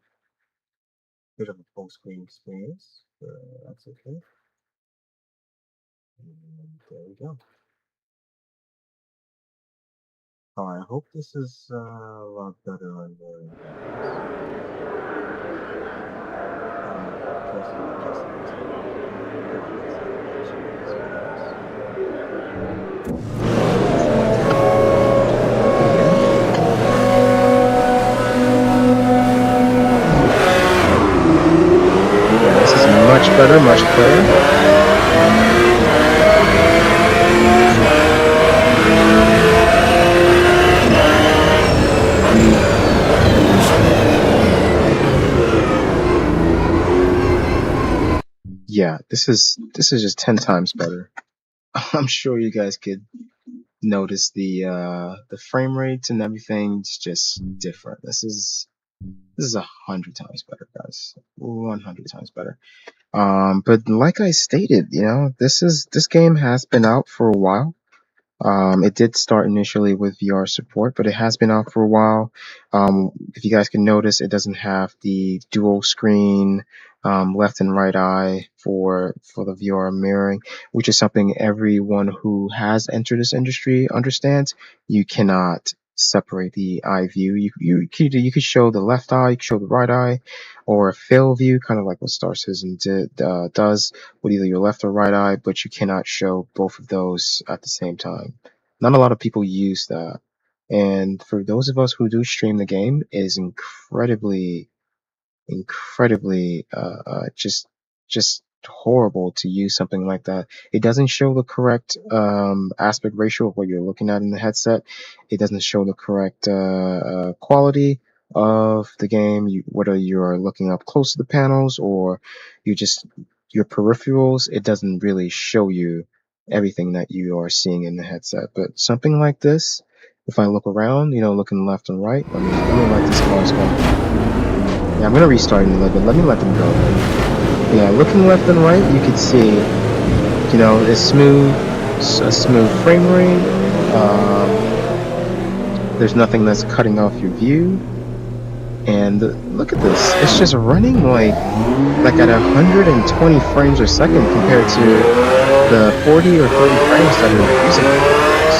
bit of a full screen experience, but that's okay. And there we go. Alright, I hope this is a lot better on the yeah, this is much better, much clearer. Yeah, this is just 10 times better. I'm sure you guys could notice the frame rates and everything's just different. This is 100 times better, guys. 100 times better. But like I stated, this game has been out for a while. It did start initially with VR support, but it has been out for a while. If you guys can notice, it doesn't have the dual screen left and right eye for the VR mirroring, which is something everyone who has entered this industry understands. You cannot separate the eye view. You could show the left eye, you could show the right eye, or a fail view, kind of like what Star Citizen does with either your left or right eye, but you cannot show both of those at the same time. Not a lot of people use that. And for those of us who do stream the game, it is incredibly just horrible to use something like that. It doesn't show the correct aspect ratio of what you're looking at in the headset. It doesn't show the correct quality of the game, whether you're looking up close to the panels or your peripherals. It doesn't really show you everything that you are seeing in the headset. But something like this, if I look around, looking left and right, let me let these cars go. Yeah, I'm gonna restart in a little bit. Let me let them go. Yeah, looking left and right, you can see, it's smooth. a smooth frame rate. There's nothing that's cutting off your view. And look at this, it's just running like at 120 frames per second compared to the 40 or 30 frames that are using it.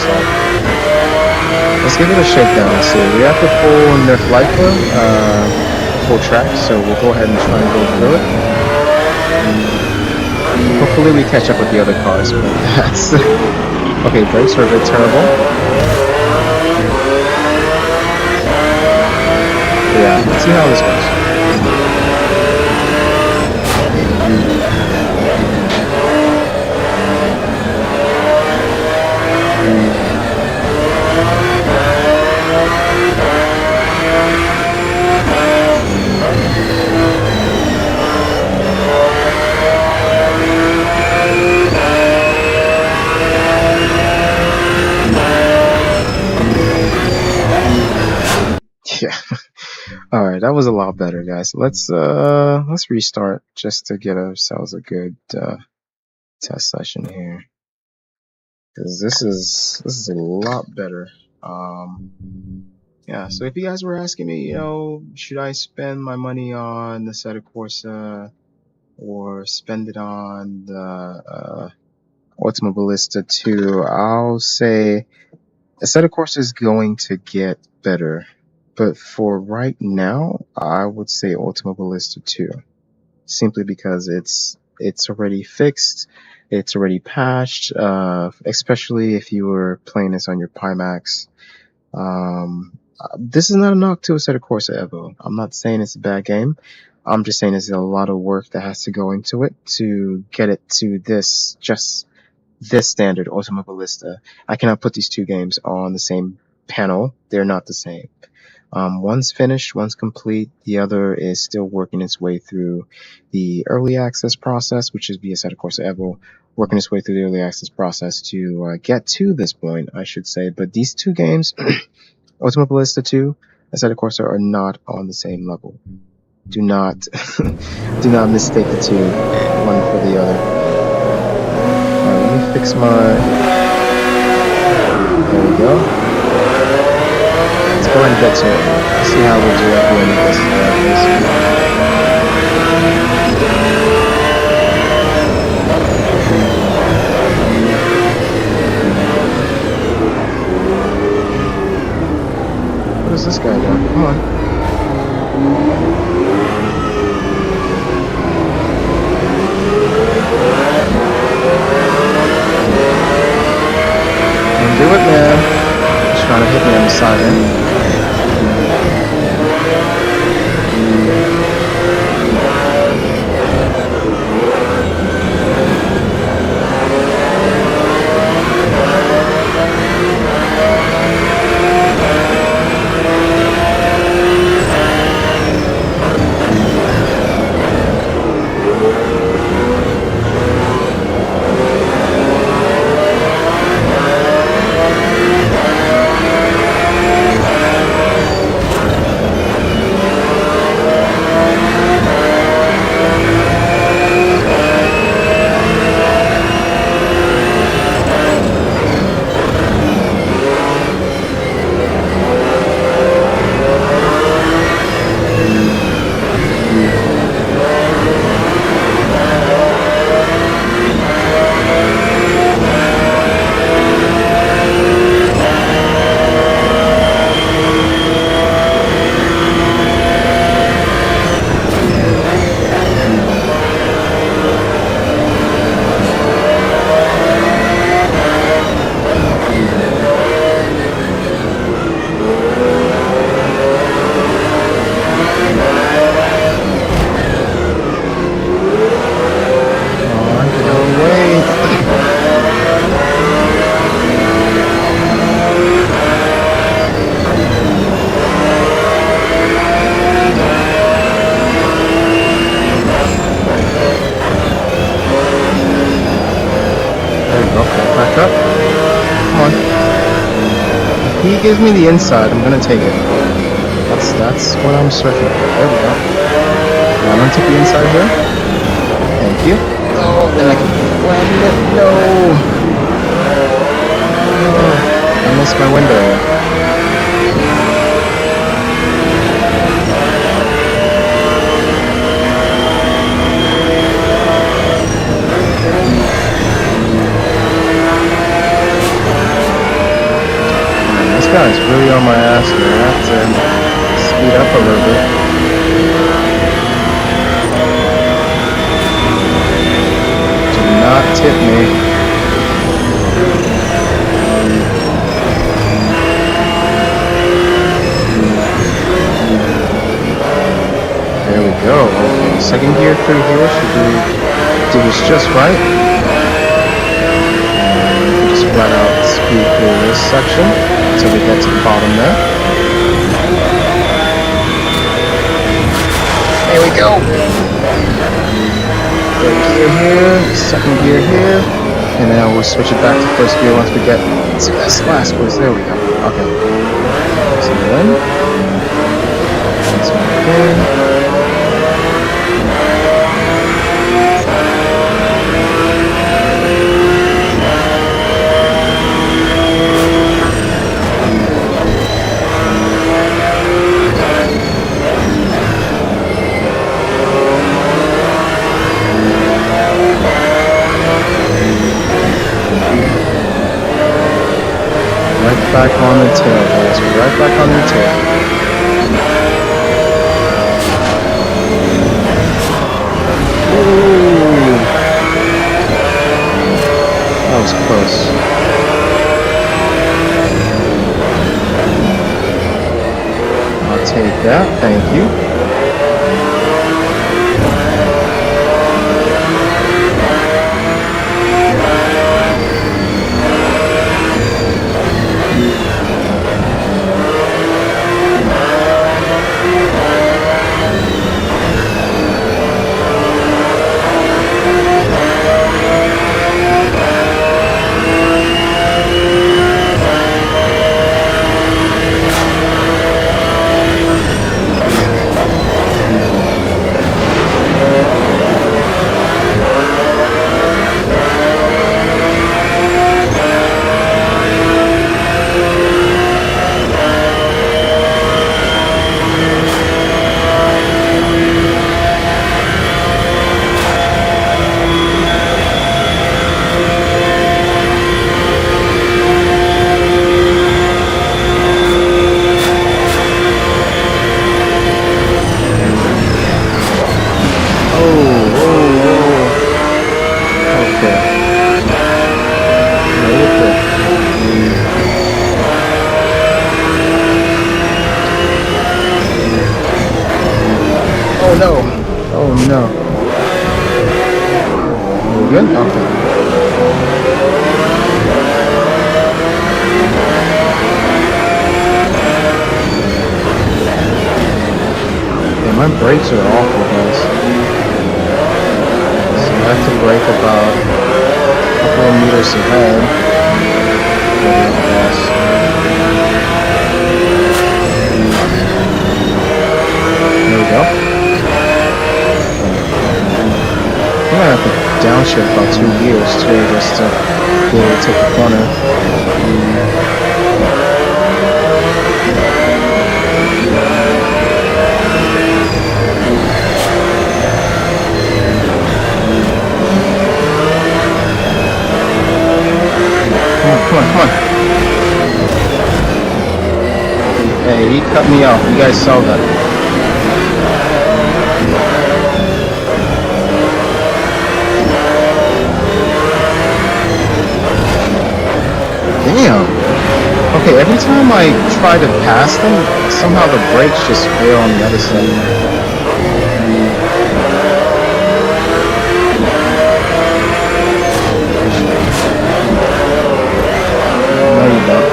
So let's give it a shakedown and see. We have the full Nordschleife, full track, so we'll go ahead and try and go through it. Hopefully we catch up with the other cars, but that's okay. Brakes are a bit terrible. Yeah, let's see how this goes. Yeah. Alright, that was a lot better, guys. Let's restart just to get ourselves a good test session here. Because this is a lot better. Yeah, so if you guys were asking me, you know, should I spend my money on the Assetto Corsa or spend it on the Automobilista 2, I'll say Assetto Corsa is going to get better. But for right now, I would say Automobilista 2, simply because it's already fixed, it's already patched, especially if you were playing this on your Pimax. This is not a knock to Assetto Corsa EVO. I'm not saying it's a bad game. I'm just saying there's a lot of work that has to go into it to get it to this standard, Automobilista. I cannot put these two games on the same panel. They're not the same. One's finished, one's complete. The other is still working its way through the early access process, which is via Assetto Corsa EVO, working its way through the early access process to get to this point, I should say. But these two games, Automobilista 2, Assetto Corsa, are not on the same level. Do not, do not mistake the two, one for the other. Alright, let me fix my. There we go. Let's go ahead and get to it. Let's see how we'll do at the end of this. What is this guy doing? Come on. Don't do it, man. He's trying to hit me on the side end. He gives me the inside, I'm gonna take it. That's what I'm searching for. There we go. I'm gonna take the inside here. Thank you. Oh, then I can land it. No. I missed my window. This guy's really on my ass here. I have to speed up a little bit. Do not tip me. There we go. Okay, second gear through here should do this just right. And just flat out speed through this section until we get to the bottom there. There we go. Third gear here, second gear here, and then we'll switch it back to first gear once we get to this last place. There we go. Okay. So then, let's begin. Back on the tail, guys. We're right back on the tail. Ooh. That was close. I'll take that, thank you. No. Are we good? Okay. Yeah, my brakes are awful, guys. So I have to brake about a couple of meters ahead. There we go. I'm gonna have to downshift about 2 gears too, just to be able to take the corner. Come on. Hey, he cut me off. You guys saw that. Damn. Okay, every time I try to pass them, somehow the brakes just fail on the other side. No, you don't.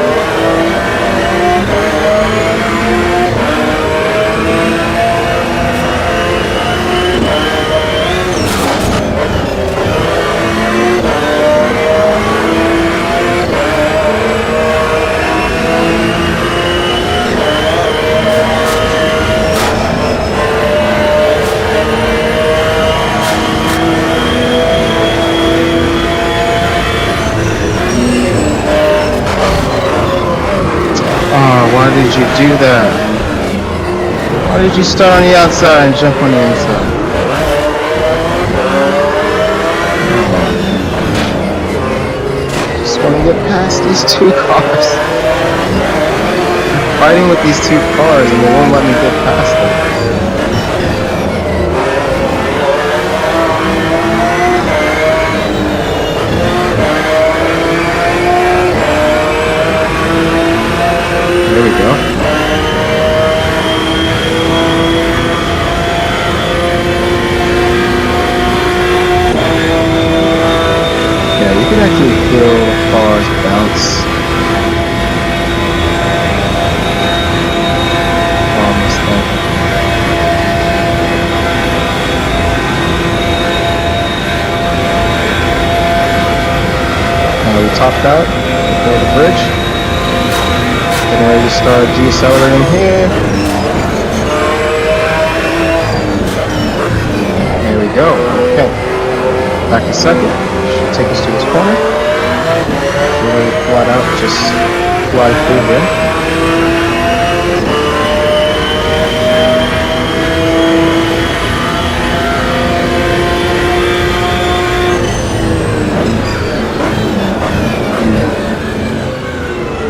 Why did you start on the outside and jump on the inside? Just want to get past these two cars. I'm fighting with these two cars and they won't let me get past them. There we go. Yeah, you can actually feel the cars bounce. Almost there. We topped out before the bridge. Getting ready to start decelerating here. There we go. Okay. Back to second. Should take us to this corner. Really flat out, just fly through here.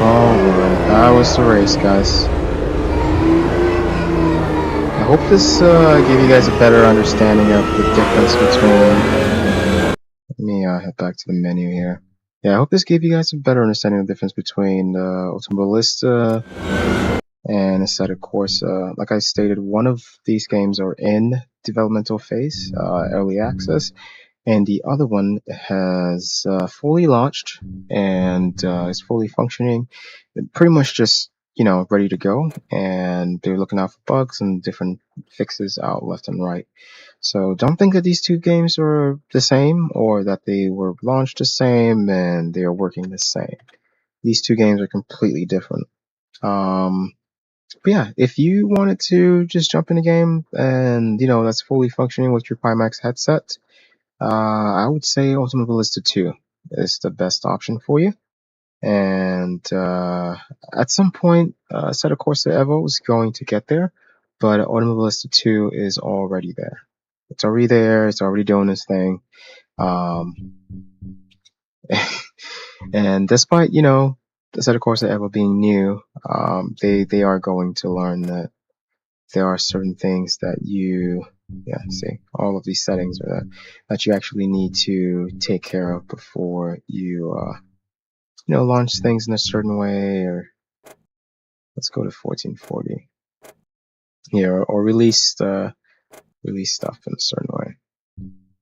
Alright, that was the race, guys. I hope this gave you guys a better understanding of the difference between... Let me head back to the menu here. Yeah, I hope this gave you guys a better understanding of the difference between Automobilista and Assetto Corsa. Like I stated, one of these games are in developmental phase, early access, and the other one has fully launched and is fully functioning, pretty much just ready to go, and they're looking out for bugs and different fixes out left and right. So don't think that these two games are the same or that they were launched the same and they are working the same. These two games are completely different. But yeah, if you wanted to just jump in a game and that's fully functioning with your Pimax headset, I would say Automobilista 2 is the best option for you. And at some point, Assetto Corsa EVO is going to get there, but Automobilista 2 is already there. It's already there. It's already doing its thing. And despite Assetto Corsa EVO being new, they are going to learn that there are certain things that see, all of these settings are that you actually need to take care of before you launch things in a certain way. Or let's go to 1440 here, or release stuff in a certain way.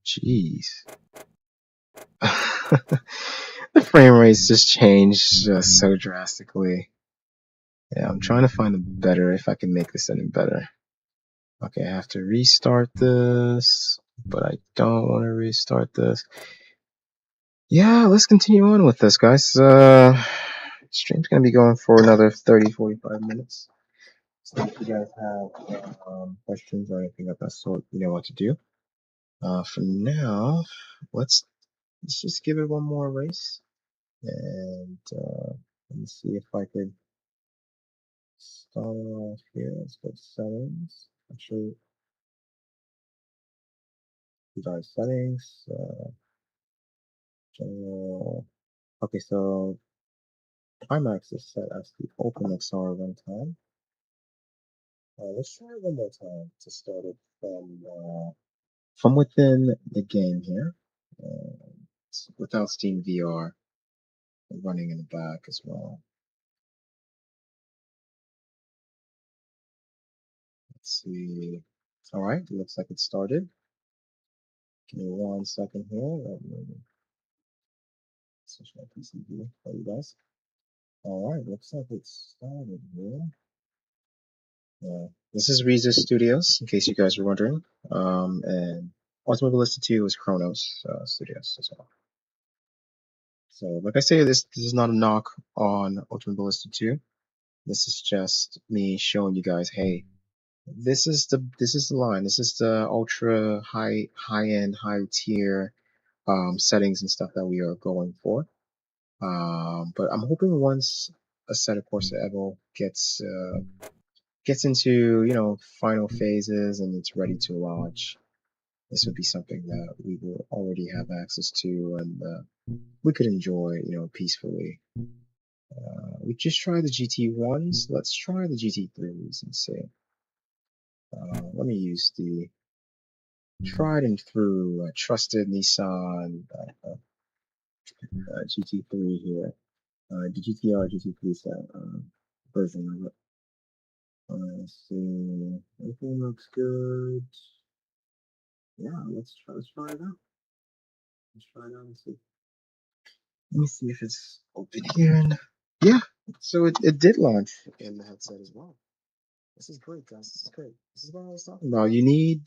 Jeez. The frame rates just changed so drastically. Yeah, I'm trying to find a better, if I can make this any better. Okay, I have to restart this, but I don't want to restart this. Yeah, let's continue on with this, guys. Stream's gonna be going for another 30-45 minutes. So if you guys have questions or anything of that sort, you know what to do. For now, let's just give it one more race, and let me see if I could start off here. Let's go to settings. Actually, these are settings. General. Okay, so Pimax is set as the open XR runtime. Let's try it one more time to start it from within the game here, without Steam VR running in the back as well. Let's see. All right, looks like it started. Give me 1 second here. Let me switch my PC view for you guys. All right, looks like it started here. Yeah, this is Reza Studios, in case you guys were wondering. And Automobilista 2 is Chronos Studios as well. So, like I say, this is not a knock on Automobilista 2. This is just me showing you guys, hey, this is the line. This is the ultra high end, high tier settings and stuff that we are going for. But I'm hoping once Assetto Corsa EVO gets gets into, you know, final phases and it's ready to launch, this would be something that we will already have access to, and we could enjoy, you know, peacefully. We just tried the GT1s. Let's try the GT3s and see. Let me use the tried and true, trusted Nissan GT3 here. The GTR GT3 version of it. Let's see. Everything looks good. Yeah, let's try it out. Let's try it out and see. Let me see if it's open here. And yeah, so it did launch in the headset as well. This is great, guys. This is great. This is what I was talking about. You need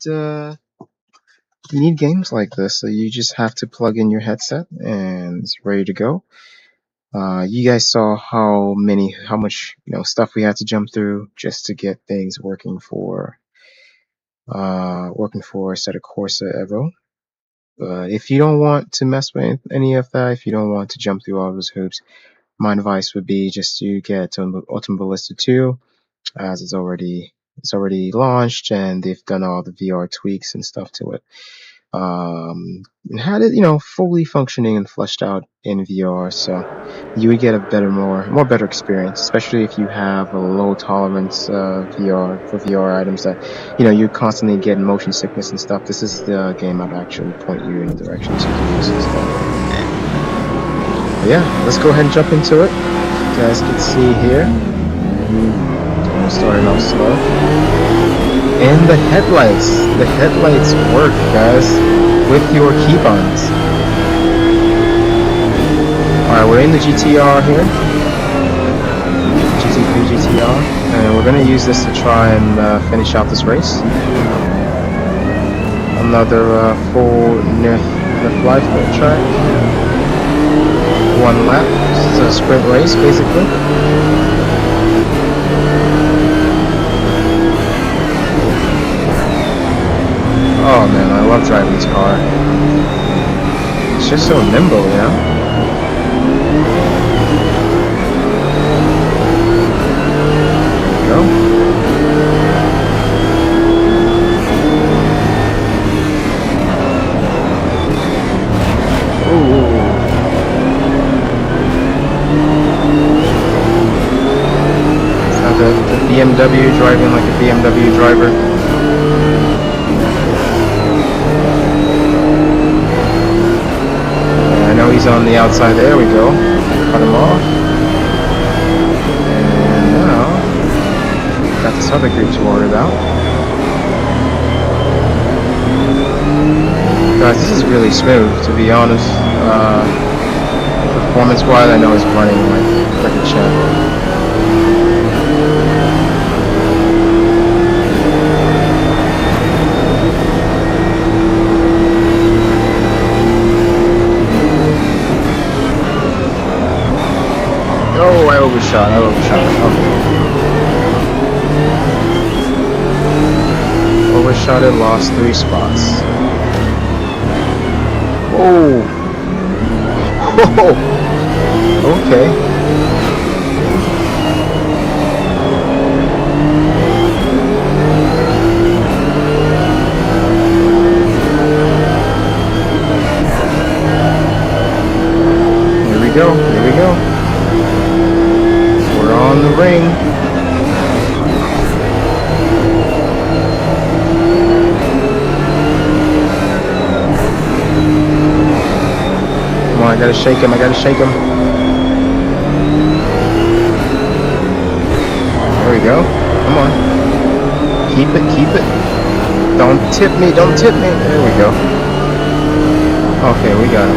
games like this. So you just have to plug in your headset and it's ready to go. You guys saw how much, you know, stuff we had to jump through just to get things working for Assetto Corsa EVO. But if you don't want to mess with any of that, if you don't want to jump through all those hoops, my advice would be just to get Automobilista 2, as it's already launched and they've done all the VR tweaks and stuff to it. And had it, you know, fully functioning and fleshed out in VR, so you would get a better experience, especially if you have a low tolerance VR items that, you know, you constantly get motion sickness and stuff. This is the game I'd actually point you in the direction to use and stuff. But yeah, let's go ahead and jump into it. You guys can see here, starting off slow. And the headlights work, guys, with your keybinds. Alright, we're in the GTR here, GT3 GTR, and we're going to use this to try and finish out this race. Another full NIF life track. 1 lap, this is a sprint race basically. Oh man, I love driving this car. It's just so nimble, you know? There we go. Ooh. It's not the BMW driving like a BMW driver. He's on the outside. There we go. Cut him off. And now got this other group to worry about. Guys, this is really smooth, to be honest. Performance-wise, I know it's running like freaking shit. Oh, I overshot. Okay. Overshot and lost 3 spots. Oh. Okay. Here we go. We're on the ring. Come on, I gotta shake him. There we go. Come on. Keep it. Don't tip me. There we go. Okay, we got it.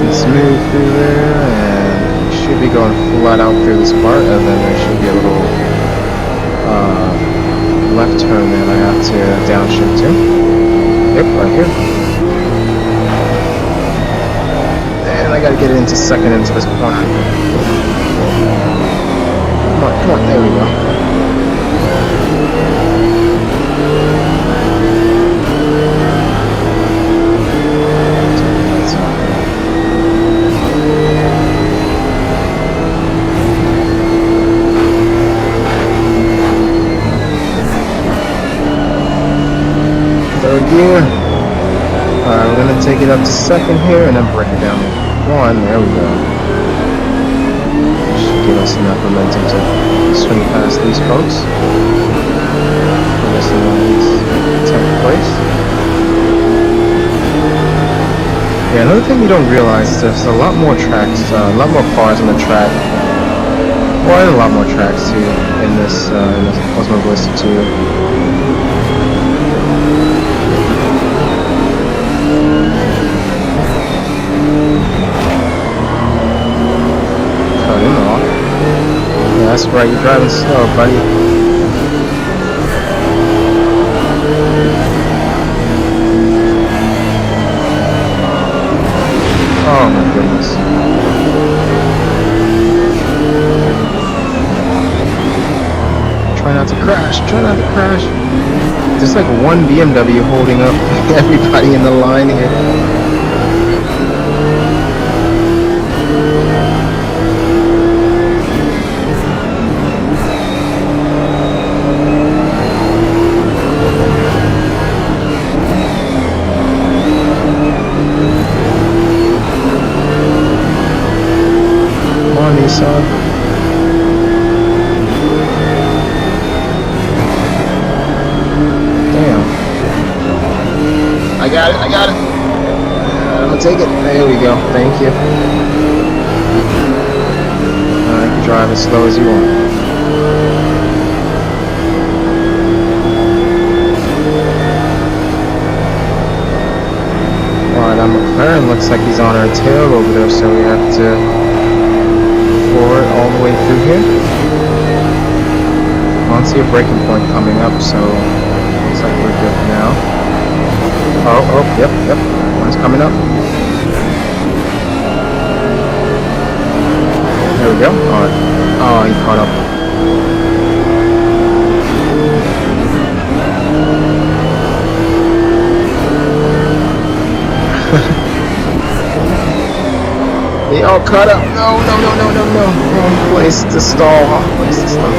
And smooth through there, and should be going flat out through this part, and then there should be a little left turn that I have to downshift to. Yep, right here. And I gotta get it into second into this corner. Come on, there we go. Third gear. Alright, we're gonna take it up to second here and then bring it down to 1. There we go. Should give us enough momentum to swing past these folks. Put us in 10th place. Yeah, another thing you don't realize is there's a lot more tracks, a lot more cars on the track. Well, and a lot more tracks too in this Automobilista 2. Cut him off. Yeah, that's right, you're driving slow, buddy. Oh my goodness. Try not to crash, try not to crash. There's like one BMW holding up everybody in the line here. Son. Damn. I got it. I'm gonna take it. There we go. Thank you. You can drive as slow as you want. Alright, that McLaren looks like he's on our tail over there, so we have to forward all the way through here. I don't see a braking point coming up, so looks like we're good now. Oh, yep, one's coming up. There we go. Alright. Oh, he caught up. They all caught up. No. Wrong place to stall. Wrong place to stall.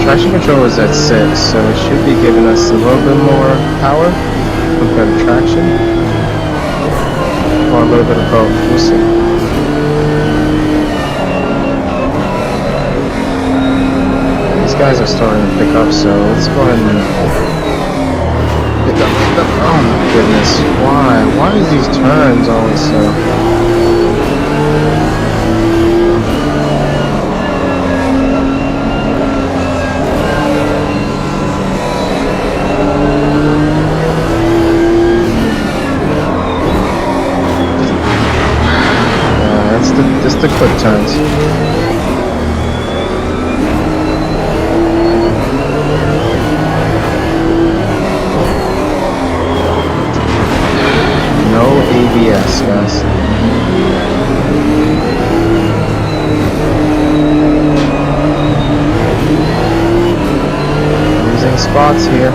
Traction control is at 6, so it should be giving us a little bit more power compared to traction. Or a little bit of both. We'll see. These guys are starting to pick up, so let's go ahead and pick up. Oh my goodness. Why are these turns always so... Just the quick turns. No ABS, guys. Losing spots here.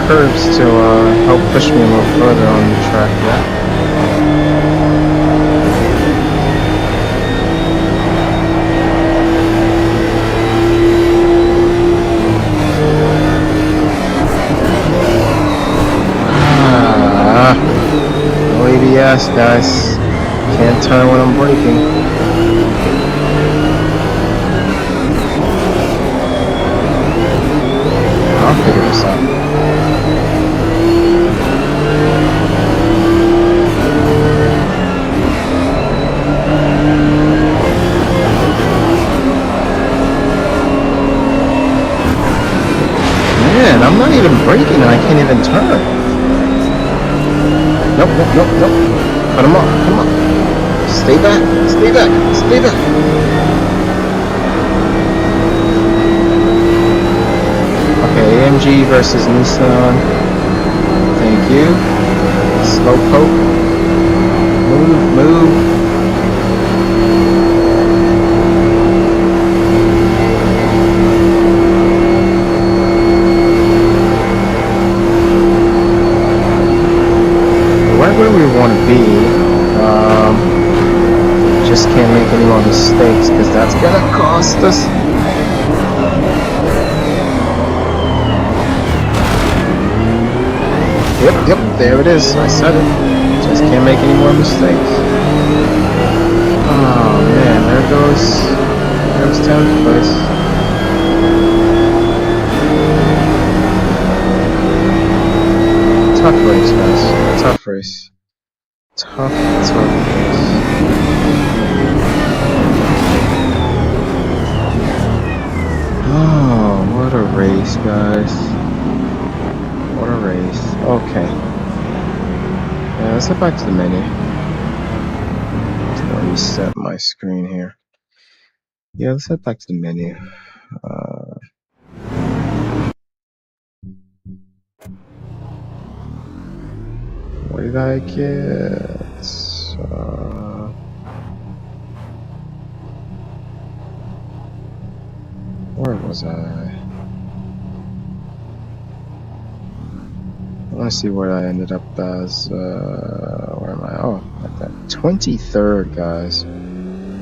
Curves to help push me a little further on the track. No ABS, guys. Can't turn when I'm braking. I'll figure this out. I'm not even braking and I can't even turn. Nope. Cut him off, come on. Stay back. MG versus Nissan. Thank you. Slowpoke. Move. Right where we want to be. Just can't make any more mistakes because that's gonna cost us. Yep, there it is. I said it. Just can't make any more mistakes. Oh man, there goes 10th place. Tough race, guys. Tough race. Tough race. Oh, what a race, guys. What a race. Okay. Yeah, let's head back to the menu. Let me reset my screen here. Yeah, let's head back to the menu. What did I get? Where was I? I want to see where I ended up as. Where am I? Oh, at that 23rd, guys.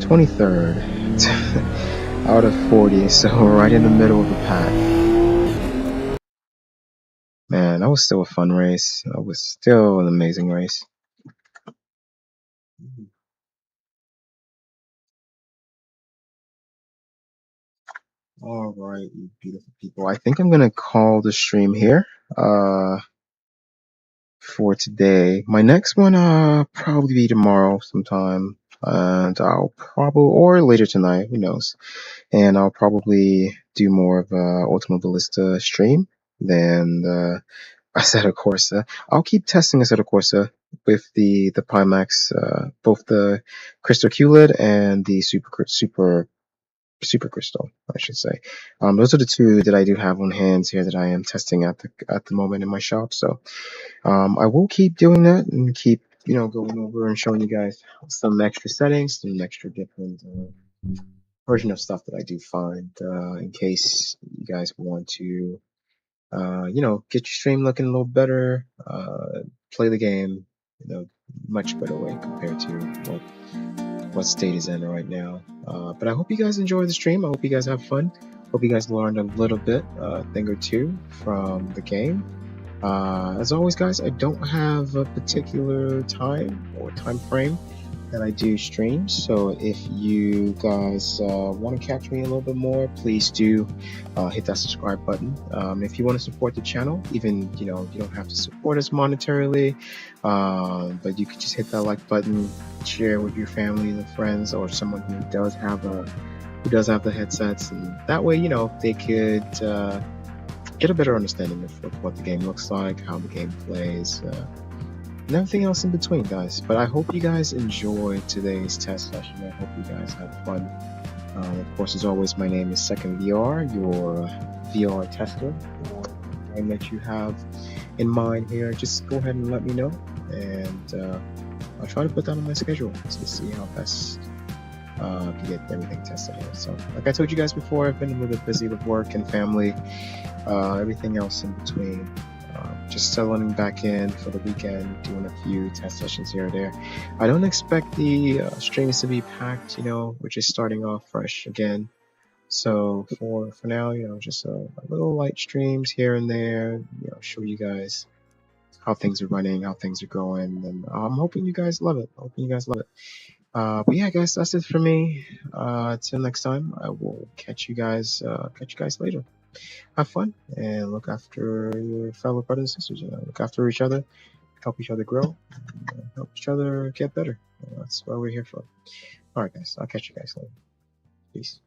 23rd out of 40, so right in the middle of the pack. Man, that was still a fun race. That was still an amazing race. All right, you beautiful people. I think I'm gonna call the stream here. For today. My next one probably be tomorrow sometime, and I'll probably or later tonight, who knows. And I'll probably do more of a Automobilista stream than the Assetto Corsa. I'll keep testing Assetto Corsa with the Pimax, both the Crystal QLED and the Super Crystal, I should say. Those are the two that I do have on hands here that I am testing at the moment in my shop. So I will keep doing that and keep going over and showing you guys some extra settings, some extra different version of stuff that I do find in case you guys want to get your stream looking a little better, play the game much better way compared to what state is in right now. But I hope you guys enjoy the stream. I hope you guys have fun. Hope you guys learned a little bit, thing or two from the game. As always, guys, I don't have a particular time or time frame that I do streams, so if you guys want to catch me a little bit more, please do hit that subscribe button. If you want to support the channel, even you don't have to support us monetarily, but you could just hit that like button, share with your family and friends, or someone who does have the headsets, and that way they could get a better understanding of what the game looks like, how the game plays, and everything else in between, guys. But I hope you guys enjoyed today's test session. I hope you guys had fun. Of course, as always, my name is Second VR, your VR tester. And that you have in mind here, just go ahead and let me know, and I'll try to put that on my schedule to see how best to get everything tested here. So, like I told you guys before, I've been a little bit busy with work and family, everything else in between. Just settling back in for the weekend, doing a few test sessions here or there. I don't expect the streams to be packed, we're just starting off fresh again. So for now, just a little light streams here and there, show you guys how things are running, how things are going, and I'm hoping you guys love it. But yeah, guys, that's it for me. Till next time, I will catch you guys later. Have fun and look after your fellow brothers and sisters. Look after each other, help each other grow, and help each other get better. That's what we're here for. All right, guys. I'll catch you guys later. Peace.